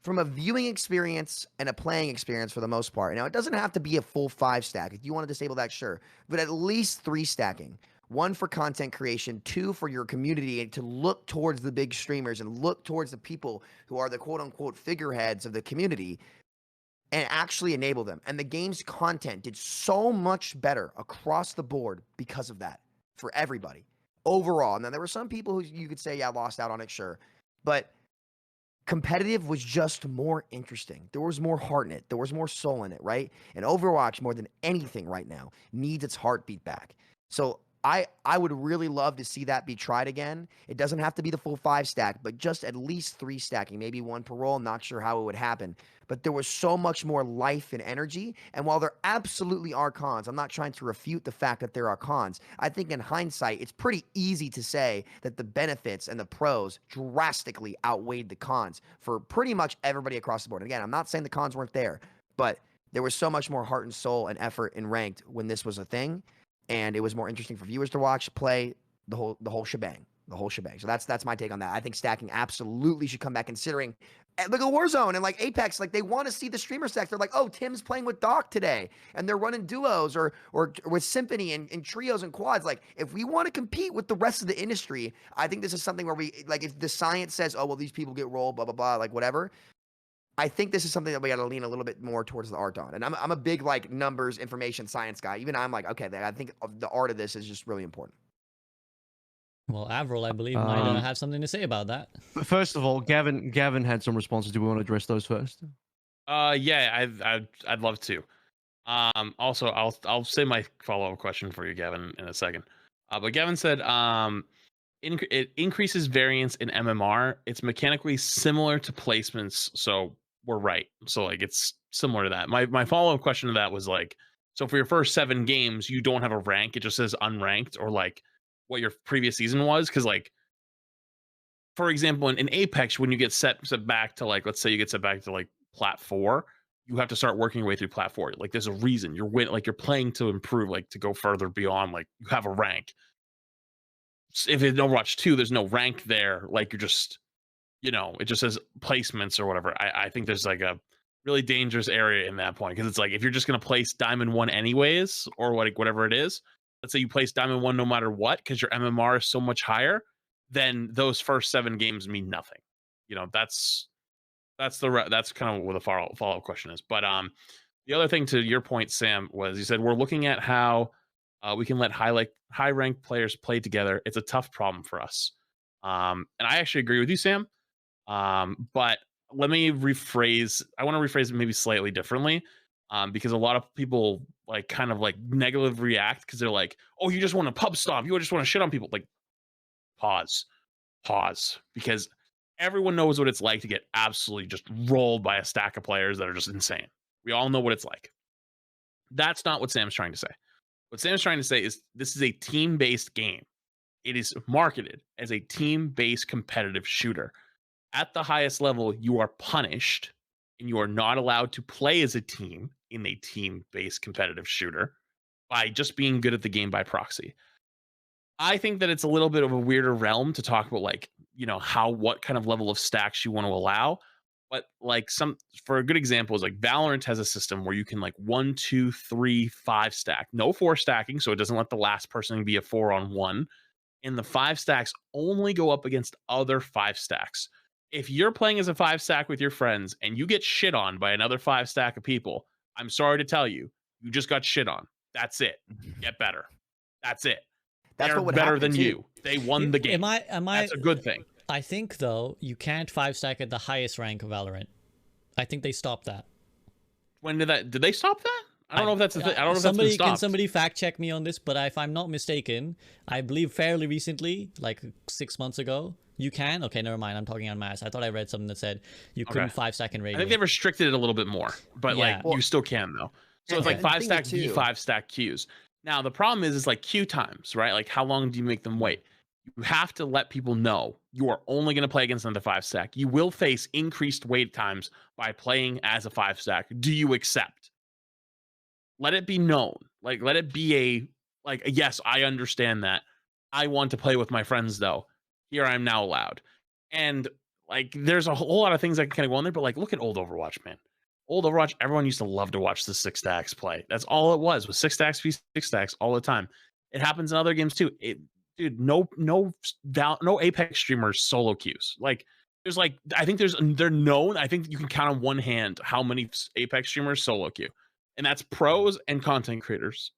from a viewing experience and a playing experience for the most part. Now, it doesn't have to be a full 5 stack. If you want to disable that, sure. But at least 3 stacking. 1 for content creation, 2 for your community and to look towards the big streamers and look towards the people who are the quote unquote figureheads of the community and actually enable them. And the game's content did so much better across the board because of that for everybody overall. Now, there were some people who you could say, yeah, lost out on it, sure. But competitive was just more interesting. There was more heart in it. There was more soul in it, right? And Overwatch, more than anything right now, needs its heartbeat back. So I would really love to see that be tried again. It doesn't have to be the full 5 stack, but just at least 3 stacking, maybe 1 per role. I'm not sure how it would happen. But there was so much more life and energy. And while there absolutely are cons, I'm not trying to refute the fact that there are cons. I think in hindsight, it's pretty easy to say that the benefits and the pros drastically outweighed the cons for pretty much everybody across the board. And again, I'm not saying the cons weren't there, but there was so much more heart and soul and effort in ranked when this was a thing. And it was more interesting for viewers to watch, play the whole shebang. So that's my take on that. I think stacking absolutely should come back, considering look at Warzone and like Apex, like they want to see the streamer stack. They're like, oh, Tim's playing with Doc today, and they're running duos or with Symphony and trios and quads. Like, if we want to compete with the rest of the industry, I think this is something where we, like, if the science says, oh well, these people get rolled, blah blah blah, like whatever. I think this is something that we got to lean a little bit more towards the art on. And I'm a big like numbers, information, science guy. Even I'm like, okay, I think the art of this is just really important. Well, AVRL, I believe, might have something to say about that. First of all, Gavin had some responses. Do we want to address those first? Yeah, I'd love to. Also, I'll say my follow-up question for you, Gavin, in a second. But Gavin said, it increases variance in MMR. It's mechanically similar to placements, so we're right. So like it's similar to that. My follow-up question to that was like, so for your first 7 games, you don't have a rank. It just says unranked, or like what your previous season was. Because like, for example, in Apex, when you get set back to like, let's say you get set back to like plat 4, you have to start working your way through plat 4. Like there's a reason you're you're playing to improve, like to go further beyond, like you have a rank. If in Overwatch 2, there's no rank there, like you're just, it just says placements or whatever. I think there's like a really dangerous area in that point, because it's like, if you're just going to place Diamond 1 anyways, or like whatever it is, let's say you place Diamond 1 no matter what, because your MMR is so much higher, then those first 7 games mean nothing. That's kind of what the follow-up question is. But the other thing to your point, Sam, was you said we're looking at how we can let high-ranked players play together. It's a tough problem for us. And I actually agree with you, Sam. But let me rephrase. I want to rephrase it maybe slightly differently, because a lot of people like kind of like negative react because they're like, "Oh, you just want to pub stomp. You just want to shit on people." Like, pause, because everyone knows what it's like to get absolutely just rolled by a stack of players that are just insane. We all know what it's like. That's not what Sam's trying to say. What Sam's trying to say is this is a team-based game. It is marketed as a team-based competitive shooter. At the highest level, you are punished and you are not allowed to play as a team in a team-based competitive shooter by just being good at the game by proxy. I think that it's a little bit of a weirder realm to talk about, like, what kind of level of stacks you want to allow. But like for a good example is like Valorant has a system where you can like 1, 2, 3, 5 stack. No 4 stacking, so it doesn't let the last person be a 4-on-1. And the 5 stacks only go up against other 5 stacks. If you're playing as a 5 stack with your friends and you get shit on by another 5 stack of people, I'm sorry to tell you, you just got shit on. That's it. Get better. That's it. That's They're what would better happen than too. you. They won the game. That's a good thing. I think though you can't 5 stack at the highest rank of Valorant. I think they stopped that. When did they stop that? I don't know if that's the thing. I don't know if that's been stopped. Can somebody fact check me on this? But if I'm not mistaken, I believe fairly recently, like 6 months ago, you can. Okay, never mind. I'm talking on my ass. I thought I read something that said you couldn't 5 stack in radio. I think they restricted it a little bit more, but you still can though. So it's like 5 stack V, 5 stack Qs. Now the problem is like queue times, right? Like how long do you make them wait? You have to let people know you are only going to play against another 5 stack. You will face increased wait times by playing as a 5 stack. Do you accept? Let it be known. Like, let it be Like, yes, I understand that. I want to play with my friends though. Here I'm now allowed. And like there's a whole lot of things that can kind of go on there, but like look at old Overwatch, man. Old Overwatch, everyone used to love to watch the six stacks play. That's all it was six stacks v six stacks all the time. It happens in other games too. Dude, no Apex streamers solo queues. Like there's like I think they're known. I think you can count on one hand how many Apex streamers solo queue, and that's pros and content creators.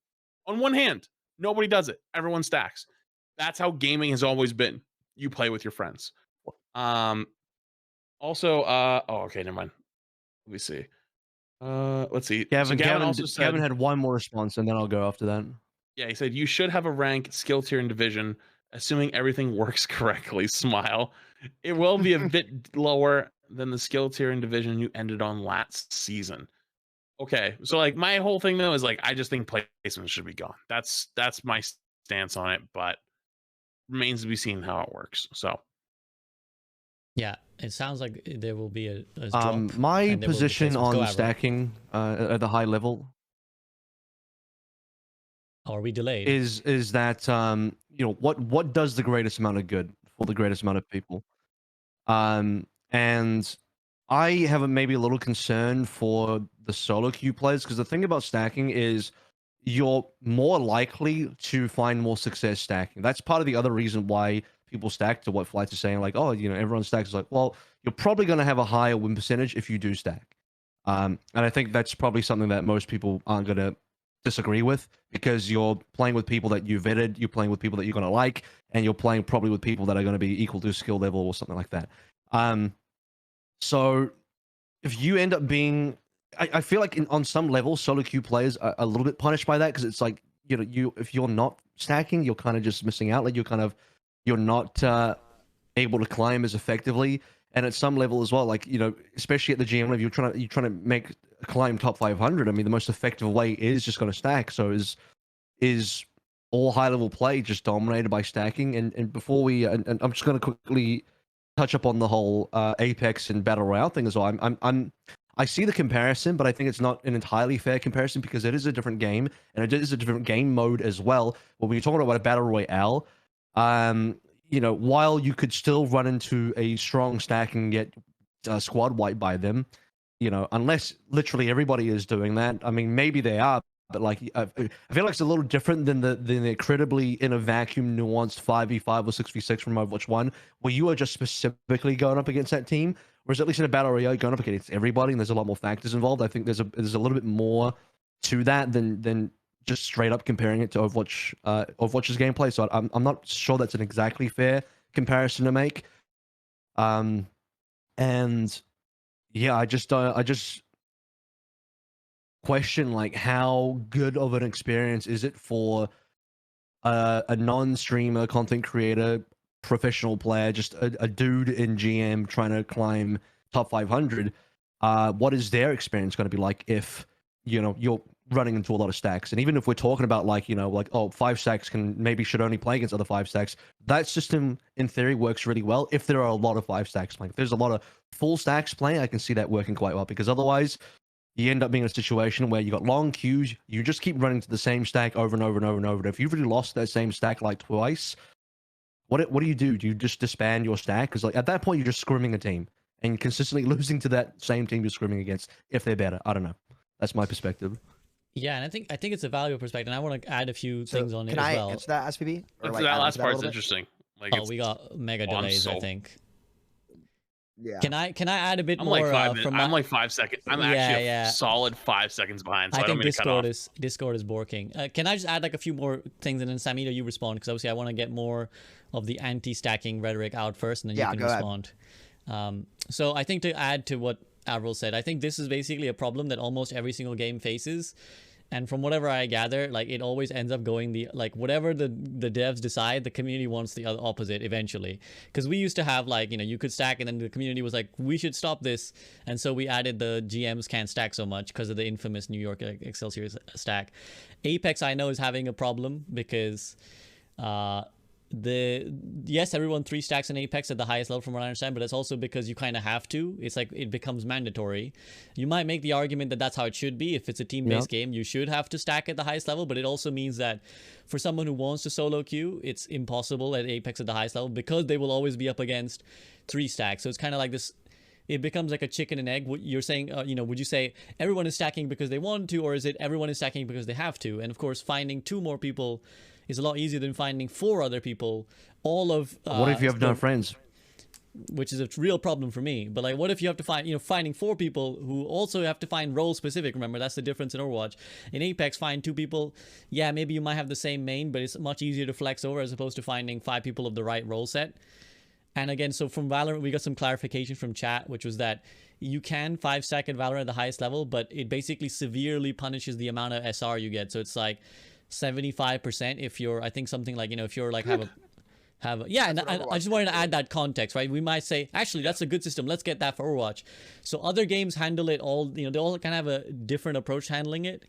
On one hand, nobody does it. Everyone stacks. That's how gaming has always been. You play with your friends. Also, oh, okay, never mind. Let me see. Let's see. Gavin also said, Gavin had one more response, and then I'll go after that. yeah, he said you should have a rank, skill tier, and division, assuming everything works correctly. Smile. It will be a bit lower than the skill tier and division you ended on last season. Okay, so like my whole thing though is like I just think placement should be gone. That's my stance on it, but remains to be seen how it works. So Yeah, it sounds like there will be a drop. My and there will be position placements. Go, on Avril. stacking at the high level Oh, are we delayed? is that you know what does the greatest amount of good for the greatest amount of people, and I have maybe a little concern for the solo queue players because the thing about stacking is you're more likely to find more success stacking. That's part of the other reason why people stack, to what Flights are saying, like, oh, you know, everyone stacks. Is like, well, you're probably going to have a higher win percentage if you do stack. And I think that's probably something that most people aren't going to disagree with because you're playing with people that you vetted, you're playing with people that you're going to like, and you're playing probably with people that are going to be equal to skill level or something like that. So if you end up being, I feel like on some level, solo queue players are a little bit punished by that because it's like, you know, if you're not stacking, you're kind of just missing out. Like you're not able to climb as effectively. And at some level as well, like, you know, especially at the GM level, you're trying to make climb top 500. I mean, the most effective way is just going to stack. So is all high level play just dominated by stacking? And before we, and I'm just going to quickly touch up on the whole Apex and Battle Royale thing as well. I see the comparison, but I think it's not an entirely fair comparison because it is a different game and it is a different game mode as well. When we're talking about a Battle Royale, you know, while you could still run into a strong stack and get squad wiped by them, you know, unless literally everybody is doing that. I mean, maybe they are, but like I feel like it's a little different than the incredibly in a vacuum nuanced 5v5 or 6v6 from Overwatch 1, where you are just specifically going up against that team. Whereas at least in a battle royale, going up against everybody, and there's a lot more factors involved. I think there's a little bit more to that than just straight up comparing it to Overwatch, Overwatch's gameplay. So I'm not sure that's an exactly fair comparison to make. And yeah, I just question like how good of an experience is it for a non-streamer content creator, professional player, just a dude in GM trying to climb top 500. What is their experience going to be like if, you know, you're running into a lot of stacks? And even if we're talking about like, you know, like, oh, 5 stacks should only play against other 5 stacks, that system in theory works really well if there are a lot of 5 stacks playing. If there's a lot of full stacks playing, I can see that working quite well, because otherwise you end up being in a situation where you got long queues, you just keep running to the same stack over and over and over and over. If you've really lost that same stack like twice, what do you do? Do you just disband your stack? Because like at that point, you're just scrimming a team and consistently losing to that same team you're scrimming against if they're better. I don't know. That's my perspective. Yeah, and I think it's a valuable perspective, and I want to add a few things on it as well. Can I answer that, SPB? That last part's interesting. Like, we got mega delays, I think. Yeah. Can I add a bit I'm more? I'm like 5 seconds. I'm actually a solid 5 seconds behind. So I don't mean to cut off. Discord is borking. Can I just add like a few more things, and then Samito, you respond, because obviously I want to get more of the anti-stacking rhetoric out first, and then you can respond. So I think to add to what Avril said, I think this is basically a problem that almost every single game faces. And from whatever I gather, like it always ends up going whatever the devs decide, the community wants the other opposite eventually. Because we used to have like, you know, you could stack and then the community was like, we should stop this. And so we added the GMs can't stack so much because of the infamous New York Excelsior stack. Apex, I know, is having a problem because yes, everyone 3 stacks in Apex at the highest level from what I understand, but it's also because you kind of have to. It's like it becomes mandatory. You might make the argument that that's how it should be. If it's a team-based game, you should have to stack at the highest level, but it also means that for someone who wants to solo queue, it's impossible at Apex at the highest level because they will always be up against 3 stacks. So it's kind of like this. It becomes like a chicken and egg. You're saying, would you say everyone is stacking because they want to, or is it everyone is stacking because they have to? And of course, finding 2 more people is a lot easier than finding 4 other people. All of what if you have no friends? Which is a real problem for me. But like, what if you have to find, finding 4 people who also have to find role specific? Remember, that's the difference in Overwatch. In Apex, find 2 people. Yeah, maybe you might have the same main, but it's much easier to flex over as opposed to finding 5 people of the right role set. And again, so from Valorant, we got some clarification from chat, which was that you can 5-stack at Valorant at the highest level, but it basically severely punishes the amount of SR you get. So it's like 75% if you're, I think something like, if you're like yeah, and I just wanted to add that context, right? We might say, actually, that's a good system. Let's get that for Overwatch. So other games handle it all, they all kind of have a different approach handling it.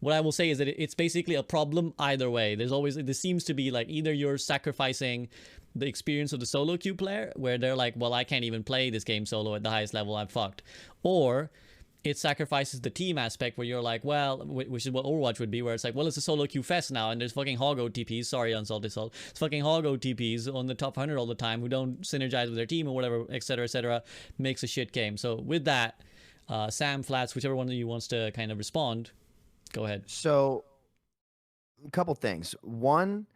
What I will say is that it's basically a problem either way. There seems to be like either you're sacrificing the experience of the solo queue player where they're like, well, I can't even play this game solo at the highest level, I'm fucked. Or it sacrifices the team aspect where you're like, well, which is what Overwatch would be, where it's like, well, it's a solo queue fest now and there's fucking hog OTPs, sorry, Unsalted Salt, it's fucking hog OTPs on the top 100 all the time who don't synergize with their team or whatever, etc., makes a shit game. So with that, Sam, Flats, whichever one of you wants to kind of respond, go ahead. So, a couple things. One,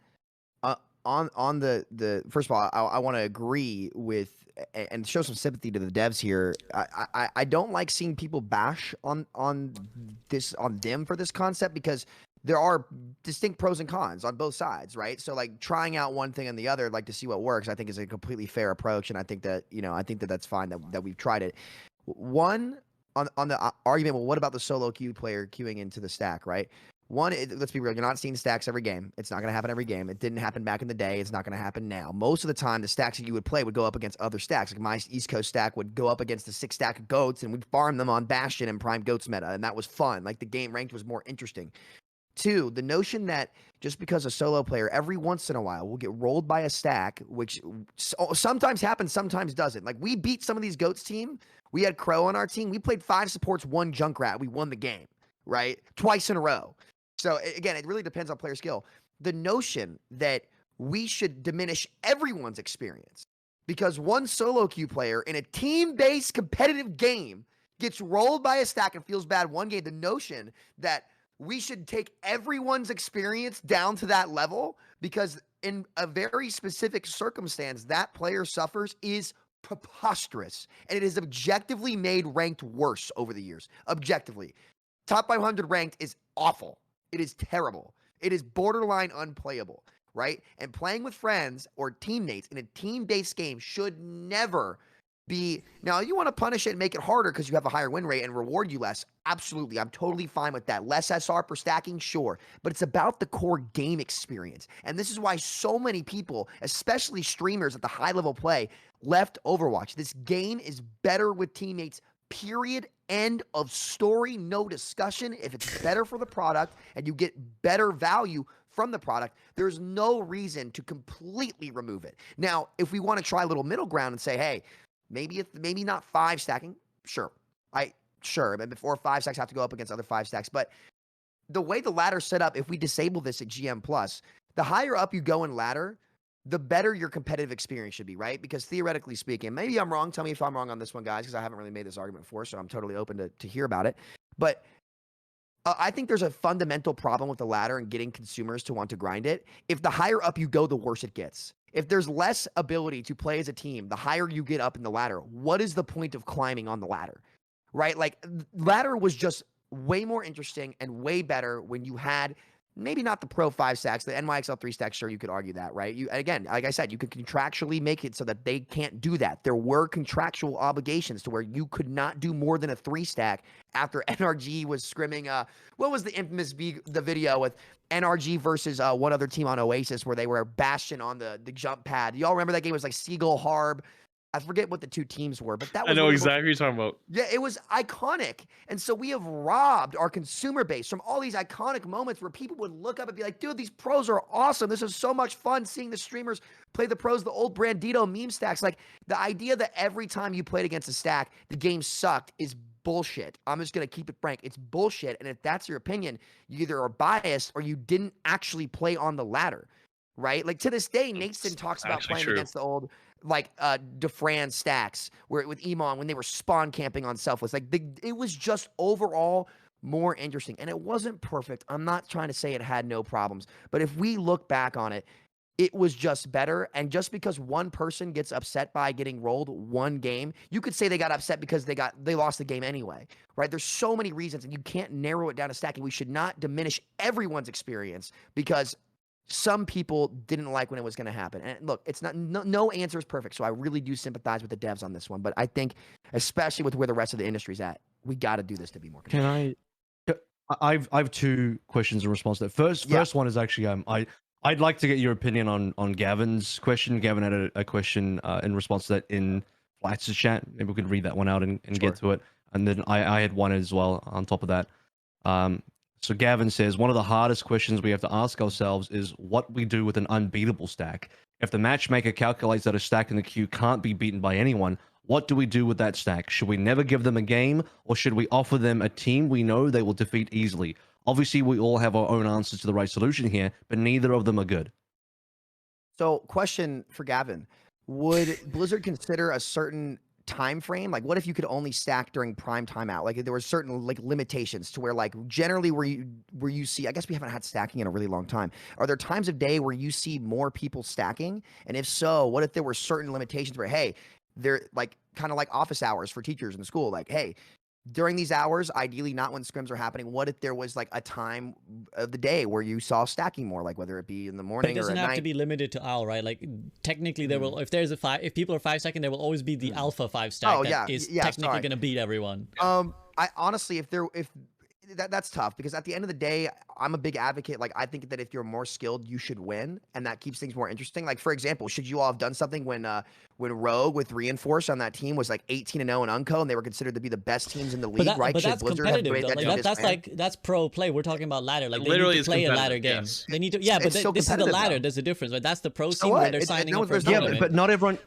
on the first of all, I want to agree with and show some sympathy to the devs here. I don't like seeing people bash on them for this concept because there are distinct pros and cons on both sides, right? So like trying out one thing and the other, like to see what works, I think is a completely fair approach, and I think that that's fine that we've tried it. One, on the argument, well, what about the solo queue player queuing into the stack, right? One, let's be real, you're not seeing stacks every game. It's not going to happen every game. It didn't happen back in the day. It's not going to happen now. Most of the time, the stacks that you would play would go up against other stacks. Like my East Coast stack would go up against the 6 stack of goats, and we'd farm them on Bastion and Prime Goats meta, and that was fun. Like the game ranked was more interesting. 2, the notion that just because a solo player every once in a while will get rolled by a stack, which sometimes happens, sometimes doesn't. Like we beat some of these goats team. We had Crow on our team. We played 5 supports, 1 Junkrat. We won the game, right? Twice in a row. So again, it really depends on player skill. The notion that we should diminish everyone's experience because one solo queue player in a team-based competitive game gets rolled by a stack and feels bad one game, the notion that we should take everyone's experience down to that level because in a very specific circumstance that player suffers is preposterous. And it is objectively made ranked worse over the years. Objectively. Top 500 ranked is awful. It is terrible. It is borderline unplayable, right? And playing with friends or teammates in a team-based game should never be... Now, you want to punish it and make it harder because you have a higher win rate and reward you less. Absolutely. I'm totally fine with that. Less SR per stacking, sure. But it's about the core game experience. And this is why so many people, especially streamers at the high-level play, left Overwatch. This game is better with teammates, period, end of story, no discussion. If it's better for the product and you get better value from the product, there's no reason to completely remove it. Now, if we want to try a little middle ground and say, hey, maybe not 5 stacking, sure. But before 5 stacks have to go up against other 5 stacks. But the way the ladder's set up, if we disable this at GM+, the higher up you go in ladder, the better your competitive experience should be, right? Because theoretically speaking, maybe I'm wrong. Tell me if I'm wrong on this one, guys, because I haven't really made this argument before, so I'm totally open to hear about it. But I think there's a fundamental problem with the ladder and getting consumers to want to grind it. If the higher up you go, the worse it gets. If there's less ability to play as a team, the higher you get up in the ladder, what is the point of climbing on the ladder, right? Like, ladder was just way more interesting and way better when you had... Maybe not the pro 5 stacks, the NYXL 3 stacks, sure, you could argue that, right? Again, like I said, you could contractually make it so that they can't do that. There were contractual obligations to where you could not do more than a 3 stack after NRG was scrimming. What was the infamous the video with NRG versus one other team on Oasis where they were Bastion on the jump pad? Y'all remember that game? It was like Seagull Harb. I forget what the 2 teams were, but that was I know one of the most exactly what you're talking about. yeah, it was iconic. And so we have robbed our consumer base from all these iconic moments where people would look up and be like, dude, these pros are awesome. This is so much fun seeing the streamers play the pros, the old Brandito meme stacks. Like the idea that every time you played against a stack, the game sucked is bullshit. I'm just going to keep it frank. It's bullshit. And if that's your opinion, you either are biased or you didn't actually play on the ladder, right? Like to this day, Nathan talks about actually playing true. against the old like DeFran stacks where with Emon when they were spawn camping on Selfless. Like it was just overall more interesting. And it wasn't perfect. I'm not trying to say it had no problems. But if we look back on it, it was just better. And just because one person gets upset by getting rolled one game, you could say they got upset because they lost the game anyway, right? There's so many reasons, and you can't narrow it down to stacking. We should not diminish everyone's experience because some people didn't like when it was going to happen. And look, it's not no answer is perfect. So I really do sympathize with the devs on this one. But I think, especially with where the rest of the industry's at, we got to do this to be more competitive. I've 2 questions in response to that. First one is actually I'd like to get your opinion on Gavin's question. Gavin had a question in response to that in Flats' chat. Maybe we could read that one out and get to it. And then I had one as well on top of that. So Gavin says, one of the hardest questions we have to ask ourselves is what we do with an unbeatable stack. If the matchmaker calculates that a stack in the queue can't be beaten by anyone, what do we do with that stack? Should we never give them a game, or should we offer them a team we know they will defeat easily? Obviously, we all have our own answers to the right solution here, but neither of them are good. So question for Gavin, would Blizzard consider a certain time frame? Like what if you could only stack during prime timeout? Like there were certain like limitations to where like generally where you see, I guess we haven't had stacking in a really long time. Are there times of day where you see more people stacking? And if so, what if there were certain limitations where, hey, they're like kind of like office hours for teachers in the school, like, hey, during these hours, ideally not when scrims are happening, what if there was like a time of the day where you saw stacking more, like whether it be in the But morning it or doesn't at have night? to be limited to owl, right? Like technically there will, if there's if people are 5 stacking, there will always be the alpha 5 stack Oh, that yeah, is yeah, technically sorry. going to beat everyone. I honestly, if that's tough because at the end of the day, I'm a big advocate. Like I think that if you're more skilled, you should win, and that keeps things more interesting. Like for example, should you all have done something when Rogue with Reinforce on that team was like 18-0 in Unco, and they were considered to be the best teams in the league, right? But Should that's Blizzard have competitive made though. that Like to this that's pro play. We're talking about ladder. Like they Literally need is to play a competitive, ladder game. yes. They need to, yeah, but It's so this is the competitive, ladder. though. There's a difference, right? That's the pro So scene where what? they're signing no, up for a there's no- tournament. But not everyone.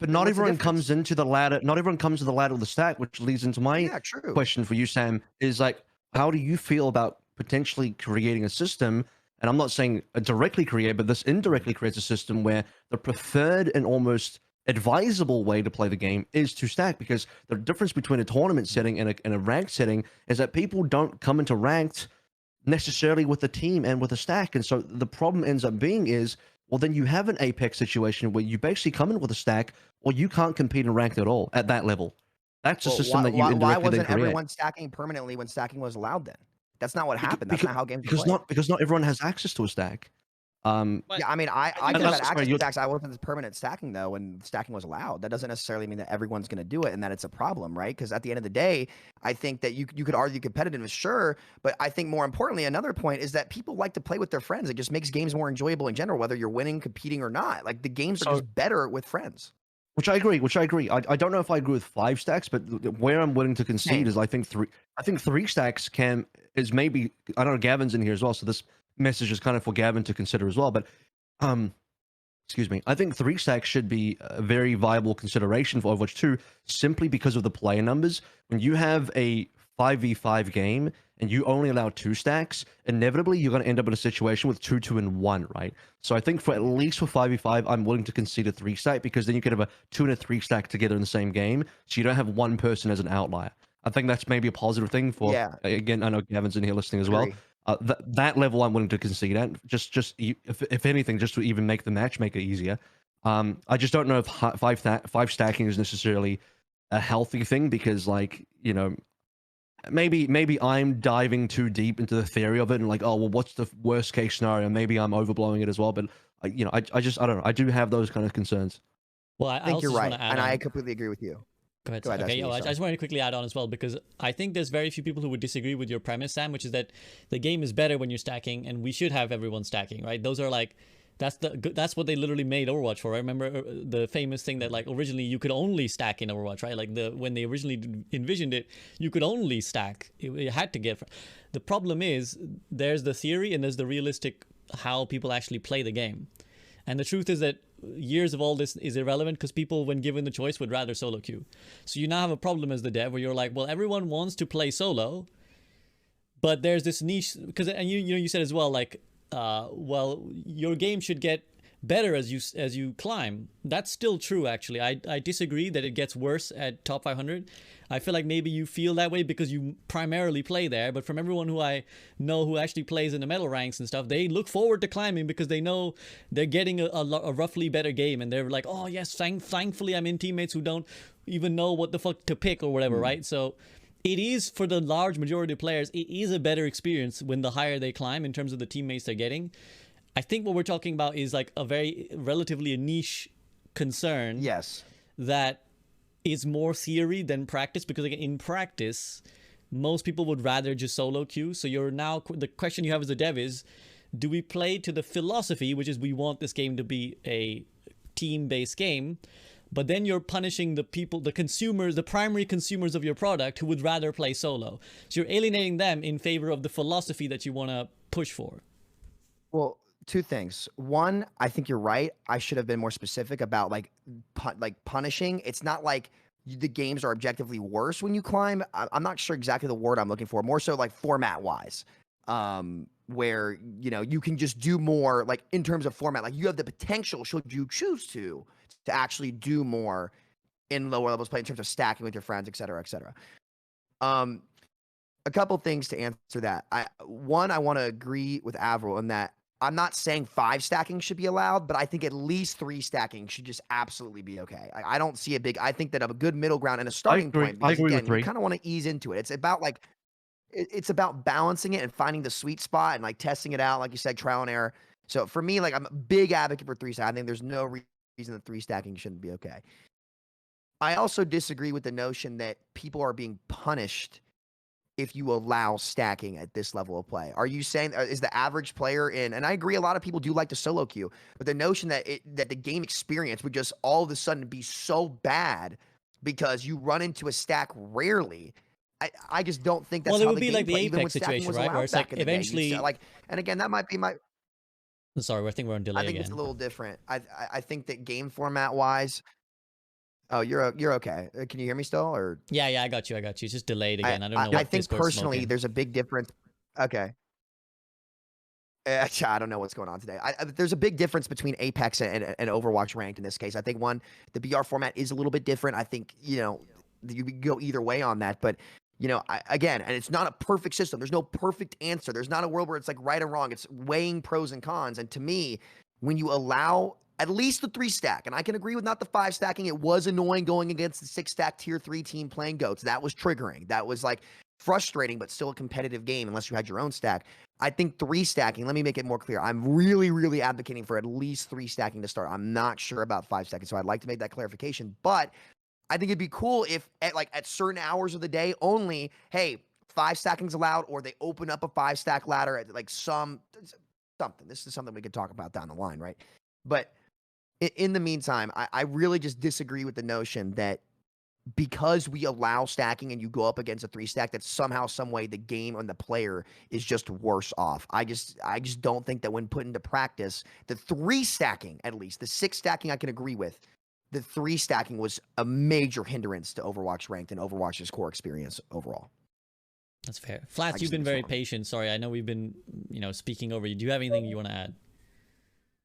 But not What's the everyone difference? comes into the ladder. Not everyone comes to the ladder with the stack, which leads into my Yeah, true. question for you, Sam. Is like, how do you feel about potentially creating a system? And I'm not saying directly create, but this indirectly creates a system where the preferred and almost advisable way to play the game is to stack, because the difference between a tournament setting and a ranked setting is that people don't come into ranked necessarily with a team and with a stack. And so the problem ends up being is, well, then you have an Apex situation where you basically come in with a stack, or you can't compete in ranked at all at that level. That's a Well, system that you why indirectly then wasn't create. everyone stacking permanently when stacking was allowed then? That's not what happened. That's Because- not how games because play. not everyone has access to a stack. But Yeah, I mean, I think could have that's- had sorry, access to you're- stacks. I wasn't permanent stacking though when stacking was allowed. That doesn't necessarily mean that everyone's going to do it and that it's a problem, right? Because at the end of the day, I think that you could argue competitiveness, sure, but I think more importantly, another point is that people like to play with their friends. It just makes games more enjoyable in general, whether you're winning, competing, or not. Like the games are So- just better with friends. Which I agree. I don't know if I agree with 5 stacks, but where I'm willing to concede Same. is I think 3 stacks is maybe, I don't know, Gavin's in here as well, so this message is kind of for Gavin to consider as well. But excuse me, I think 3 stacks should be a very viable consideration for Overwatch 2, simply because of the player numbers. When you have a 5v5 game and you only allow 2 stacks, inevitably you're going to end up in a situation with 2, 2, and 1, right? So I think for at least for 5v5, I'm willing to concede a 3 stack, because then you could have a 2 and a 3 stack together in the same game, so you don't have one person as an outlier. I think that's maybe a positive thing for, Yeah. again, I know Gavin's in here listening as well. Agree. That level I'm willing to concede at, just if anything, just to even make the matchmaker easier. I just don't know if 5 stacking is necessarily a healthy thing, because, like, you know, maybe I'm diving too deep into the theory of it and like, oh well, what's the worst case scenario? Maybe I'm overblowing it as well, but I don't know. I do have those kind of concerns. Well, I think also you're just right, wanna add and I on. completely agree with you. Go ahead. Go ahead, Okay, Ashley, I sorry. just wanted to quickly add on as well, because I think there's very few people who would disagree with your premise, Sam, which is that the game is better when you're stacking, and we should have everyone stacking, right? Those are like That's what they literally made Overwatch for. I remember the famous thing that like originally you could only stack in Overwatch, right? Like when they originally envisioned it, you could only stack. You had to get. The problem is there's the theory and there's the realistic how people actually play the game. And the truth is that years of all this is irrelevant because people, when given the choice, would rather solo queue. So you now have a problem as the dev where you're like, well, everyone wants to play solo, but there's this niche because, and you said as well, like, well, your game should get better as you climb. That's still true, actually. I disagree that it gets worse at top 500. I feel like maybe you feel that way because you primarily play there, but from everyone who I know who actually plays in the medal ranks and stuff, they look forward to climbing because they know they're getting a roughly better game, and they're like, oh yes, thankfully I'm in teammates who don't even know what the fuck to pick or whatever, right? So it is, for the large majority of players, it is a better experience when the higher they climb in terms of the teammates they're getting. I think what we're talking about is like a very relatively a niche concern. Yes. That is more theory than practice, because again, in practice, most people would rather just solo queue. So you're now, the question you have as a dev is, do we play to the philosophy, which is we want this game to be a team-based game, but then you're punishing the people, the consumers, the primary consumers of your product who would rather play solo. So you're alienating them in favor of the philosophy that you want to push for. Well, two things. One, I think you're right. I should have been more specific about like punishing. It's not like the games are objectively worse when you climb. I'm not sure exactly the word I'm looking for. More so like format wise, where you can just do more. Like in terms of format, like you have the potential, should you choose to actually do more in lower levels play in terms of stacking with your friends, et cetera, et cetera. A couple things to answer that. I want to agree with AVRL in that I'm not saying 5 stacking should be allowed, but I think at least 3 stacking should just absolutely be okay. I don't see I think that a good middle ground and a starting point, because again, you kind of want to ease into it. It's about like, it's about balancing it and finding the sweet spot and like testing it out. Like you said, trial and error. So for me, like I'm a big advocate for 3 stacking. I think there's no reason that 3 stacking shouldn't be okay. I also disagree with the notion that people are being punished if you allow stacking at this level of play. Are you saying, is the average player in, and I agree a lot of people do like to solo queue, but the notion that that the game experience would just all of a sudden be so bad because you run into a stack rarely, I just don't think that's well, how it would the be game like the play, even when Apex stacking situation, was right? allowed Where it's back like in the day. eventually, Like, and again, that might be my. Sorry, I think we're on delay I think again. it's a little different. I think that game format wise. Oh, you're okay. Can you hear me still? Or Yeah, I got you. It's just delayed again. I don't know what I think Discord's personally, smoking. there's a big difference. Okay. I don't know what's going on today. There's a big difference between Apex and Overwatch ranked in this case. I think the BR format is a little bit different. I think, you could go either way on that. But, again, and it's not a perfect system. There's no perfect answer. There's not a world where it's like right or wrong. It's weighing pros and cons. And to me, when you allow at least the 3 stack, and I can agree with not the 5 stacking. It was annoying going against the 6 stack tier 3 team playing GOATs. That was triggering. That was like frustrating, but still a competitive game unless you had your own stack. I think 3 stacking, let me make it more clear. I'm really, really advocating for at least 3 stacking to start. I'm not sure about 5 stacking, so I'd like to make that clarification. But I think it'd be cool if at certain hours of the day only, hey, 5 stacking's allowed, or they open up a 5 stack ladder at like something. This is something we could talk about down the line, right? But in the meantime, I really just disagree with the notion that because we allow stacking and you go up against a 3 stack, that somehow, some way the game and the player is just worse off. I just don't think that when put into practice, the 3 stacking, at least the 6 stacking I can agree with, the 3 stacking was a major hindrance to Overwatch ranked and Overwatch's core experience overall. That's fair. Flats, you've been very patient. Sorry, I know we've been, speaking over you. Do you have anything you want to add?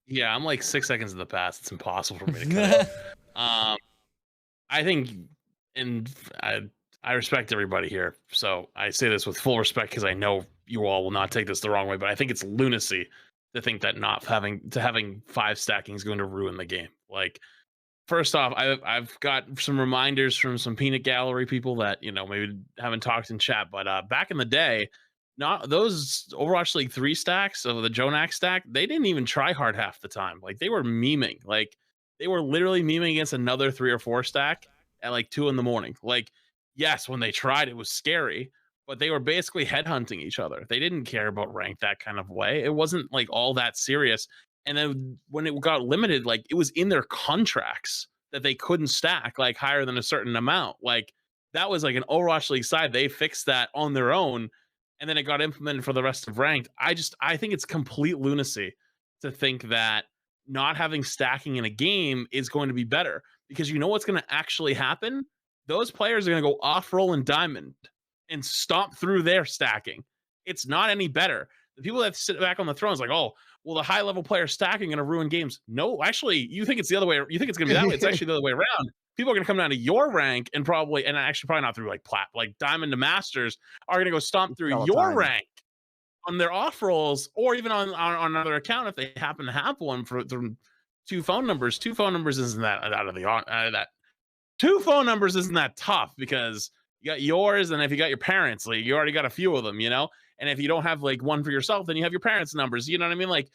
Yeah, I'm like 6 seconds in the past. It's impossible for me to cut it. I think, and I respect everybody here, so I say this with full respect because I know you all will not take this the wrong way, but I think it's lunacy to think that having 5 stacking is going to ruin the game. Like, first off, I've got some reminders from some peanut gallery people that maybe haven't talked in chat, but back in the day, not those Overwatch League 3 stacks of the Jonak stack, they didn't even try hard half the time. Like, they were memeing. Like, they were literally memeing against another 3 or 4 stack at like 2 a.m. Like, yes, when they tried, it was scary, but they were basically headhunting each other. They didn't care about rank that kind of way. It wasn't like all that serious. And then when it got limited, like it was in their contracts that they couldn't stack like higher than a certain amount. Like that was like an Overwatch League side. They fixed that on their own, and then it got implemented for the rest of ranked. I think it's complete lunacy to think that not having stacking in a game is going to be better, because you know what's going to actually happen? Those players are going to go off roll and diamond and stomp through their stacking. It's not any better. The people that sit back on the throne is like, oh, well, the high level player stacking going to ruin games. No, actually, you think it's the other way. You think it's going to be that way. It's actually the other way around. People are going to come down to your rank and probably not through like plat, like diamond to masters, are going to go stomp through your rank on their off rolls, or even on another account if they happen to have one for two phone numbers. Two phone numbers isn't that out of that. Two phone numbers isn't that tough, because you got yours, and if you got your parents, like you already got a few of them, you know. And if you don't have like one for yourself, then you have your parents' numbers. You know what I mean? Like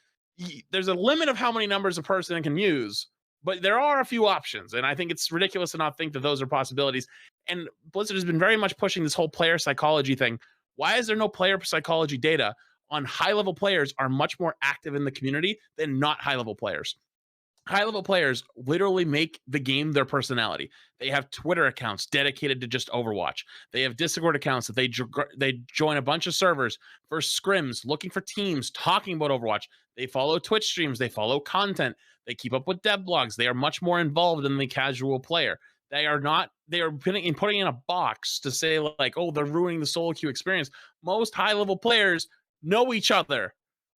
there's a limit of how many numbers a person can use, but there are a few options, and I think it's ridiculous to not think that those are possibilities. And Blizzard has been very much pushing this whole player psychology thing. Why is there no player psychology data on high level players are much more active in the community than not high level players? High level players literally make the game their personality. They have Twitter accounts dedicated to just Overwatch. They have Discord accounts that they join a bunch of servers for scrims, looking for teams, talking about Overwatch. They follow Twitch streams. They follow content. They keep up with dev blogs. They are much more involved than the casual player. They are putting in a box to say like, oh, they're ruining the solo queue experience. Most high level players know each other.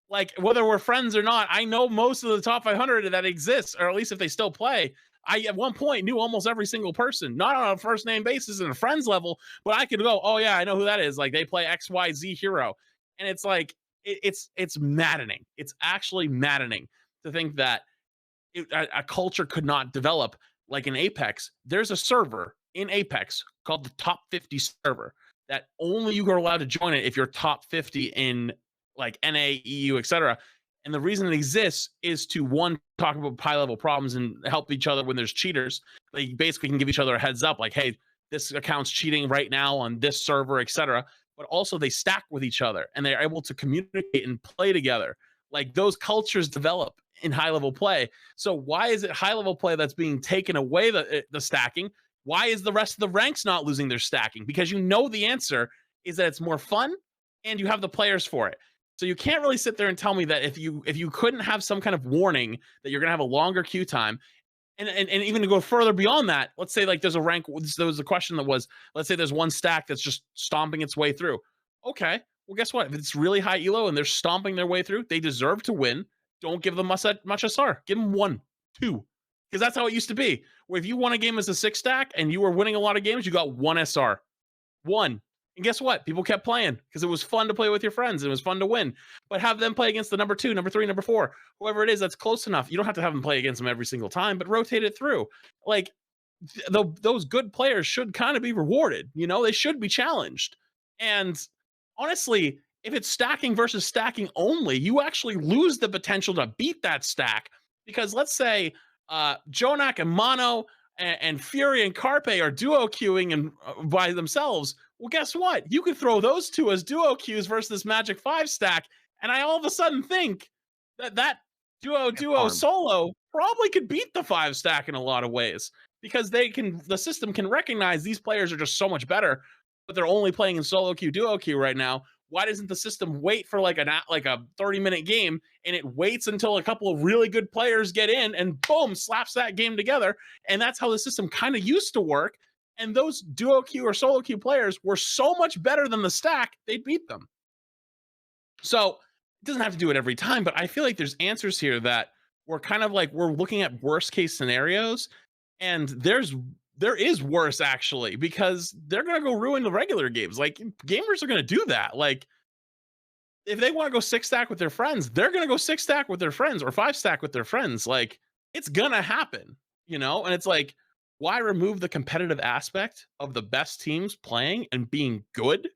Like whether we're friends or not, I know most of the top 500 that exists, or at least if they still play. I at one point knew almost every single person, not on a first name basis and a friends level, but I could go, oh yeah, I know who that is. Like they play XYZ hero. And it's like, it's maddening. It's actually maddening to think that a culture could not develop like in Apex. There's a server in Apex called the top 50 server that only you are allowed to join it if you're top 50 in like NA, EU, etc. And the reason it exists is to, one, talk about high level problems and help each other when there's cheaters. They basically can give each other a heads up, like, hey, this account's cheating right now on this server, etc. But also they stack with each other and they're able to communicate and play together. Like those cultures develop in high level play. So why is it high level play that's being taken away the stacking? Why is the rest of the ranks not losing their stacking? Because you know the answer is that it's more fun and you have the players for it. So you can't really sit there and tell me that if you couldn't have some kind of warning that you're going to have a longer queue time, and even to go further beyond that, let's say like there's a rank, there was a question that was, let's say there's one stack that's just stomping its way through. Okay, well, guess what? If it's really high elo and they're stomping their way through, they deserve to win. Don't give them much SR. Give them 1, 2. Because that's how it used to be. Where if you won a game as a 6 stack and you were winning a lot of games, you got 1 SR. 1. And guess what? People kept playing because it was fun to play with your friends. It was fun to win. But have them play against the number 2, number 3, number 4, whoever it is that's close enough. You don't have to have them play against them every single time, but rotate it through. Like those good players should kind of be rewarded. You know, they should be challenged. And honestly, if it's stacking versus stacking only, you actually lose the potential to beat that stack. Because let's say Jonak and Mono and Fury and Carpe are duo queuing and by themselves. Well, guess what? You could throw those two as duo queues versus this Magic 5 stack, and I all of a sudden think that duo solo probably could beat the 5 stack in a lot of ways, because the system can recognize these players are just so much better, but they're only playing in solo queue, duo queue right now. Why doesn't the system wait for like a 30-minute game, and it waits until a couple of really good players get in and boom, slaps that game together? And that's how the system kind of used to work. And those duo queue or solo queue players were so much better than the stack, they'd beat them. So it doesn't have to do it every time, but I feel like there's answers here that we're kind of like, we're looking at worst case scenarios, and there is worse actually, because they're going to go ruin the regular games. Like gamers are going to do that. Like if they want to go 6 stack with their friends, they're going to go 6 stack with their friends or 5 stack with their friends. Like it's going to happen, you know? And it's like, why remove the competitive aspect of the best teams playing and being good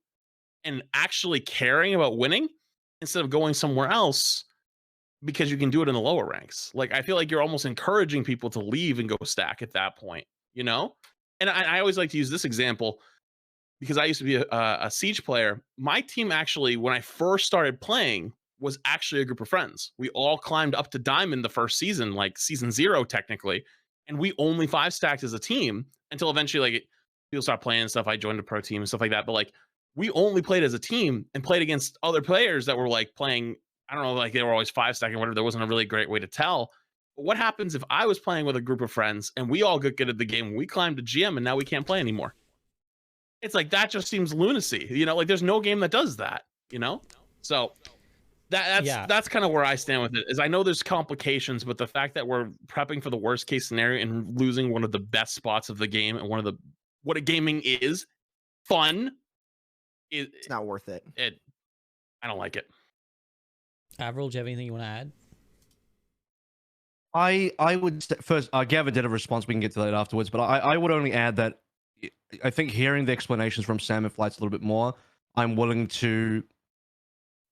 and actually caring about winning instead of going somewhere else because you can do it in the lower ranks? Like, I feel like you're almost encouraging people to leave and go stack at that point, you know? And I always like to use this example because I used to be a Siege player. My team actually, when I first started playing, was actually a group of friends. We all climbed up to diamond the first season, like season 0 technically, and we only 5-stacked as a team until eventually like people stopped playing and stuff. I joined a pro team and stuff like that, but like we only played as a team and played against other players that were like playing, I don't know, like they were always 5-stacking or whatever. There wasn't a really great way to tell. But what happens if I was playing with a group of friends and we all got good at the game, we climbed to GM and now we can't play anymore? It's like, that just seems lunacy, you know, like there's no game that does that, you know? So that's kind of where I stand with it. Is I know there's complications, but the fact that we're prepping for the worst case scenario and losing one of the best spots of the game and one of the what a gaming is, fun, it's not worth it. I don't like it. AVRL, do you have anything you want to add? I would first. Gavin did a response. We can get to that afterwards. But I would only add that I think hearing the explanations from Sam and Flights a little bit more, I'm willing to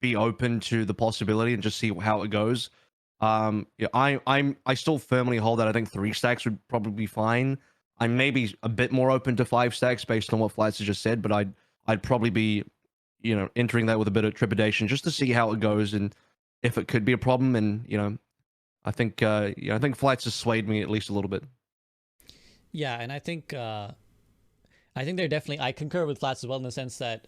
be open to the possibility and just see how it goes. Yeah, I still firmly hold that I think 3 stacks would probably be fine. I'm maybe a bit more open to 5 stacks based on what Flights has just said, but I'd probably be, you know, entering that with a bit of trepidation just to see how it goes and if it could be a problem. And you know, I think I think Flights has swayed me at least a little bit. Yeah, and I think they're definitely, I concur with Flats as well in the sense that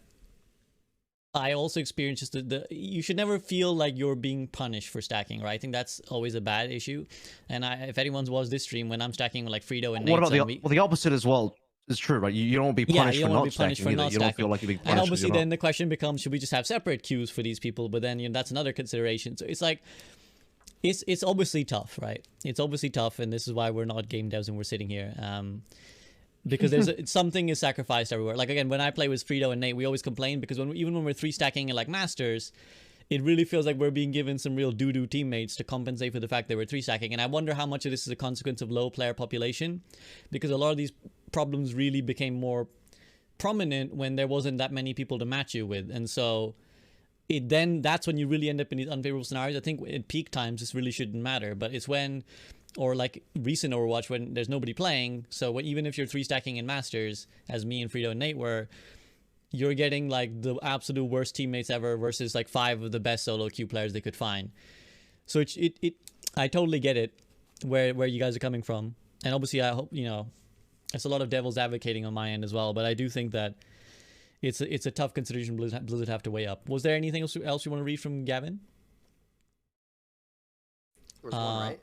I also experienced just you should never feel like you're being punished for stacking, right? I think that's always a bad issue. And if anyone's watched this stream, when I'm stacking with like Frito and Nate, what about the opposite as well? Is true, right? You don't want to be punished for not stacking either. You don't feel like you're being punished. And obviously then the question becomes, should we just have separate queues for these people? But then, you know, that's another consideration. So it's like, it's obviously tough, right? It's obviously tough, and this is why we're not game devs and we're sitting here. Because something is sacrificed everywhere. Like again, when I play with Frito and Nate, we always complain because even when we're 3-stacking in like Masters, it really feels like we're being given some real doo-doo teammates to compensate for the fact that we're 3-stacking. And I wonder how much of this is a consequence of low player population, because a lot of these problems really became more prominent when there wasn't that many people to match you with. And so that's when you really end up in these unfavorable scenarios. I think at peak times this really shouldn't matter, but it's when, or like recent Overwatch, when there's nobody playing. So even if you're 3-stacking in Masters, as me and Frito and Nate were, you're getting like the absolute worst teammates ever versus like 5 of the best solo queue players they could find. So I totally get it where you guys are coming from. And obviously I hope, you know, it's a lot of devil's advocating on my end as well, but I do think that it's a tough consideration Blizzard have to weigh up. Was there anything else you want to read from Gavin? There's one, right?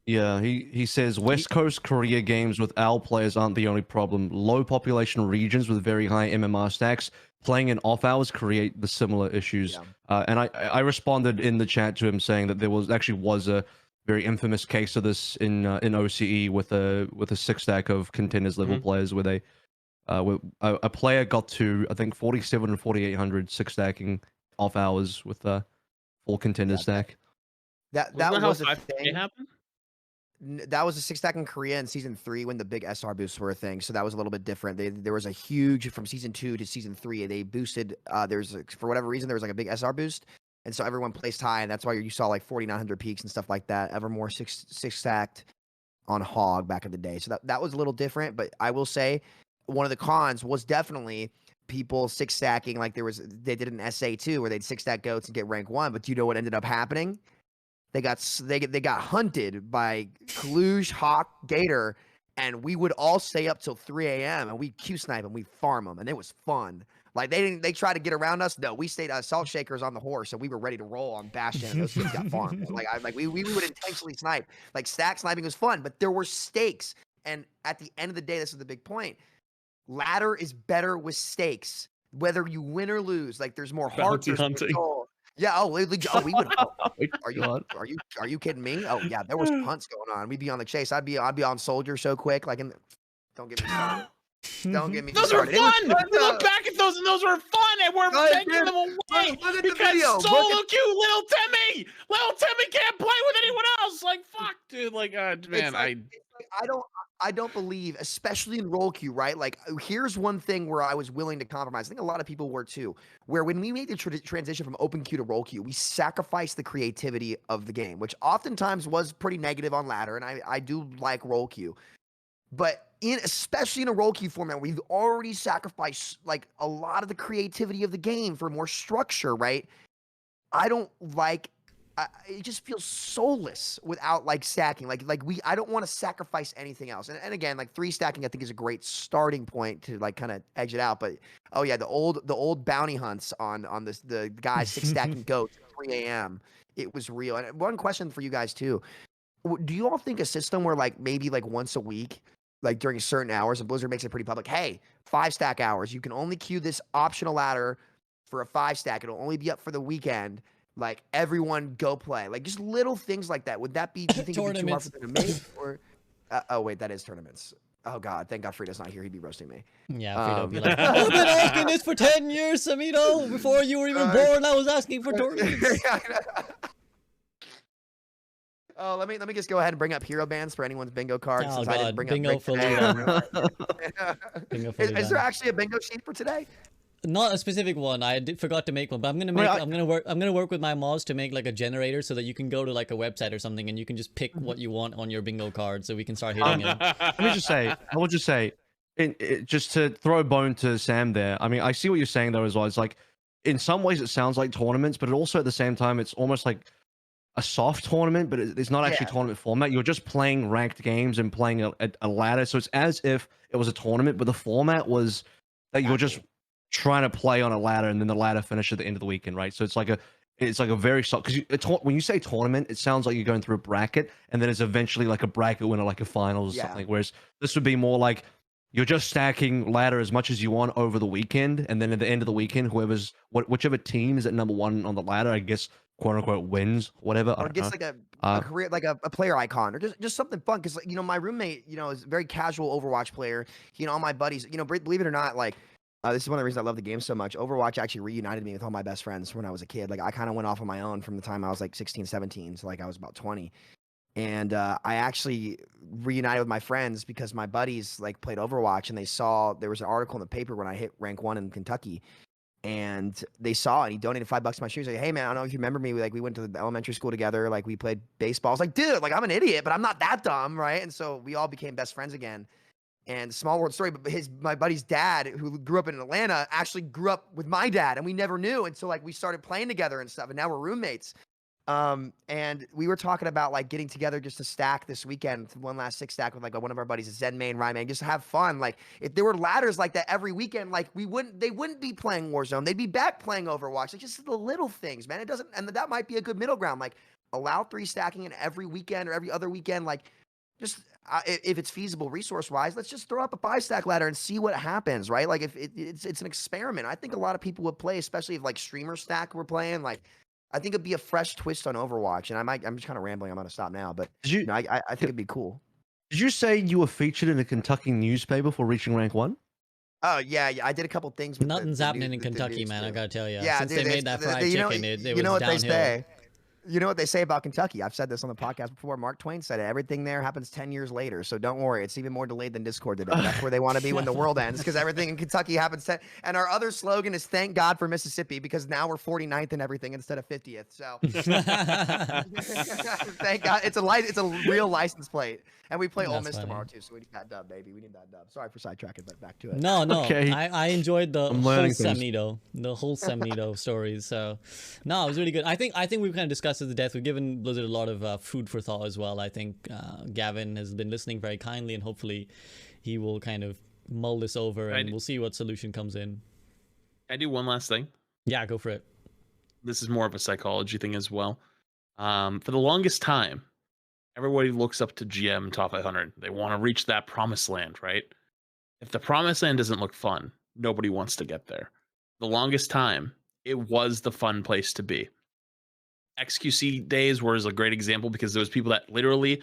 Yeah, he says West Coast Korea games with OWL players aren't the only problem. Low population regions with very high MMR stacks playing in off hours create the similar issues. Yeah. And I responded in the chat to him saying that there was a very infamous case of this in OCE with a 6-stack of contenders level players where they a player got to I think 47 and 4800 6-stacking off hours with a full contender stack. That was a thing. Happen? That was a 6-stack in Korea in season 3 when the big SR boosts were a thing. So that was a little bit different. There was a huge from season 2 to season 3. They boosted. For whatever reason there was like a big SR boost, and so everyone placed high, and that's why you saw like 4900 peaks and stuff like that. Evermore 6-stacked on Hog back in the day. So that was a little different. But I will say one of the cons was definitely people 6-stacking. Like they did an SA2 where they'd 6-stack goats and get rank 1. But do you know what ended up happening? They got hunted by Kaluj, Hawk, Gator, and we would all stay up till 3 a.m. and we Q snipe and we farm them, and it was fun. Like they tried to get around us. No, we stayed salt shakers on the horse, and we were ready to roll on Bastion. And those kids got farmed. We would intentionally snipe. Like stack sniping was fun, but there were stakes. And at the end of the day, this is the big point. Ladder is better with stakes, whether you win or lose. Like there's more heart. Yeah. We would. Are you kidding me? Oh yeah, there was hunts going on. We'd be on the chase. I'd be on soldier so quick. Like don't get me started. Don't get me started. Those were fun. We look back at those, and those were fun, and we're taking them away because solo queue, little Timmy can't play with anyone else. Like fuck, dude. Like man, I don't believe, especially in role queue, right? Like, here's one thing where I was willing to compromise. I think a lot of people were too. Where when we made the transition from open queue to role queue, we sacrificed the creativity of the game, which oftentimes was pretty negative on ladder. And I do like role queue, but especially in a role queue format, we've already sacrificed like a lot of the creativity of the game for more structure, right? I don't like. It just feels soulless without like stacking. I don't want to sacrifice anything else. And again, like 3 stacking, I think is a great starting point to like kind of edge it out. But oh yeah, the old bounty hunts on the guys 6 stacking goats at 3 a.m. It was real. And one question for you guys too: do you all think a system where like maybe like once a week, like during certain hours, and Blizzard makes it pretty public, hey, 5 stack hours, you can only queue this optional ladder for a 5 stack. It'll only be up for the weekend. Like everyone go play, like just little things like that. Would that be, do you think it'd be too hard for them to make? Or oh wait, that is tournaments. Oh god, thank God Frida's not here. He'd be roasting me. Yeah, Frida would be like, I've been asking this for 10 years, Samito. Before you were even born, I was asking for tournaments. Oh, let me just go ahead and bring up hero bands for anyone's bingo card. Oh since god, I didn't bring bingo up for Bingo for is there actually a bingo sheet for today? Not a specific one. I forgot to make one, but I'm gonna make. I'm gonna work with my mods to make like a generator so that you can go to like a website or something and you can just pick what you want on your bingo card, so we can start hitting it. Let me just say, I will just say, just to throw a bone to Sam there. I mean, I see what you're saying though as well. It's like, in some ways it sounds like tournaments, but also at the same time it's almost like a soft tournament, but it's not actually tournament format. You're just playing ranked games and playing a ladder, so it's as if it was a tournament, but the format was that you're just trying to play on a ladder, and then the ladder finish at the end of the weekend, right? So it's like a very soft, because when you say tournament, it sounds like you're going through a bracket, and then it's eventually like a bracket winner, like a finals or something. Whereas this would be more like you're just stacking ladder as much as you want over the weekend, and then at the end of the weekend, whichever team is at number 1 on the ladder, I guess, quote unquote, wins, whatever. Or gets like a career, like a player icon, or just something fun. Because like, my roommate, is a very casual Overwatch player. All my buddies, believe it or not, like. This is one of the reasons I love the game so much. Overwatch actually reunited me with all my best friends when I was a kid. Like, I kind of went off on my own from the time I was like 16, 17. So like I was about 20. And I actually reunited with my friends because my buddies like played Overwatch, and they saw there was an article in the paper when I hit rank 1 in Kentucky. And they saw it. He donated $5 to my shoes. Like, hey man, I don't know if you remember me. Like, we went to the elementary school together. Like, we played baseball. I was like, dude, like I'm an idiot, but I'm not that dumb, right? And so we all became best friends again. And small world story, but my buddy's dad, who grew up in Atlanta, actually grew up with my dad, and we never knew until like we started playing together and stuff, and now we're roommates. And we were talking about like getting together just to stack this weekend, one last 6 stack with like one of our buddies, Zen Main, Ryman, just to have fun. Like if there were ladders like that every weekend, like they wouldn't be playing Warzone, they'd be back playing Overwatch. Like just the little things, man. It doesn't, and that might be a good middle ground. Like allow 3 stacking in every weekend or every other weekend, like. Just if it's feasible resource-wise, let's just throw up a 5-stack ladder and see what happens, right? Like if it's an experiment. I think a lot of people would play, especially if like streamer stack were playing. Like I think it'd be a fresh twist on Overwatch. And I'm just kind of rambling. I'm gonna stop now, but I think it'd be cool. Did you say you were featured in a Kentucky newspaper for reaching rank 1? Oh yeah, I did a couple things. With Nothing's happening in Kentucky, man. I gotta tell you. Yeah, since dude, they made that fried you know, chicken, it you was know what downhill. they say. You know what they say about Kentucky? I've said this on the podcast before. Mark Twain said it. Everything there happens 10 years later. So don't worry. It's even more delayed than Discord today. That's where they want to be when the world ends, because everything in Kentucky happens 10. And our other slogan is thank God for Mississippi, because now we're 49th in everything instead of 50th. So thank God. It's a real license plate. And we play Ole Miss tomorrow too. So we need that dub, baby. We need that dub. Sorry for sidetracking, but back to it. No. Okay. I enjoyed the whole things. Samito stories. So no, it was really good. I think we've kind of discussed it to death. We've given Blizzard a lot of food for thought as well. I think Gavin has been listening very kindly, and hopefully he will kind of mull this over, and we'll see what solution comes in. I do one last thing. Yeah, go for it. This is more of a psychology thing as well. For the longest time, everybody looks up to GM Top 500. They want to reach that promised land, right? If the promised land doesn't look fun, nobody wants to get there. The longest time, it was the fun place to be. XQC days was a great example, because there was people that literally,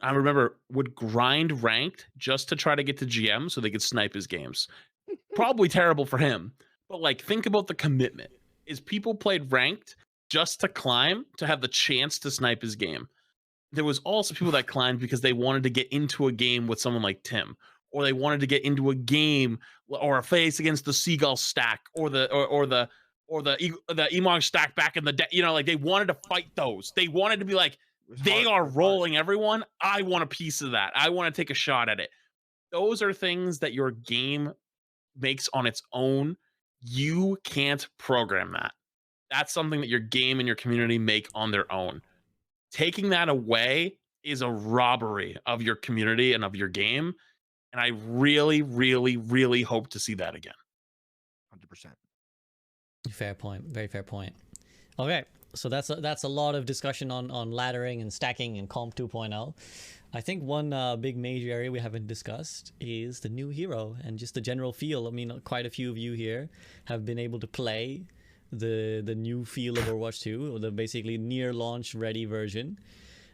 I remember, would grind ranked just to try to get to GM so they could snipe his games. Probably terrible for him, but like think about the commitment. Is people played ranked just to climb, to have the chance to snipe his game. There was also people that climbed because they wanted to get into a game with someone like Tim, or they wanted to get into a game or a face against the Seagull stack or the Emog stack back in the day. Like they wanted to fight those. They wanted to be like, they are rolling everyone. I want a piece of that. I want to take a shot at it. Those are things that your game makes on its own. You can't program that. That's something that your game and your community make on their own. Taking that away is a robbery of your community and of your game. And I really, really, really hope to see that again. 100%. Fair point. Very fair point. Okay, so that's a lot of discussion on laddering and stacking and Comp 2.0. I think one big major area we haven't discussed is the new hero and just the general feel. I mean, quite a few of you here have been able to play the new feel of Overwatch 2, or the basically near launch ready version.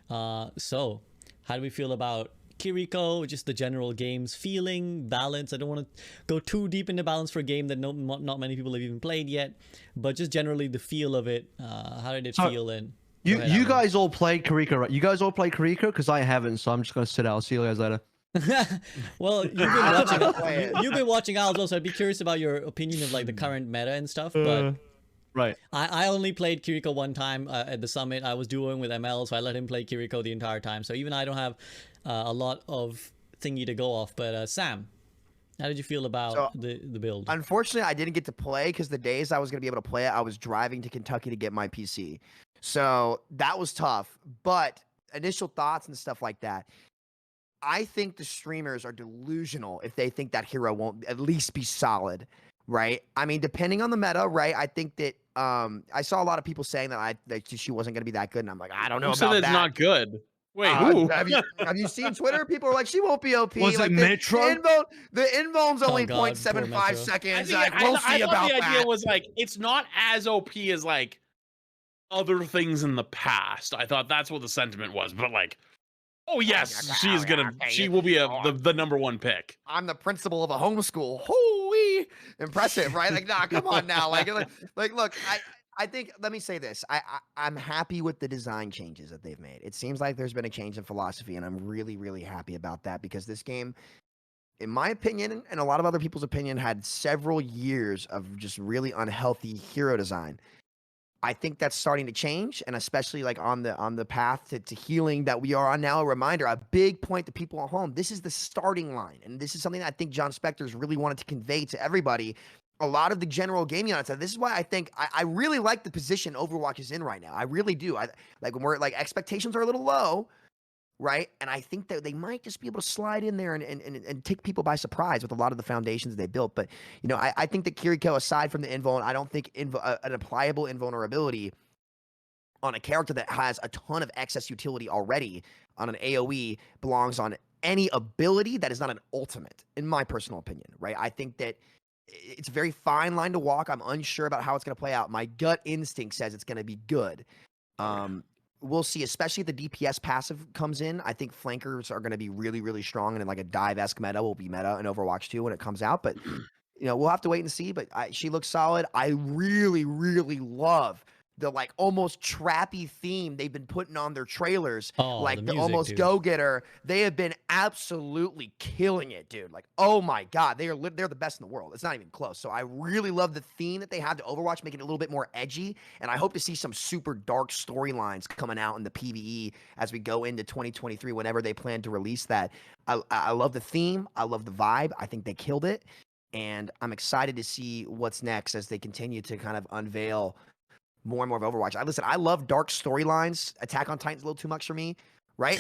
So how do we feel about Kiriko, just the general game's feeling, balance? I don't want to go too deep into balance for a game that not many people have even played yet, but just generally the feel of it. How did it feel? And you guys all played Kiriko, right? You guys all played Kiriko? Because I haven't, so I'm just gonna sit out. I'll see you guys later. Well, you've been watching Al as well, so I'd be curious about your opinion of like the current meta and stuff. But right, I only played Kiriko one time at the summit. I was duoing with ML, so I let him play Kiriko the entire time. So even I don't have a lot of thingy to go off. But Sam, how did you feel about the build? Unfortunately, I didn't get to play because the days I was going to be able to play it, I was driving to Kentucky to get my PC. So that was tough. But initial thoughts and stuff like that, I think the streamers are delusional if they think that hero won't at least be solid, right? I mean, depending on the meta, right? I think that I saw a lot of people saying that she wasn't going to be that good, and I'm like, I don't know Who about said it's that. not good? Wait, who? Have you seen Twitter? People are like, she won't be OP. Was like, it Metro? The invone's only God, 0.75 seconds. I We'll see about the that. idea was like, it's not as OP as like other things in the past. I thought that's what the sentiment was, but like, oh yes, she will be the number one pick. I'm the principal of a homeschool. Holy impressive, right? Like, nah, come on now. Like look, I think, let me say this. I'm happy with the design changes that they've made. It seems like there's been a change in philosophy, and I'm really, really happy about that, because this game, in my opinion, and a lot of other people's opinion, had several years of just really unhealthy hero design. I think that's starting to change, and especially like on the path to healing that we are on now. A reminder, a big point to people at home: this is the starting line, and this is something that I think John Spector's really wanted to convey to everybody. A lot of the general gaming on it. This is why I think I really like the position Overwatch is in right now. I really do. I like when we're like expectations are a little low, right? And I think that they might just be able to slide in there and take people by surprise with a lot of the foundations they built. But, you know, I think that Kiriko, aside from the invuln, I don't think an applicable invulnerability on a character that has a ton of excess utility already on an AoE belongs on any ability that is not an ultimate, in my personal opinion, right? I think that it's a very fine line to walk. I'm unsure about how it's going to play out. My gut instinct says it's going to be good. We'll see, especially if the DPS passive comes in. I think flankers are going to be really, really strong, and in like a dive-esque meta will be meta in Overwatch 2 when it comes out. But, you know, we'll have to wait and see. But she looks solid. I really, really love the like almost trappy theme they've been putting on their trailers. Like the music, almost go-getter. They have been absolutely killing it, dude. Like, oh my God, they're the best in the world. It's not even close. So I really love the theme that they have to Overwatch, making it a little bit more edgy. And I hope to see some super dark storylines coming out in the PvE as we go into 2023, whenever they plan to release that. I love the theme. I love the vibe. I think they killed it. And I'm excited to see what's next as they continue to kind of unveil more and more of Overwatch. I love dark storylines. Attack on Titan's a little too much for me, right?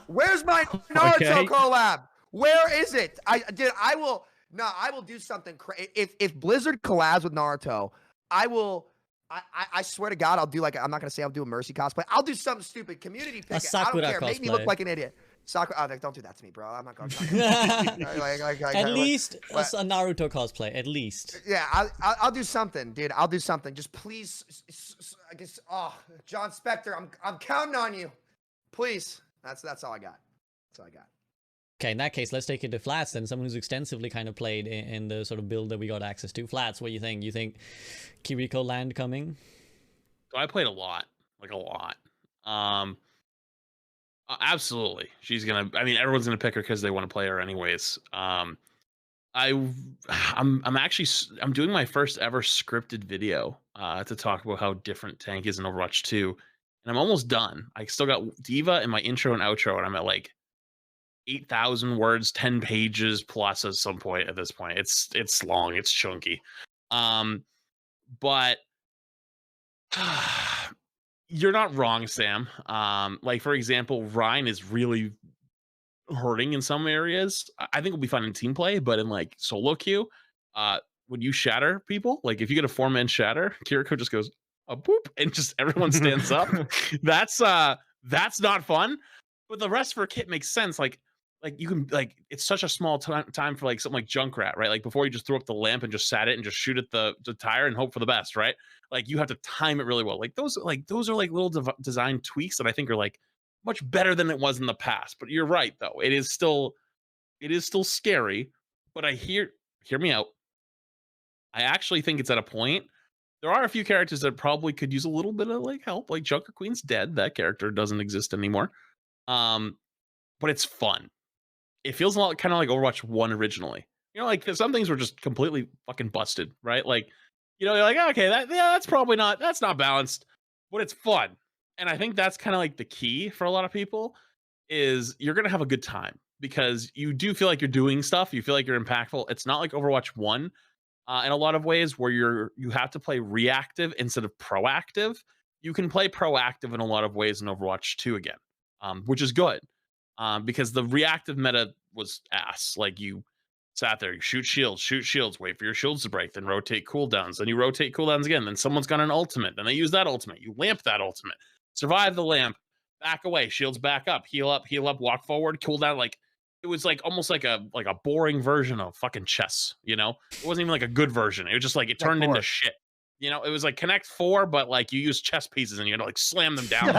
Where's my Naruto collab? Where is it? I will do something crazy. If Blizzard collabs with Naruto, I swear to God, I'll do like, I'm not gonna say I'll do a Mercy cosplay. I'll do something stupid. Community pick. I don't care. Make me look like an idiot. Sakura, don't do that to me, bro. I'm not going to. At least a Naruto cosplay, at least. Yeah, I'll do something, dude. I'll do something. Just please, I guess. Oh, John Spector, I'm counting on you. Please. That's all I got. That's all I got. Okay, in that case, let's take it to Flats then. Someone who's extensively kind of played in the sort of build that we got access to. Flats, what do you think? You think Kiriko land coming? So I played a lot, like a lot. Absolutely, she's gonna. I mean, everyone's gonna pick her because they want to play her anyways. I'm doing my first ever scripted video to talk about how different tank is in Overwatch 2, and I'm almost done. I still got Diva in my intro and outro, and I'm at like 8,000 words, 10 pages plus at some point. At this point, it's long, it's chunky. But You're not wrong, Sam. Like for example, Ryan is really hurting in some areas. I think it'll be fun in team play, but in like solo queue, uh, when you shatter people, like if you get a 4-man shatter, Kiriko just goes a boop and just everyone stands up. That's not fun. But the rest for a kit makes sense. Like you can like it's such a small time for like something like Junkrat, right? Like before you just throw up the lamp and just sat it and just shoot at the tire and hope for the best, right? Like you have to time it really well. Like those are like little design tweaks that I think are like much better than it was in the past. But you're right though. It is still scary. But hear me out. I actually think it's at a point. There are a few characters that probably could use a little bit of like help. Like Joker Queen's dead. That character doesn't exist anymore. But it's fun. It feels a lot kind of like Overwatch 1 originally. You know, like some things were just completely fucking busted, right? Like, you know, you're like, oh, okay, that's not balanced, but it's fun. And I think that's kind of like the key for a lot of people is you're gonna have a good time because you do feel like you're doing stuff. You feel like you're impactful. It's not like Overwatch 1 in a lot of ways where you have to play reactive instead of proactive. You can play proactive in a lot of ways in Overwatch 2 again, which is good. Because the reactive meta was ass. Like you sat there, you shoot shields, wait for your shields to break, then rotate cooldowns, then you rotate cooldowns again, then someone's got an ultimate, then they use that ultimate, you lamp that ultimate, survive the lamp, back away, shields back up, heal up, walk forward, cooldown. Like it was like almost like a boring version of fucking chess, you know? It wasn't even like a good version. It was just like it turned into shit. You know, it was like Connect 4, but like you use chess pieces and you had to like slam them down.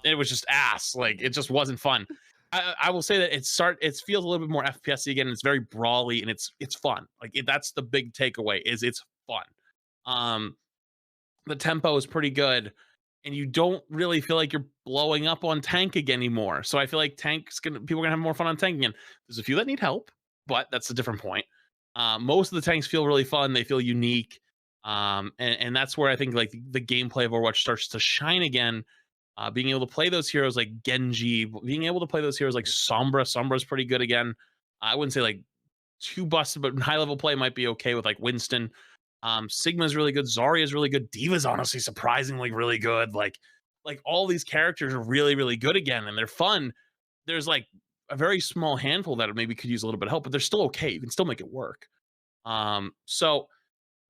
It was just ass. Like it just wasn't fun. I will say that it feels a little bit more FPS again. It's very brawly and it's fun. Like that's the big takeaway is it's fun. The tempo is pretty good, and you don't really feel like you're blowing up on tank again anymore. So I feel like people are gonna have more fun on tank again. There's a few that need help, but that's a different point. Most of the tanks feel really fun. They feel unique. And that's where I think like the gameplay of Overwatch starts to shine again. Being able to play those heroes like Genji, being able to play those heroes like Sombra. Sombra's pretty good again. I wouldn't say like too busted, but high level play might be okay with like Winston. Sigma's really good. Zarya's really good. Diva's honestly surprisingly really good. Like all these characters are really, really good again, and they're fun. There's like a very small handful that maybe could use a little bit of help, but they're still okay. You can still make it work. So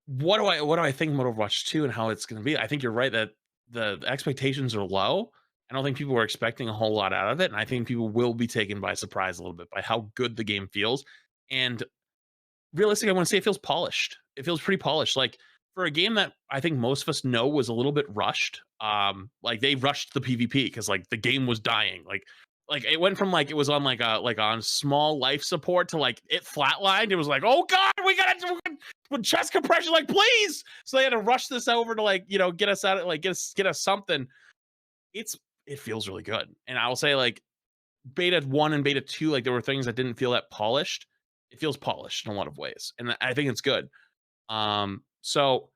what do I think about Overwatch 2 and how it's going to be? I think you're right that the expectations are low. I don't think people were expecting a whole lot out of it, and I think people will be taken by surprise a little bit by how good the game feels. And realistically, I want to say it feels polished. It feels pretty polished. Like for a game that I think most of us know was a little bit rushed. Like they rushed the PvP because like the game was dying. Like it went from like it was on like on small life support to like it flatlined. It was like, oh god, we gotta do with chest compression, like please. So they had to rush this over to like, you know, get us out of like get us something. It feels really good. And I will say like beta 1 and beta 2, like there were things that didn't feel that polished. It feels polished in a lot of ways. And I think it's good. So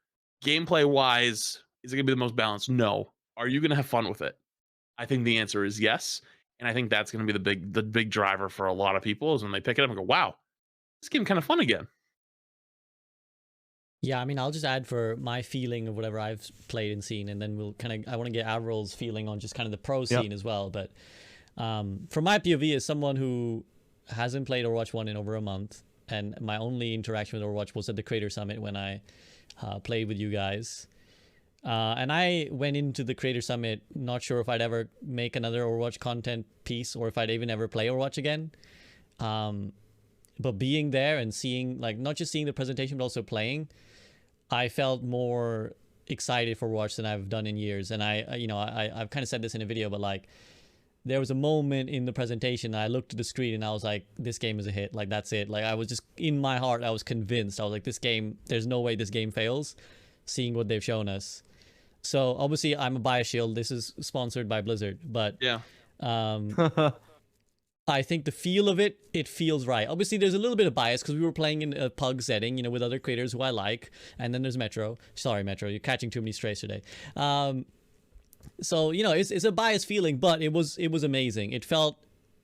gameplay wise, is it gonna be the most balanced? No. Are you gonna have fun with it? I think the answer is yes. And I think that's going to be the big driver for a lot of people is when they pick it up and go, wow, this game kind of fun again. Yeah, I mean, I'll just add for my feeling of whatever I've played and seen, and then I want to get AVRL's feeling on just kind of the pro scene as well. But from my POV as someone who hasn't played Overwatch 1 in over a month, and my only interaction with Overwatch was at the Creator Summit when I played with you guys. And I went into the Creator Summit not sure if I'd ever make another Overwatch content piece or if I'd even ever play Overwatch again. But being there and seeing, like, not just seeing the presentation, but also playing, I felt more excited for Overwatch than I've done in years. And I've kind of said this in a video, but like, there was a moment in the presentation, I looked at the screen and I was like, this game is a hit. Like, that's it. Like, I was just, in my heart, I was convinced. I was like, this game, there's no way this game fails, seeing what they've shown us. So obviously I'm a bias shield. This is sponsored by Blizzard, but yeah, I think the feel of it feels right. Obviously there's a little bit of bias because we were playing in a pug setting, you know, with other creators who I like, and then there's Metro. Sorry, Metro, you're catching too many strays today. So you know, it's a biased feeling, but it was amazing. It felt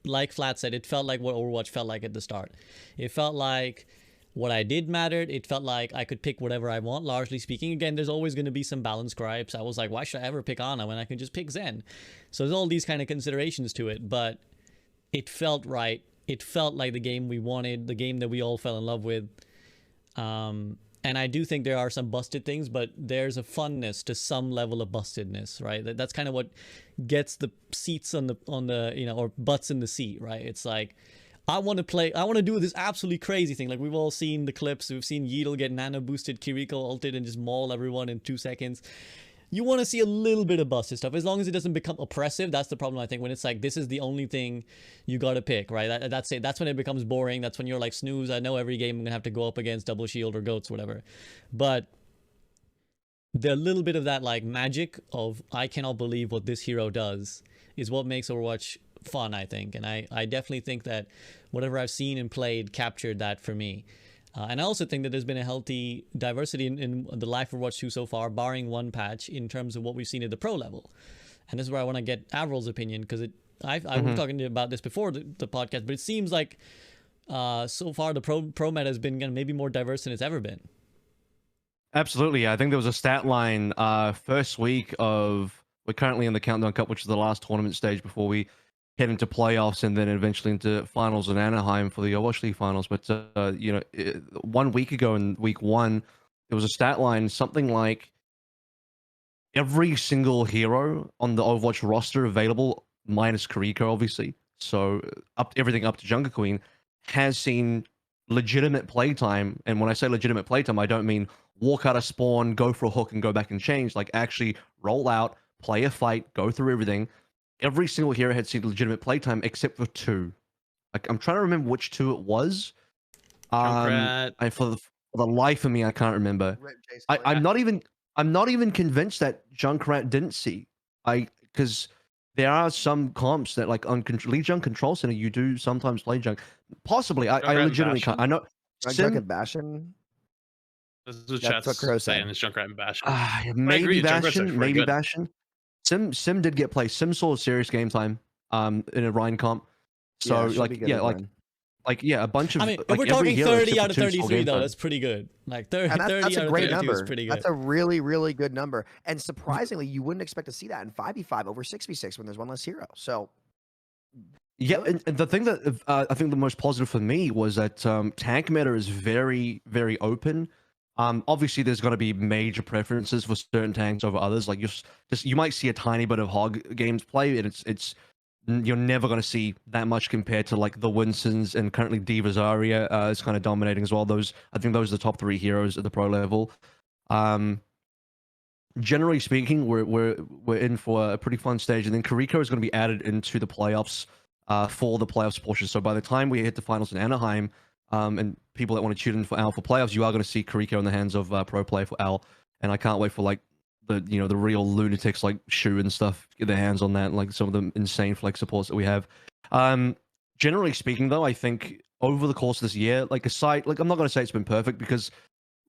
like Flat said. It felt like what Overwatch felt like at the start. It felt like what I did mattered. It felt like I could pick whatever I want, largely speaking. Again, there's always going to be some balance gripes. I was like, why should I ever pick Ana when I can just pick Zen? So there's all these kind of considerations to it, but it felt right. It felt like the game we wanted, the game that we all fell in love with. And I do think there are some busted things, but there's a funness to some level of bustedness, right? That's kind of what gets the seats on the you know, or butts in the seat, right? It's like, I want to do this absolutely crazy thing. Like, we've all seen the clips. We've seen Yeatle get nano boosted, Kiriko ulted, and just maul everyone in 2 seconds. You want to see a little bit of busted stuff, as long as it doesn't become oppressive. That's the problem, I think, when it's like, this is the only thing you got to pick, right? That's it. That's when it becomes boring. That's when you're like, snooze, I know every game I'm gonna have to go up against double shield or goats or whatever. But the little bit of that like magic of, I cannot believe what this hero does, is what makes Overwatch fun, I think. And I definitely think that whatever I've seen and played captured that for me. And I also think that there's been a healthy diversity in the life of Overwatch 2 so far, barring one patch, in terms of what we've seen at the pro level. And this is where I want to get AVRL's opinion, because I was talking to you about this before the podcast, but it seems like so far the pro meta has been maybe more diverse than it's ever been. Absolutely. I think there was a stat line first week of, we're currently in the Countdown Cup, which is the last tournament stage before we head into playoffs and then eventually into finals in Anaheim for the Overwatch League finals. But, 1 week ago in week 1, there was a stat line, something like every single hero on the Overwatch roster available, minus Kiriko, obviously, so everything up to Jungle Queen, has seen legitimate playtime. And when I say legitimate playtime, I don't mean walk out of spawn, go for a hook, and go back and change. Like, actually roll out, play a fight, go through everything. Every single hero had seen legitimate playtime except for 2. Like, I'm trying to remember which 2 it was. For the life of me, I can't remember. I'm not even convinced that Junkrat didn't see. Because there are some comps that, like, on League Junk Control Center, you do sometimes play Junk. Possibly, I legitimately can't. I know. Junk and Bastion. That's what chat's saying. It's Junkrat and Bastion. Maybe Bastion. Maybe Bastion. Sim did get play. Sim saw serious game time in a Rhine comp. So a bunch of. I mean, like, we're talking 30 out of 33 though. Time. That's pretty good. Like 30 that's out a of great 32 number. is pretty good. That's a really, really good number. And surprisingly, you wouldn't expect to see that in 5v5 over 6v6 when there's one less hero. So yeah, and the thing that I think the most positive for me was that tank meta is very, very open. Obviously, there's going to be major preferences for certain tanks over others. Like, you might see a tiny bit of Hog games play, and you're never going to see that much compared to like the Winstons, and currently D.Va Zarya is kind of dominating as well. I think those are the top 3 heroes at the pro level. Generally speaking, we're in for a pretty fun stage, and then Kiriko is going to be added into the playoffs for the playoffs portion. So by the time we hit the finals in Anaheim, and people that want to tune in for Al for playoffs, you are going to see Kiriko in the hands of pro play for Al, and I can't wait for like the real lunatics like Shu and stuff get their hands on that, like some of the insane flex supports that we have. Generally speaking, though, I think over the course of this year, like I'm not going to say it's been perfect, because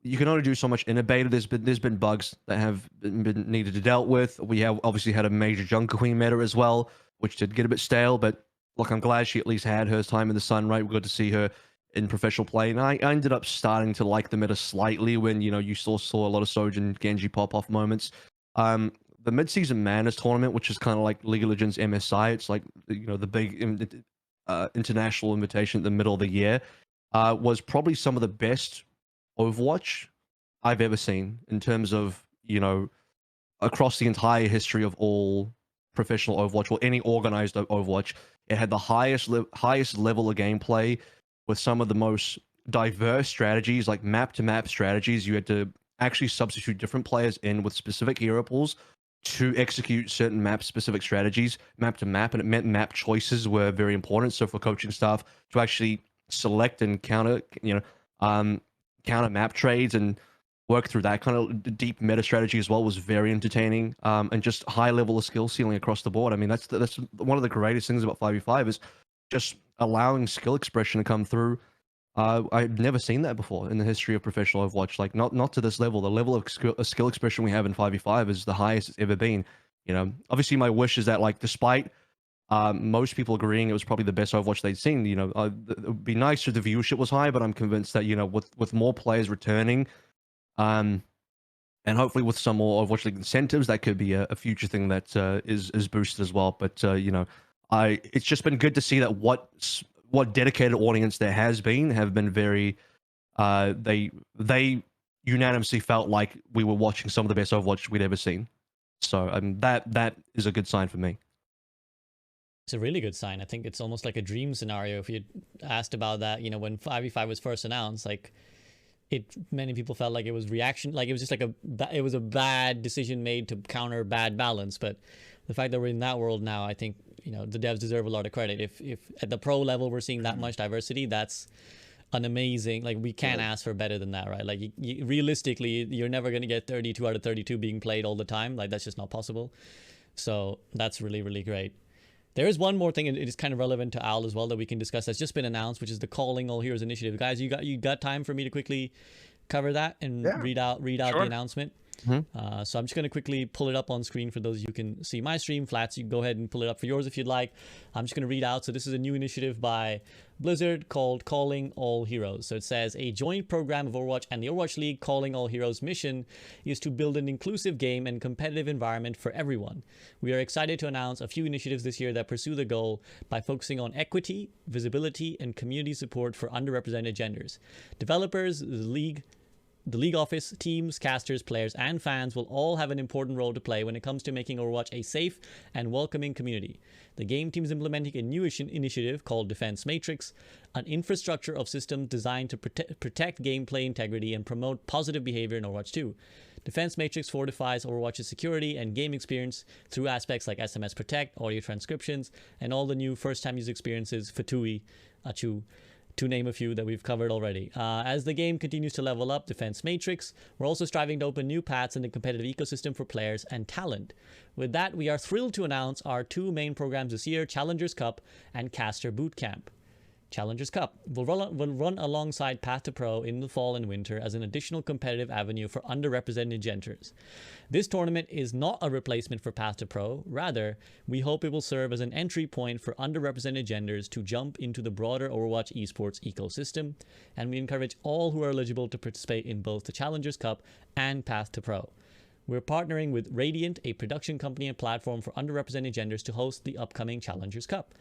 you can only do so much in a beta. There's been bugs that have been needed to dealt with. We have obviously had a major Junker Queen meta as well, which did get a bit stale, but look, I'm glad she at least had her time in the sun, right? We got to see her in professional play, and I ended up starting to like the meta slightly when you still saw a lot of Soj and Genji pop off moments. The mid-season Madness tournament, which is kind of like League of Legends MSI, it's like the big international invitation at the middle of the year, was probably some of the best Overwatch I've ever seen in terms of across the entire history of all professional Overwatch or any organized Overwatch. It had the highest level of gameplay, with some of the most diverse strategies, like map-to-map strategies. You had to actually substitute different players in with specific hero pools to execute certain map-specific strategies, map-to-map, and it meant map choices were very important. So for coaching staff to actually select and counter map trades and work through that kind of deep meta strategy as well was very entertaining, and just high level of skill ceiling across the board. I mean, that's one of the greatest things about 5v5 is just allowing skill expression to come through. I've never seen that before in the history of professional Overwatch. Like, not to this level. The level of skill expression we have in 5v5 is the highest it's ever been. Obviously my wish is that, like, despite most people agreeing it was probably the best Overwatch they'd seen. You know, it would be nice if the viewership was high, but I'm convinced that, you know, with more players returning, and hopefully with some more Overwatch League incentives, that could be a future thing that is boosted as well. But you know, it's just been good to see that what dedicated audience there has been have been very they unanimously felt like we were watching some of the best Overwatch we'd ever seen. So that is a good sign for me. It's a really good sign. I think it's almost like a dream scenario. If you asked about that, you know, when 5v5 was first announced, like many people felt like it was reaction, like it was just like it was a bad decision made to counter bad balance. But the fact that we're in that world now, I think, you know, the devs deserve a lot of credit. If at the pro level we're seeing that much diversity, that's an amazing, like, we can't ask for better than that, right? Like, realistically, you're never going to get 32 out of 32 being played all the time. Like, that's just not possible. So that's really, really great. There is one more thing, and it is kind of relevant to Owl as well, that we can discuss that's just been announced, which is the Calling All Heroes initiative. Guys, you got time for me to quickly cover that and read out Sure. the announcement? Mm-hmm. So I'm just going to quickly pull it up on screen for those of you who can see my stream. Flats, you can go ahead and pull it up for yours if you'd like. I'm just going to read out. So this is a new initiative by Blizzard called Calling All Heroes. So it says, a joint program of Overwatch and the Overwatch League Calling All Heroes mission is to build an inclusive game and competitive environment for everyone. We are excited to announce a few initiatives this year that pursue the goal by focusing on equity, visibility, and community support for underrepresented genders. Developers, the league office, teams, casters, players, and fans will all have an important role to play when it comes to making Overwatch a safe and welcoming community. The game team is implementing a new initiative called Defense Matrix, an infrastructure of systems designed to protect gameplay integrity and promote positive behavior in Overwatch 2. Defense Matrix fortifies Overwatch's security and game experience through aspects like SMS Protect, audio transcriptions, and all the new first-time user experiences, FTUE, to name a few that we've covered already. As the game continues to level up Defense Matrix, we're also striving to open new paths in the competitive ecosystem for players and talent. With that, we are thrilled to announce our two main programs this year, Challengers Cup and Caster Bootcamp. Challengers Cup will run alongside Path to Pro in the fall and winter as an additional competitive avenue for underrepresented genders. This tournament is not a replacement for Path to Pro. Rather, we hope it will serve as an entry point for underrepresented genders to jump into the broader Overwatch esports ecosystem, and we encourage all who are eligible to participate in both the Challengers Cup and Path to Pro. We're partnering with Radiant, a production company and platform for underrepresented genders, to host the upcoming Challengers Cup.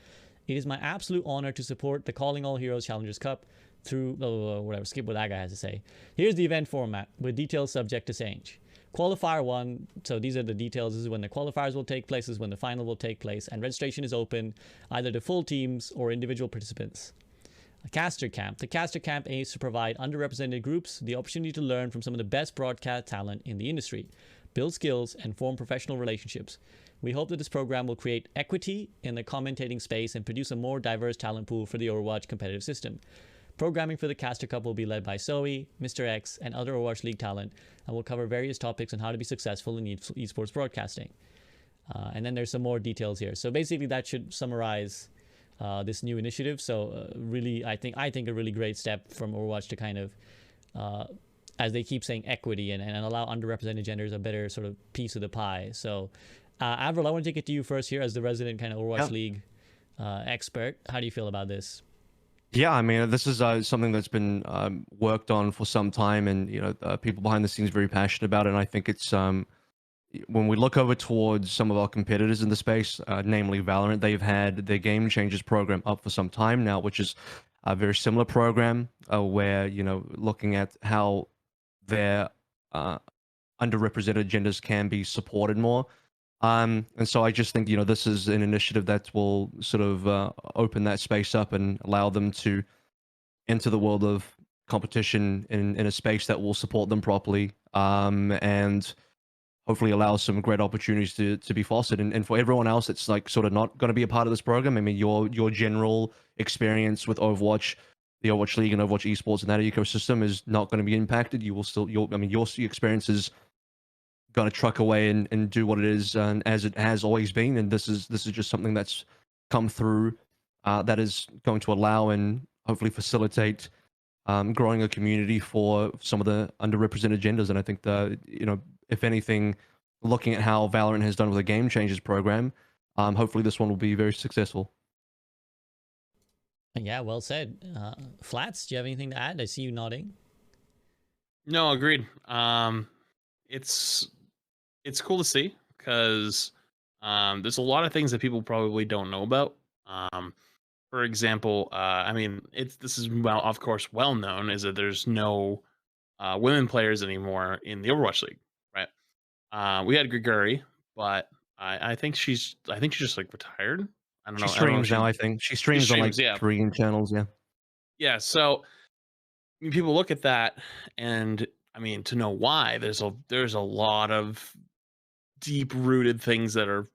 It is my absolute honor to support the Calling All Heroes Challengers Cup through, whatever, skip what that guy has to say. Here's the event format, with details subject to change. Qualifier 1, so these are the details. This is when the qualifiers will take place, this is when the final will take place, and registration is open either to full teams or individual participants. A Caster Camp. The Caster Camp aims to provide underrepresented groups the opportunity to learn from some of the best broadcast talent in the industry, build skills, and form professional relationships. We hope that this program will create equity in the commentating space and produce a more diverse talent pool for the Overwatch competitive system. Programming for the Caster Cup will be led by Zoe, Mr. X, and other Overwatch League talent, and will cover various topics on how to be successful in esports broadcasting. And then there's some more details here. So basically that should summarize this new initiative. So really, I think a really great step from Overwatch to kind of, as they keep saying, equity and allow underrepresented genders a better sort of piece of the pie. So AVRL, I want to take it to you first here as the resident kind of Overwatch League expert. How do you feel about this? Yeah, I mean, this is something that's been worked on for some time, and you know, people behind the scenes very passionate about it. And I think it's when we look over towards some of our competitors in the space, namely Valorant, they've had their Game Changers program up for some time now, which is a very similar program where, you know, looking at how their underrepresented genders can be supported more. And so I just think, you know, this is an initiative that will sort of open that space up and allow them to enter the world of competition in a space that will support them properly, and hopefully allow some great opportunities to be fostered. And for everyone else that's like sort of not going to be a part of this program, I mean, your general experience with Overwatch, the Overwatch League and Overwatch esports and that ecosystem is not going to be impacted. You will still, your experience is going to truck away and do what it is, as it has always been. And this is just something that's come through that is going to allow and hopefully facilitate growing a community for some of the underrepresented genders. And I think that, you know, if anything, looking at how Valorant has done with the Game Changers program, hopefully this one will be very successful. Yeah, well said. Flats, do you have anything to add? I see you nodding. No, agreed. It's cool to see because there's a lot of things that people probably don't know about. For example, I mean, this is well, of course, well known is that there's no women players anymore in the Overwatch League, right? We had Grigori, but I think she's just like retired. I don't She know. I don't know if streams now, I think. She streams on like yeah, Korean channels, yeah. yeah. So I mean, people look at that, and I mean, to know why, there's a lot of deep rooted things that are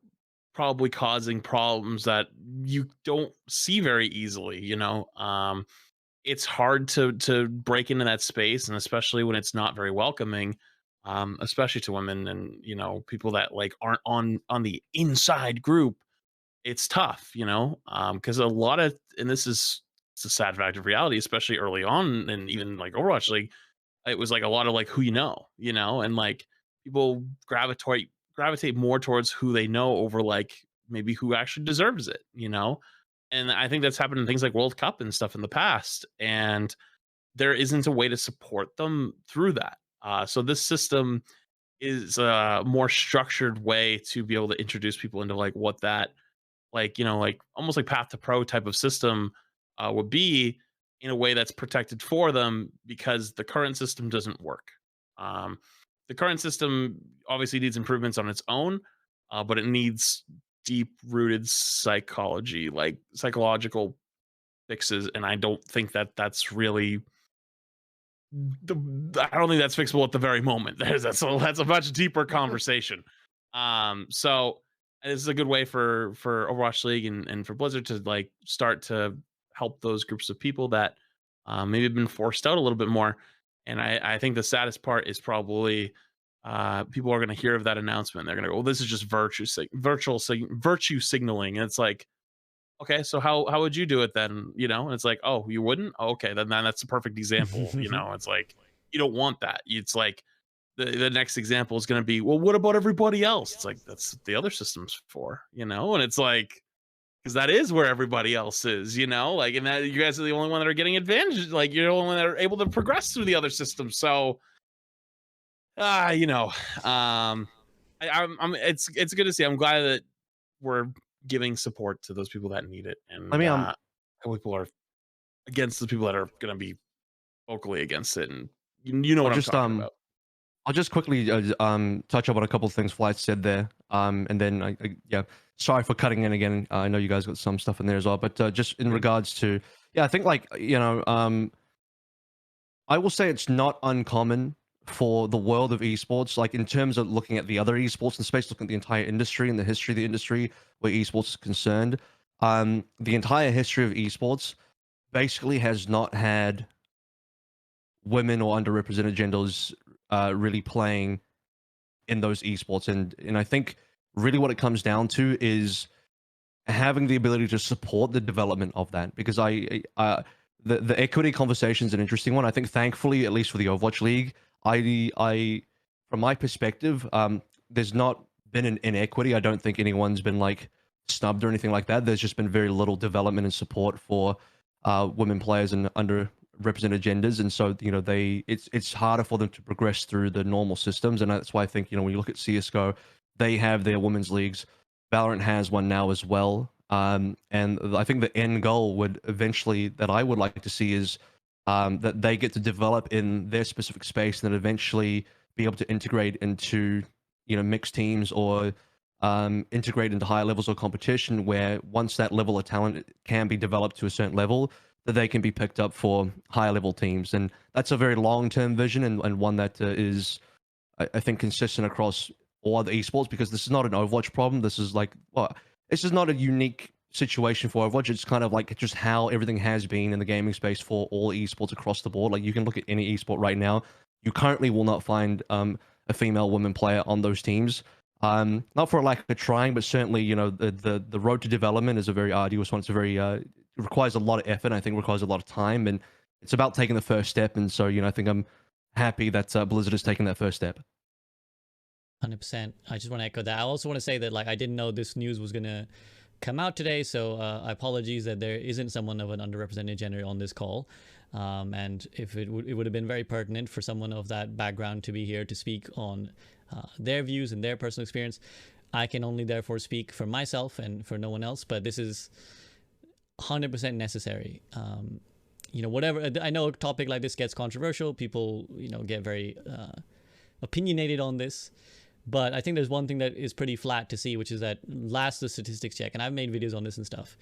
probably causing problems that you don't see very easily. It's hard to break into that space, and especially when it's not very welcoming, especially to women and people that like aren't on the inside group. It's tough, because a lot of, and this is, it's a sad fact of reality, especially early on, and even like Overwatch League, it was like a lot of like who and like people gravitate more towards who they know over like maybe who actually deserves it. And I think that's happened in things like World Cup and stuff in the past, and there isn't a way to support them through that. So this system is a more structured way to be able to introduce people into like what that, like like almost like path to pro type of system would be, in a way that's protected for them, because the current system doesn't work. um, the current system obviously needs improvements on its own, but it needs deep rooted psychology, like psychological fixes, and I don't think that that's really the I don't think that's fixable at the very moment. That's a much deeper conversation. So this is a good way for Overwatch League and for Blizzard to like start to help those groups of people that maybe have been forced out a little bit more. And I think the saddest part is probably people are going to hear of that announcement. They're going to go, "Well, this is just virtue signaling." And it's like, okay, so how would you do it then? And it's like, oh, you wouldn't? Oh, okay, then that's a perfect example. It's like you don't want that. It's like the next example is going to be, well, what about everybody else? It's like that's what the other system's for, and it's like, because that is where everybody else is, like, and that you guys are the only one that are getting advantage. Like you're the only one that are able to progress through the other system. So, it's good to see. I'm glad that we're giving support to those people that need it, and I mean, people are against the people that are going to be vocally against it, and you know I'll what I'm just talking about. I'll just quickly touch up on a couple of things Flight said there. And then yeah, sorry for cutting in again. I know you guys got some stuff in there as well, but just in regards to, yeah, I think like I will say it's not uncommon for the world of esports, like in terms of looking at the other esports in space, looking at the entire industry and the history of the industry where esports is concerned. The entire history of esports basically has not had women or underrepresented genders really playing in those esports, and I think really what it comes down to is having the ability to support the development of that, because the equity conversation is an interesting one. I think thankfully, at least for the Overwatch League, I from my perspective, there's not been an inequity. I don't think anyone's been like snubbed or anything like that. There's just been very little development and support for women players and underrepresented genders, and so it's harder for them to progress through the normal systems, and that's why I think when you look at CS:GO, they have their women's leagues. Valorant has one now as well. And I think the end goal would eventually, that I would like to see, is that they get to develop in their specific space and then eventually be able to integrate into mixed teams, or integrate into higher levels of competition, where once that level of talent can be developed to a certain level, that they can be picked up for higher level teams. And that's a very long-term vision, and one that is, I think, consistent across all other esports, because this is not an Overwatch problem. This is like, well, this is not a unique situation for Overwatch. It's kind of like just how everything has been in the gaming space for all esports across the board. Like you can look at any esport right now, you currently will not find a female woman player on those teams. Not for a lack of trying, but certainly the road to development is a very arduous one. It's a very it requires a lot of effort. I think requires a lot of time, and it's about taking the first step. And so I think I'm happy that Blizzard is taking that first step. 100%. I just want to echo that. I also want to say that like I didn't know this news was gonna come out today, so apologies that there isn't someone of an underrepresented gender on this call. And if it would have been very pertinent for someone of that background to be here to speak on their views and their personal experience. I can only therefore speak for myself and for no one else, but this is 100% necessary. Whatever, I know a topic like this gets controversial. People, get very opinionated on this. But I think there's one thing that is pretty flat to see, which is that last the statistics check, and I've made videos on this and stuff,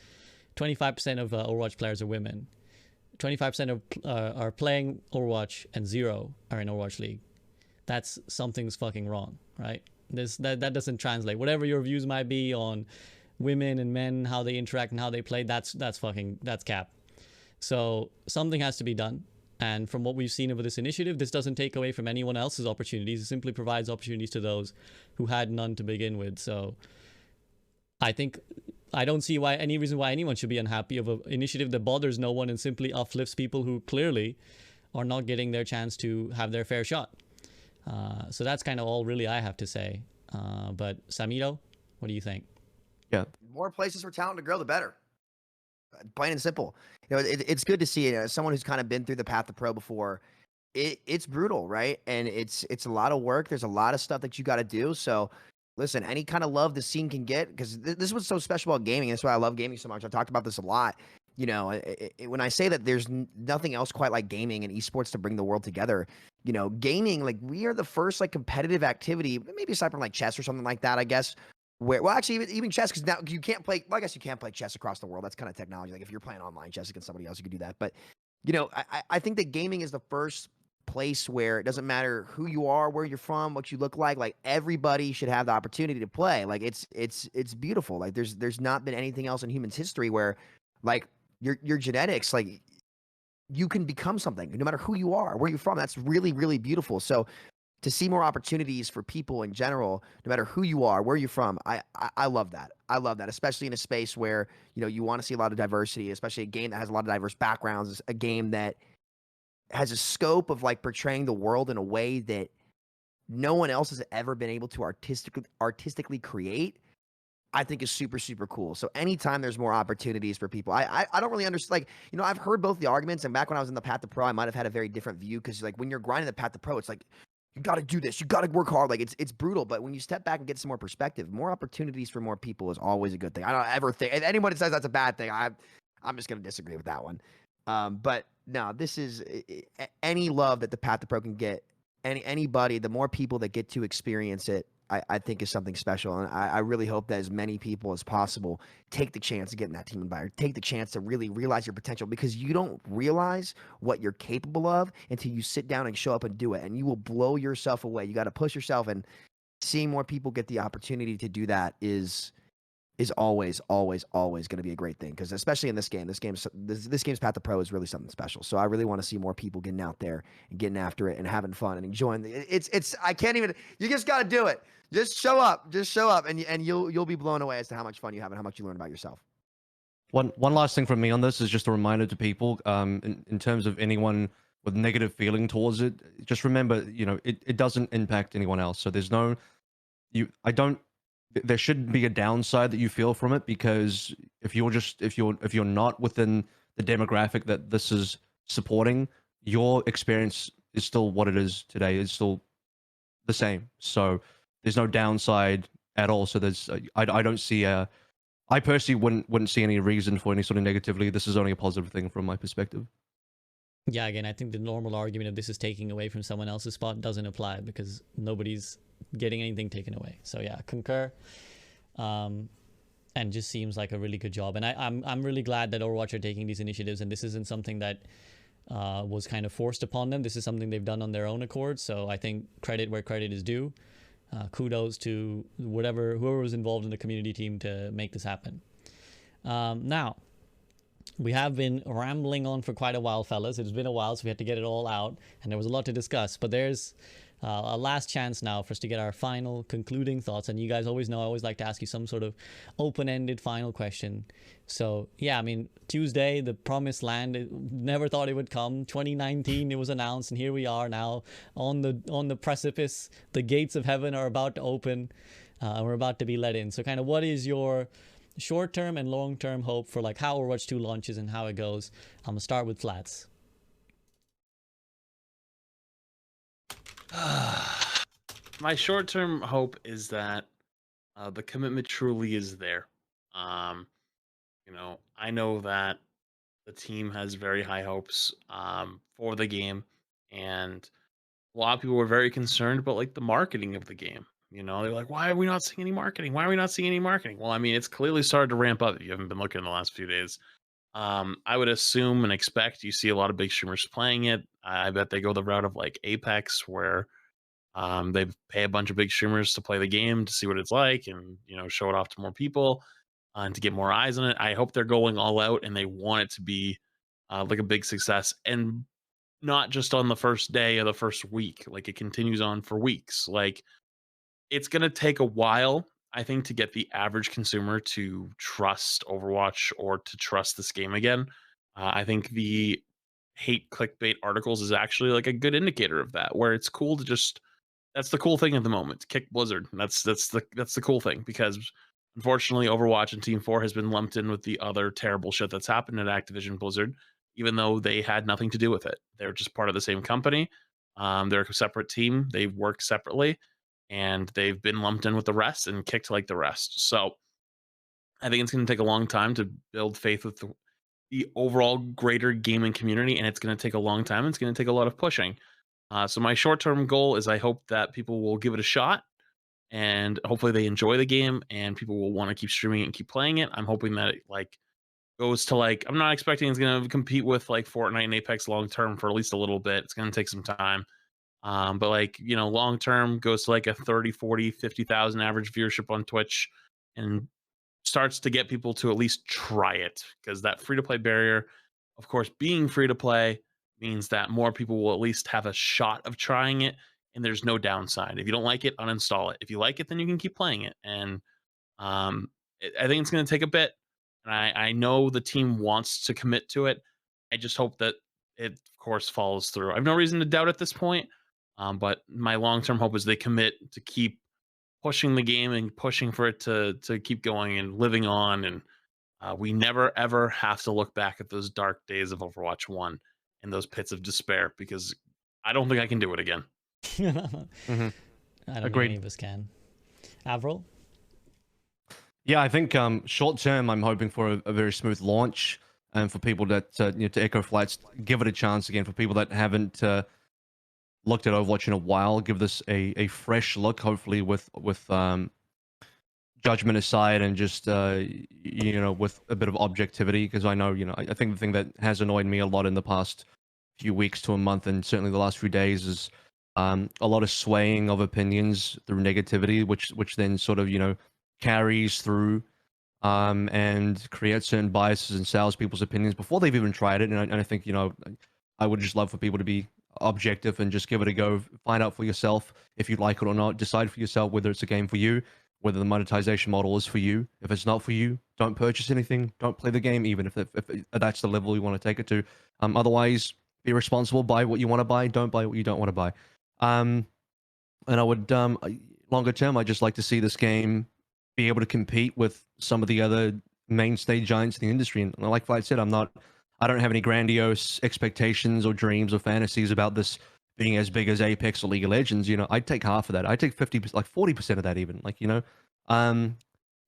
25% of Overwatch players are women. 25% are playing Overwatch and 0 are in Overwatch League. That's something's fucking wrong, right? That doesn't translate. Whatever your views might be on women and men, how they interact and how they play, that's cap. So something has to be done. And from what we've seen over this initiative, this doesn't take away from anyone else's opportunities. It simply provides opportunities to those who had none to begin with. So I don't see any reason why anyone should be unhappy of an initiative that bothers no one and simply uplifts people who clearly are not getting their chance to have their fair shot. So that's kind of all really I have to say. But Samito, what do you think? Yeah, more places for talent to grow, the better. Plain and simple. It's good to see someone who's kind of been through the path to pro before. It's brutal, right? And it's a lot of work. There's a lot of stuff that you got to do. So listen, any kind of love the scene can get, because this is what's so special about gaming. That's why I love gaming so much. I've talked about this a lot. When I say that there's nothing else quite like gaming and esports to bring the world together, gaming, like we are the first like competitive activity, maybe aside from like chess or something like that, I guess. Actually, even chess, because now you can't play. Well, I guess you can't play chess across the world. That's kind of technology. Like if you're playing online chess against somebody else, you could do that. But I think that gaming is the first place where it doesn't matter who you are, where you're from, what you look like. Like everybody should have the opportunity to play. Like it's beautiful. Like there's not been anything else in humans' history where, like your genetics, like you can become something no matter who you are, where you're from. That's really, really beautiful. So to see more opportunities for people in general, no matter who you are, where you're from, I love that. I love that, especially in a space where, you want to see a lot of diversity, especially a game that has a lot of diverse backgrounds, a game that has a scope of like portraying the world in a way that no one else has ever been able to artistically create. I think is super, super cool. So anytime there's more opportunities for people, I don't really understand. Like, I've heard both the arguments, and back when I was in the path to pro, I might have had a very different view, because like when you're grinding the path to pro, it's like, you got to do this. You got to work hard. Like it's brutal. But when you step back and get some more perspective, more opportunities for more people is always a good thing. I don't ever think, if anyone says that's a bad thing, I'm just going to disagree with that one. But no, this is any love that the path to pro can get. Anybody, the more people that get to experience it, I think is something special. And I really hope that as many people as possible take the chance to get in that team environment, take the chance to really realize your potential, because you don't realize what you're capable of until you sit down and show up and do it. And you will blow yourself away. You got to push yourself, and seeing more people get the opportunity to do that is always, always, always going to be a great thing. Because especially in this game's path to pro is really something special. So I really want to see more people getting out there and getting after it and having fun and enjoying it's I can't even, you just got to do it. Just show up, and you'll be blown away as to how much fun you have and how much you learn about yourself. One last thing from me on this is just a reminder to people, in terms of anyone with negative feeling towards it, just remember, it doesn't impact anyone else. So there's no, there shouldn't be a downside that you feel from it, because if you're not within the demographic that this is supporting, your experience is still what it is today. It's still the same. So there's no downside at all. So I don't see I personally wouldn't see any reason for any sort of negativity. This is only a positive thing from my perspective. Yeah, again, I think the normal argument of this is taking away from someone else's spot doesn't apply, because nobody's getting anything taken away. So yeah, concur. And just seems like a really good job. And I'm really glad that Overwatch are taking these initiatives, and this isn't something that was kind of forced upon them. This is something they've done on their own accord. So I think credit where credit is due. Kudos to whoever was involved in the community team to make this happen. Now, we have been rambling on for quite a while, fellas. It's been a while, so we had to get it all out, and there was a lot to discuss. But there's A last chance now for us to get our final concluding thoughts. And you guys always know I always like to ask you some sort of open-ended final question. So yeah, I mean, Tuesday, the promised land, never thought it would come. 2019 it was announced, and here we are now on the precipice. The gates of heaven are about to open, and we're about to be let in. So kind of what is your short-term and long-term hope for like how Overwatch 2 launches and how it goes? I'm gonna start with Flats. My short-term hope is that the commitment truly is there. I know that the team has very high hopes for the game, and a lot of people were very concerned about like the marketing of the game. They're like, "Why are we not seeing any marketing? Why are we not seeing any marketing?" Well, I mean, it's clearly started to ramp up. If you haven't been looking in the last few days, I would assume and expect you see a lot of big streamers playing it. I bet they go the route of like Apex, where they pay a bunch of big streamers to play the game to see what it's like, and show it off to more people and to get more eyes on it. I hope they're going all out and they want it to be like a big success, and not just on the first day or the first week. Like it continues on for weeks. Like it's gonna take a while, I think, to get the average consumer to trust Overwatch or to trust this game again. I think the hate clickbait articles is actually like a good indicator of that, where it's cool to just that's the cool thing at the moment. Kick Blizzard. That's the cool thing, because unfortunately Overwatch and Team 4 has been lumped in with the other terrible shit that's happened at Activision Blizzard, even though they had nothing to do with it. They're just part of the same company. They're a separate team. They work separately, and they've been lumped in with the rest and kicked like the rest. So I think it's going to take a long time to build faith with the overall greater gaming community, and it's going to take a long time. It's going to take a lot of pushing. So my short-term goal is I hope that people will give it a shot, and hopefully they enjoy the game, and people will want to keep streaming it and keep playing it. I'm hoping that it like goes to like, I'm not expecting it's going to compete with like Fortnite and Apex long term for at least a little bit. It's going to take some time. But like, long term goes to like a 30, 40, 50,000 average viewership on Twitch, and starts to get people to at least try it, because that free to play barrier, of course, being free to play means that more people will at least have a shot of trying it, and there's no downside. If you don't like it, uninstall it. If you like it, then you can keep playing it. And I think it's going to take a bit, and I know the team wants to commit to it. I just hope that it, of course, follows through. I have no reason to doubt at this point, but my long-term hope is they commit to keep pushing the game and pushing for it to keep going and living on, and we never ever have to look back at those dark days of Overwatch 1 and those pits of despair, because I don't think I can do it again. Mm-hmm. I don't Agreed. think any of us can. AVRL? Yeah, I think short term, I'm hoping for a very smooth launch, and for people that to echo Flats, give it a chance again. For people that haven't looked at Overwatch in a while, give this a fresh look, hopefully with judgment aside, and just with a bit of objectivity, because I know I think the thing that has annoyed me a lot in the past few weeks to a month, and certainly the last few days, is a lot of swaying of opinions through negativity, which then sort of carries through and creates certain biases in salespeople's opinions before they've even tried it. And I think I would just love for people to be objective and just give it a go, find out for yourself if you like it or not, decide for yourself whether it's a game for you, whether the monetization model is for you. If it's not for you, don't purchase anything, don't play the game, even if that's the level you want to take it to. Otherwise, be responsible, buy what you want to buy, don't buy what you don't want to buy. And I would longer term, I just like to see this game be able to compete with some of the other mainstay giants in the industry. And like I said, I don't have any grandiose expectations or dreams or fantasies about this being as big as Apex or League of Legends. I'd take half of that. I'd take 50%, like 40% of that even.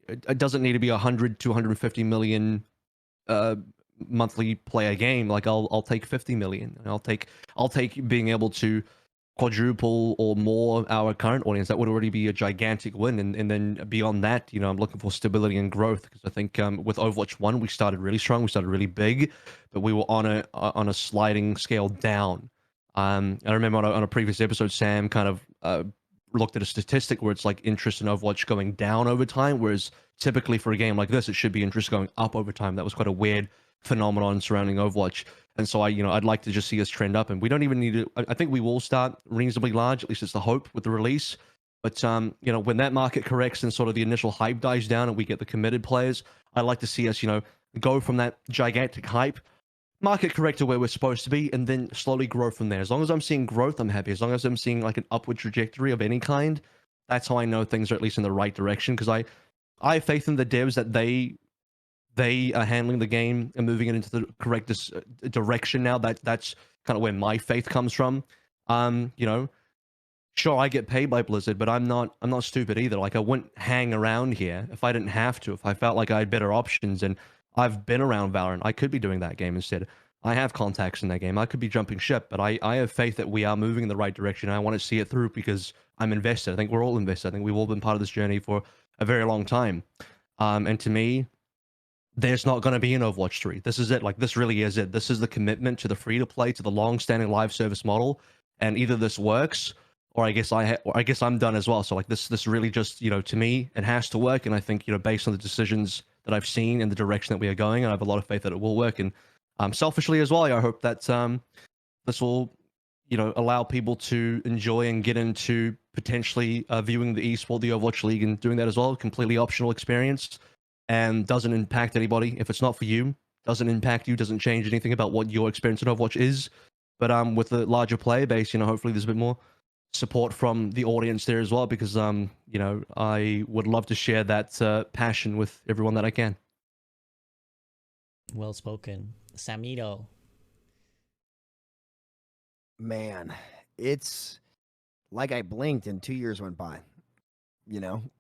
It doesn't need to be 100 to 150 million monthly player game. Like I'll take 50 million. And I'll take being able to quadruple or more our current audience. That would already be a gigantic win. And then beyond that, I'm looking for stability and growth, because I think with Overwatch 1, we started really strong, we started really big, but we were on a sliding scale down. I remember on a previous episode, Sam kind of looked at a statistic where it's like interest in Overwatch going down over time, whereas typically for a game like this, it should be interest going up over time. That was quite a weird phenomenon surrounding Overwatch. And so I'd like to just see us trend up, and we don't even need to. I think we will start reasonably large. At least it's the hope with the release. But when that market corrects and sort of the initial hype dies down, and we get the committed players, I'd like to see us, go from that gigantic hype, market correct to where we're supposed to be, and then slowly grow from there. As long as I'm seeing growth, I'm happy. As long as I'm seeing like an upward trajectory of any kind, that's how I know things are at least in the right direction. Because I have faith in the devs that they are handling the game and moving it into the correct direction now. That's kind of where my faith comes from. Sure, I get paid by Blizzard, but I'm not stupid either. Like, I wouldn't hang around here if I didn't have to. If I felt like I had better options, and I've been around Valorant, I could be doing that game instead. I have contacts in that game. I could be jumping ship, but I have faith that we are moving in the right direction. And I want to see it through because I'm invested. I think we're all invested. I think we've all been part of this journey for a very long time. And to me, there's not going to be an Overwatch 3. This is it. Like, this really is it. This is the commitment to the free-to-play, to the long-standing live service model. And either this works, or I guess I'm done as well. So like this really just, to me, it has to work. And I think, based on the decisions that I've seen and the direction that we are going, I have a lot of faith that it will work. And selfishly as well, I hope that this will, allow people to enjoy and get into potentially viewing the esport, the Overwatch League, and doing that as well. Completely optional experience, and doesn't impact anybody. If it's not for you, doesn't impact you, doesn't change anything about what your experience in Overwatch is. But with the larger player base, hopefully there's a bit more support from the audience there as well, because I would love to share that passion with everyone that I can. Well spoken. Samito. Man, it's like I blinked and 2 years went by.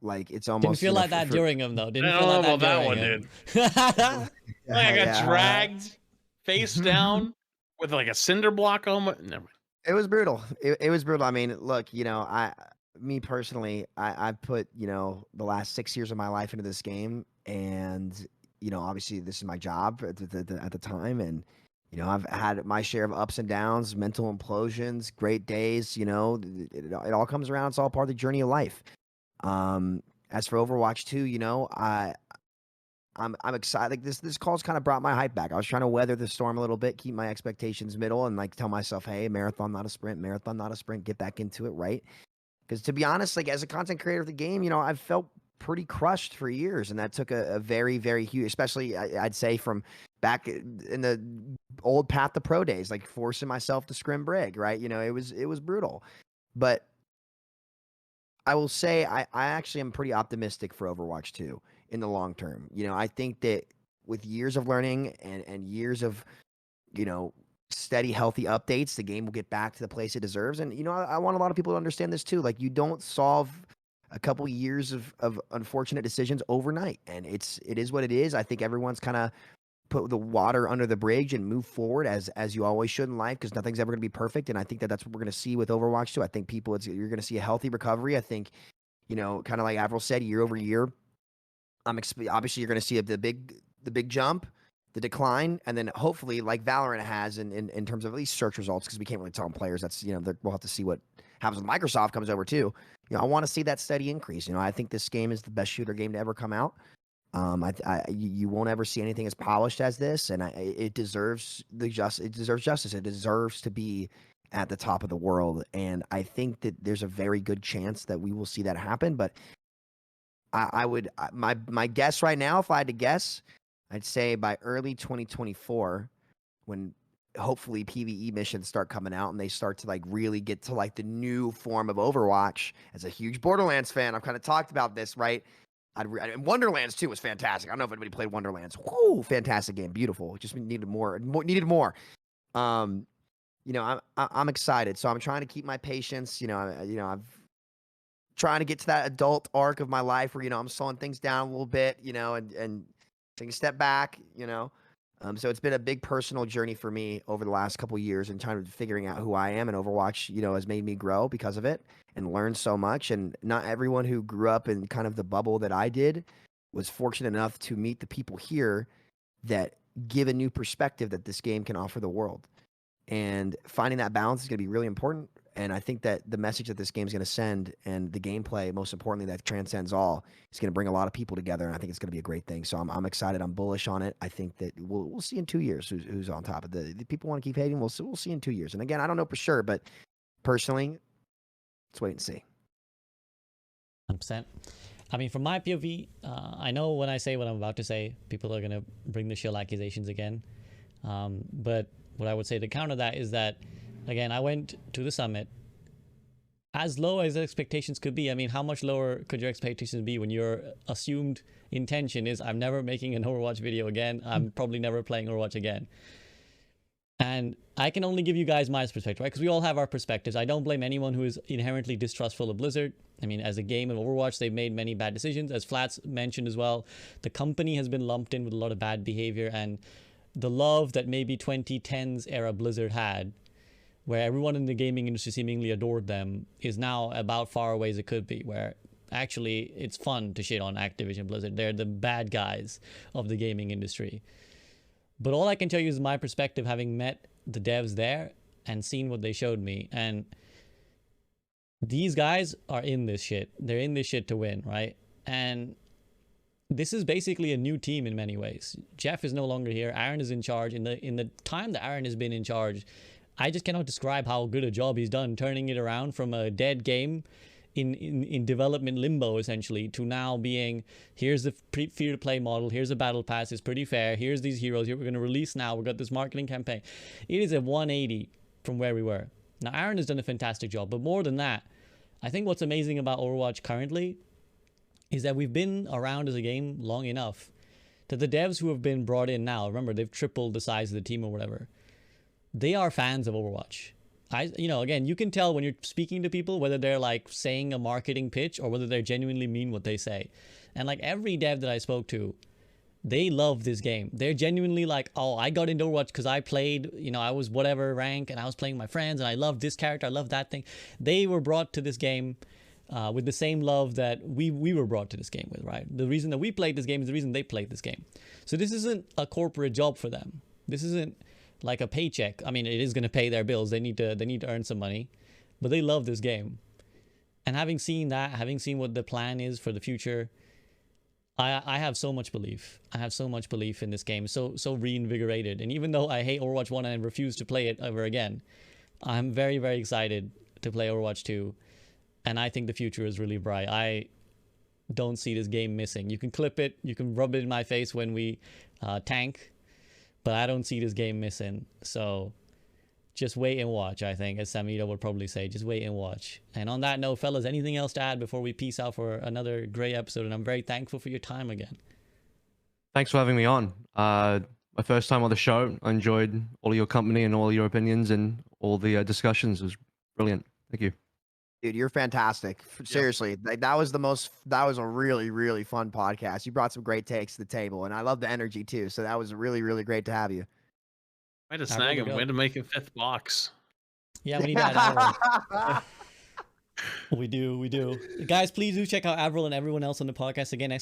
Like it's almost Didn't feel like that during him though. Didn't I feel don't like know that about during that one, him. dude. Like, I got dragged face down with like a cinder block on my. Never mind. It was brutal. It was brutal. I mean, look, me personally, I've put, the last 6 years of my life into this game, and, obviously this is my job at the time. And, I've had my share of ups and downs, mental implosions, great days, it all comes around. It's all part of the journey of life. As for Overwatch 2, I'm excited. Like this call's kind of brought my hype back. I was trying to weather the storm a little bit, keep my expectations middle, and like tell myself, hey, marathon not a sprint, get back into it, right? Because to be honest, like as a content creator of the game, I've felt pretty crushed for years, and that took a very, very huge, especially I'd say from back in the old Path to Pro days, like forcing myself to scrim brig, right? It was brutal, but I will say I actually am pretty optimistic for Overwatch 2 in the long term. I think that with years of learning and years of, steady, healthy updates, the game will get back to the place it deserves. And, I want a lot of people to understand this too. Like, you don't solve a couple years of unfortunate decisions overnight. And it is what it is. I think everyone's kind of put the water under the bridge and move forward as you always should in life, because nothing's ever going to be perfect. And I think that's what we're going to see with Overwatch 2. I think you're going to see a healthy recovery. I think, kind of like AVRL said, year over year, obviously you're going to see the big jump, the decline, and then hopefully like Valorant has in terms of at least search results, because we can't really tell them players. That's we'll have to see what happens when Microsoft comes over too. I want to see that steady increase. I think this game is the best shooter game to ever come out. You won't ever see anything as polished as this, and it deserves justice. It deserves to be at the top of the world, and I think that there's a very good chance that we will see that happen. But my guess right now, if I had to guess, I'd say by early 2024, when hopefully PvE missions start coming out and they start to like really get to like the new form of Overwatch. As a huge Borderlands fan, I've kind of talked about this, right? And Wonderlands 2 was fantastic. I don't know if anybody played Wonderlands. Whoa, fantastic game, beautiful. Just needed more. I'm excited, so I'm trying to keep my patience. I've trying to get to that adult arc of my life where I'm slowing things down a little bit, and taking a step back, So it's been a big personal journey for me over the last couple of years, and trying to figuring out who I am. And Overwatch, has made me grow because of it and learn so much. And not everyone who grew up in kind of the bubble that I did was fortunate enough to meet the people here that give a new perspective that this game can offer the world. And finding that balance is going to be really important And I think that the message that this game's going to send, and the gameplay, most importantly, that transcends all, is going to bring a lot of people together. And I think it's going to be a great thing. So I'm excited. I'm bullish on it. I think that we'll see in 2 years who's on top of the people want to keep hating. We'll see in 2 years. And again, I don't know for sure, but personally, let's wait and see. 100%. I mean, from my POV, I know when I say what I'm about to say, people are going to bring the shill accusations again. But what I would say to counter that is that, again, I went to the summit as low as expectations could be. I mean, how much lower could your expectations be when your assumed intention is, I'm never making an Overwatch video again. I'm probably never playing Overwatch again. And I can only give you guys my perspective, right? Because we all have our perspectives. I don't blame anyone who is inherently distrustful of Blizzard. I mean, as a game of Overwatch, they've made many bad decisions. As Flats mentioned as well, the company has been lumped in with a lot of bad behavior, and the love that maybe 2010s era Blizzard had, where everyone in the gaming industry seemingly adored them, is now about far away as it could be, where actually it's fun to shit on Activision Blizzard. They're the bad guys of the gaming industry. But all I can tell you is my perspective, having met the devs there and seen what they showed me. And these guys are in this shit. They're in this shit to win, right? And this is basically a new team in many ways. Jeff is no longer here. Aaron is in charge. In the time that Aaron has been in charge, I just cannot describe how good a job he's done turning it around from a dead game in development limbo, essentially, to now being, here's the free-to-play model, here's a battle pass, it's pretty fair, here's these heroes, here we're going to release now, we've got this marketing campaign. It is a 180 from where we were. Now, Aaron has done a fantastic job, but more than that, I think what's amazing about Overwatch currently is that we've been around as a game long enough that the devs who have been brought in now, remember, they've tripled the size of the team or whatever, they are fans of Overwatch. Again, you can tell when you're speaking to people whether they're like saying a marketing pitch or whether they genuinely mean what they say. And like every dev that I spoke to, they love this game. They're genuinely like, oh, I got into Overwatch because I played, I was whatever rank and I was playing with my friends and I loved this character, I loved that thing. They were brought to this game with the same love that we were brought to this game with, right? The reason that we played this game is the reason they played this game. So this isn't a corporate job for them. This isn't like a paycheck. I mean, it is going to pay their bills. They need to earn some money, but they love this game. And having seen that, having seen what the plan is for the future, I have so much belief. I have so much belief in this game. So reinvigorated. And even though I hate Overwatch 1 and refuse to play it ever again, I'm very, very excited to play Overwatch 2. And I think the future is really bright. I don't see this game missing. You can clip it. You can rub it in my face when we tank. But I don't see this game missing. So just wait and watch, I think, as Samito would probably say. Just wait and watch. And on that note, fellas, anything else to add before we peace out for another great episode? And I'm very thankful for your time again. Thanks for having me on. My first time on the show. I enjoyed all of your company and all your opinions and all the discussions. It was brilliant. Thank you. Dude, you're fantastic. Seriously, that was a really, really fun podcast. You brought some great takes to the table, and I love the energy too. So that was really, really great to have you. I had to snag him. We had to make a 5th box. Yeah, we need that AVRL. We do. Guys, please do check out AVRL and everyone else on the podcast. Again, !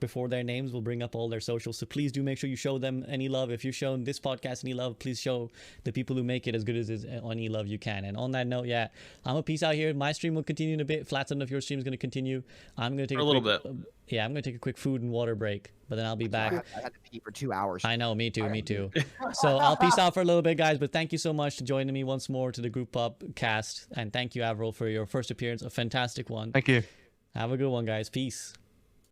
before their names will bring up all their socials. So please do make sure you show them any love. If you've shown this podcast any love, please show the people who make it as good as any love you can. And on that note, yeah, I'm gonna peace out here. My stream will continue in a bit. Flats, I don't know if your stream is gonna continue. I'm gonna take a little bit. Yeah, I'm gonna take a quick food and water break, but then I'll be back. I had to pee for 2 hours. I know, me too. So I'll peace out for a little bit, guys. But thank you so much for joining me once more to the Group Up cast, and thank you, AVRL, for your first appearance, a fantastic one. Thank you. Have a good one, guys. Peace.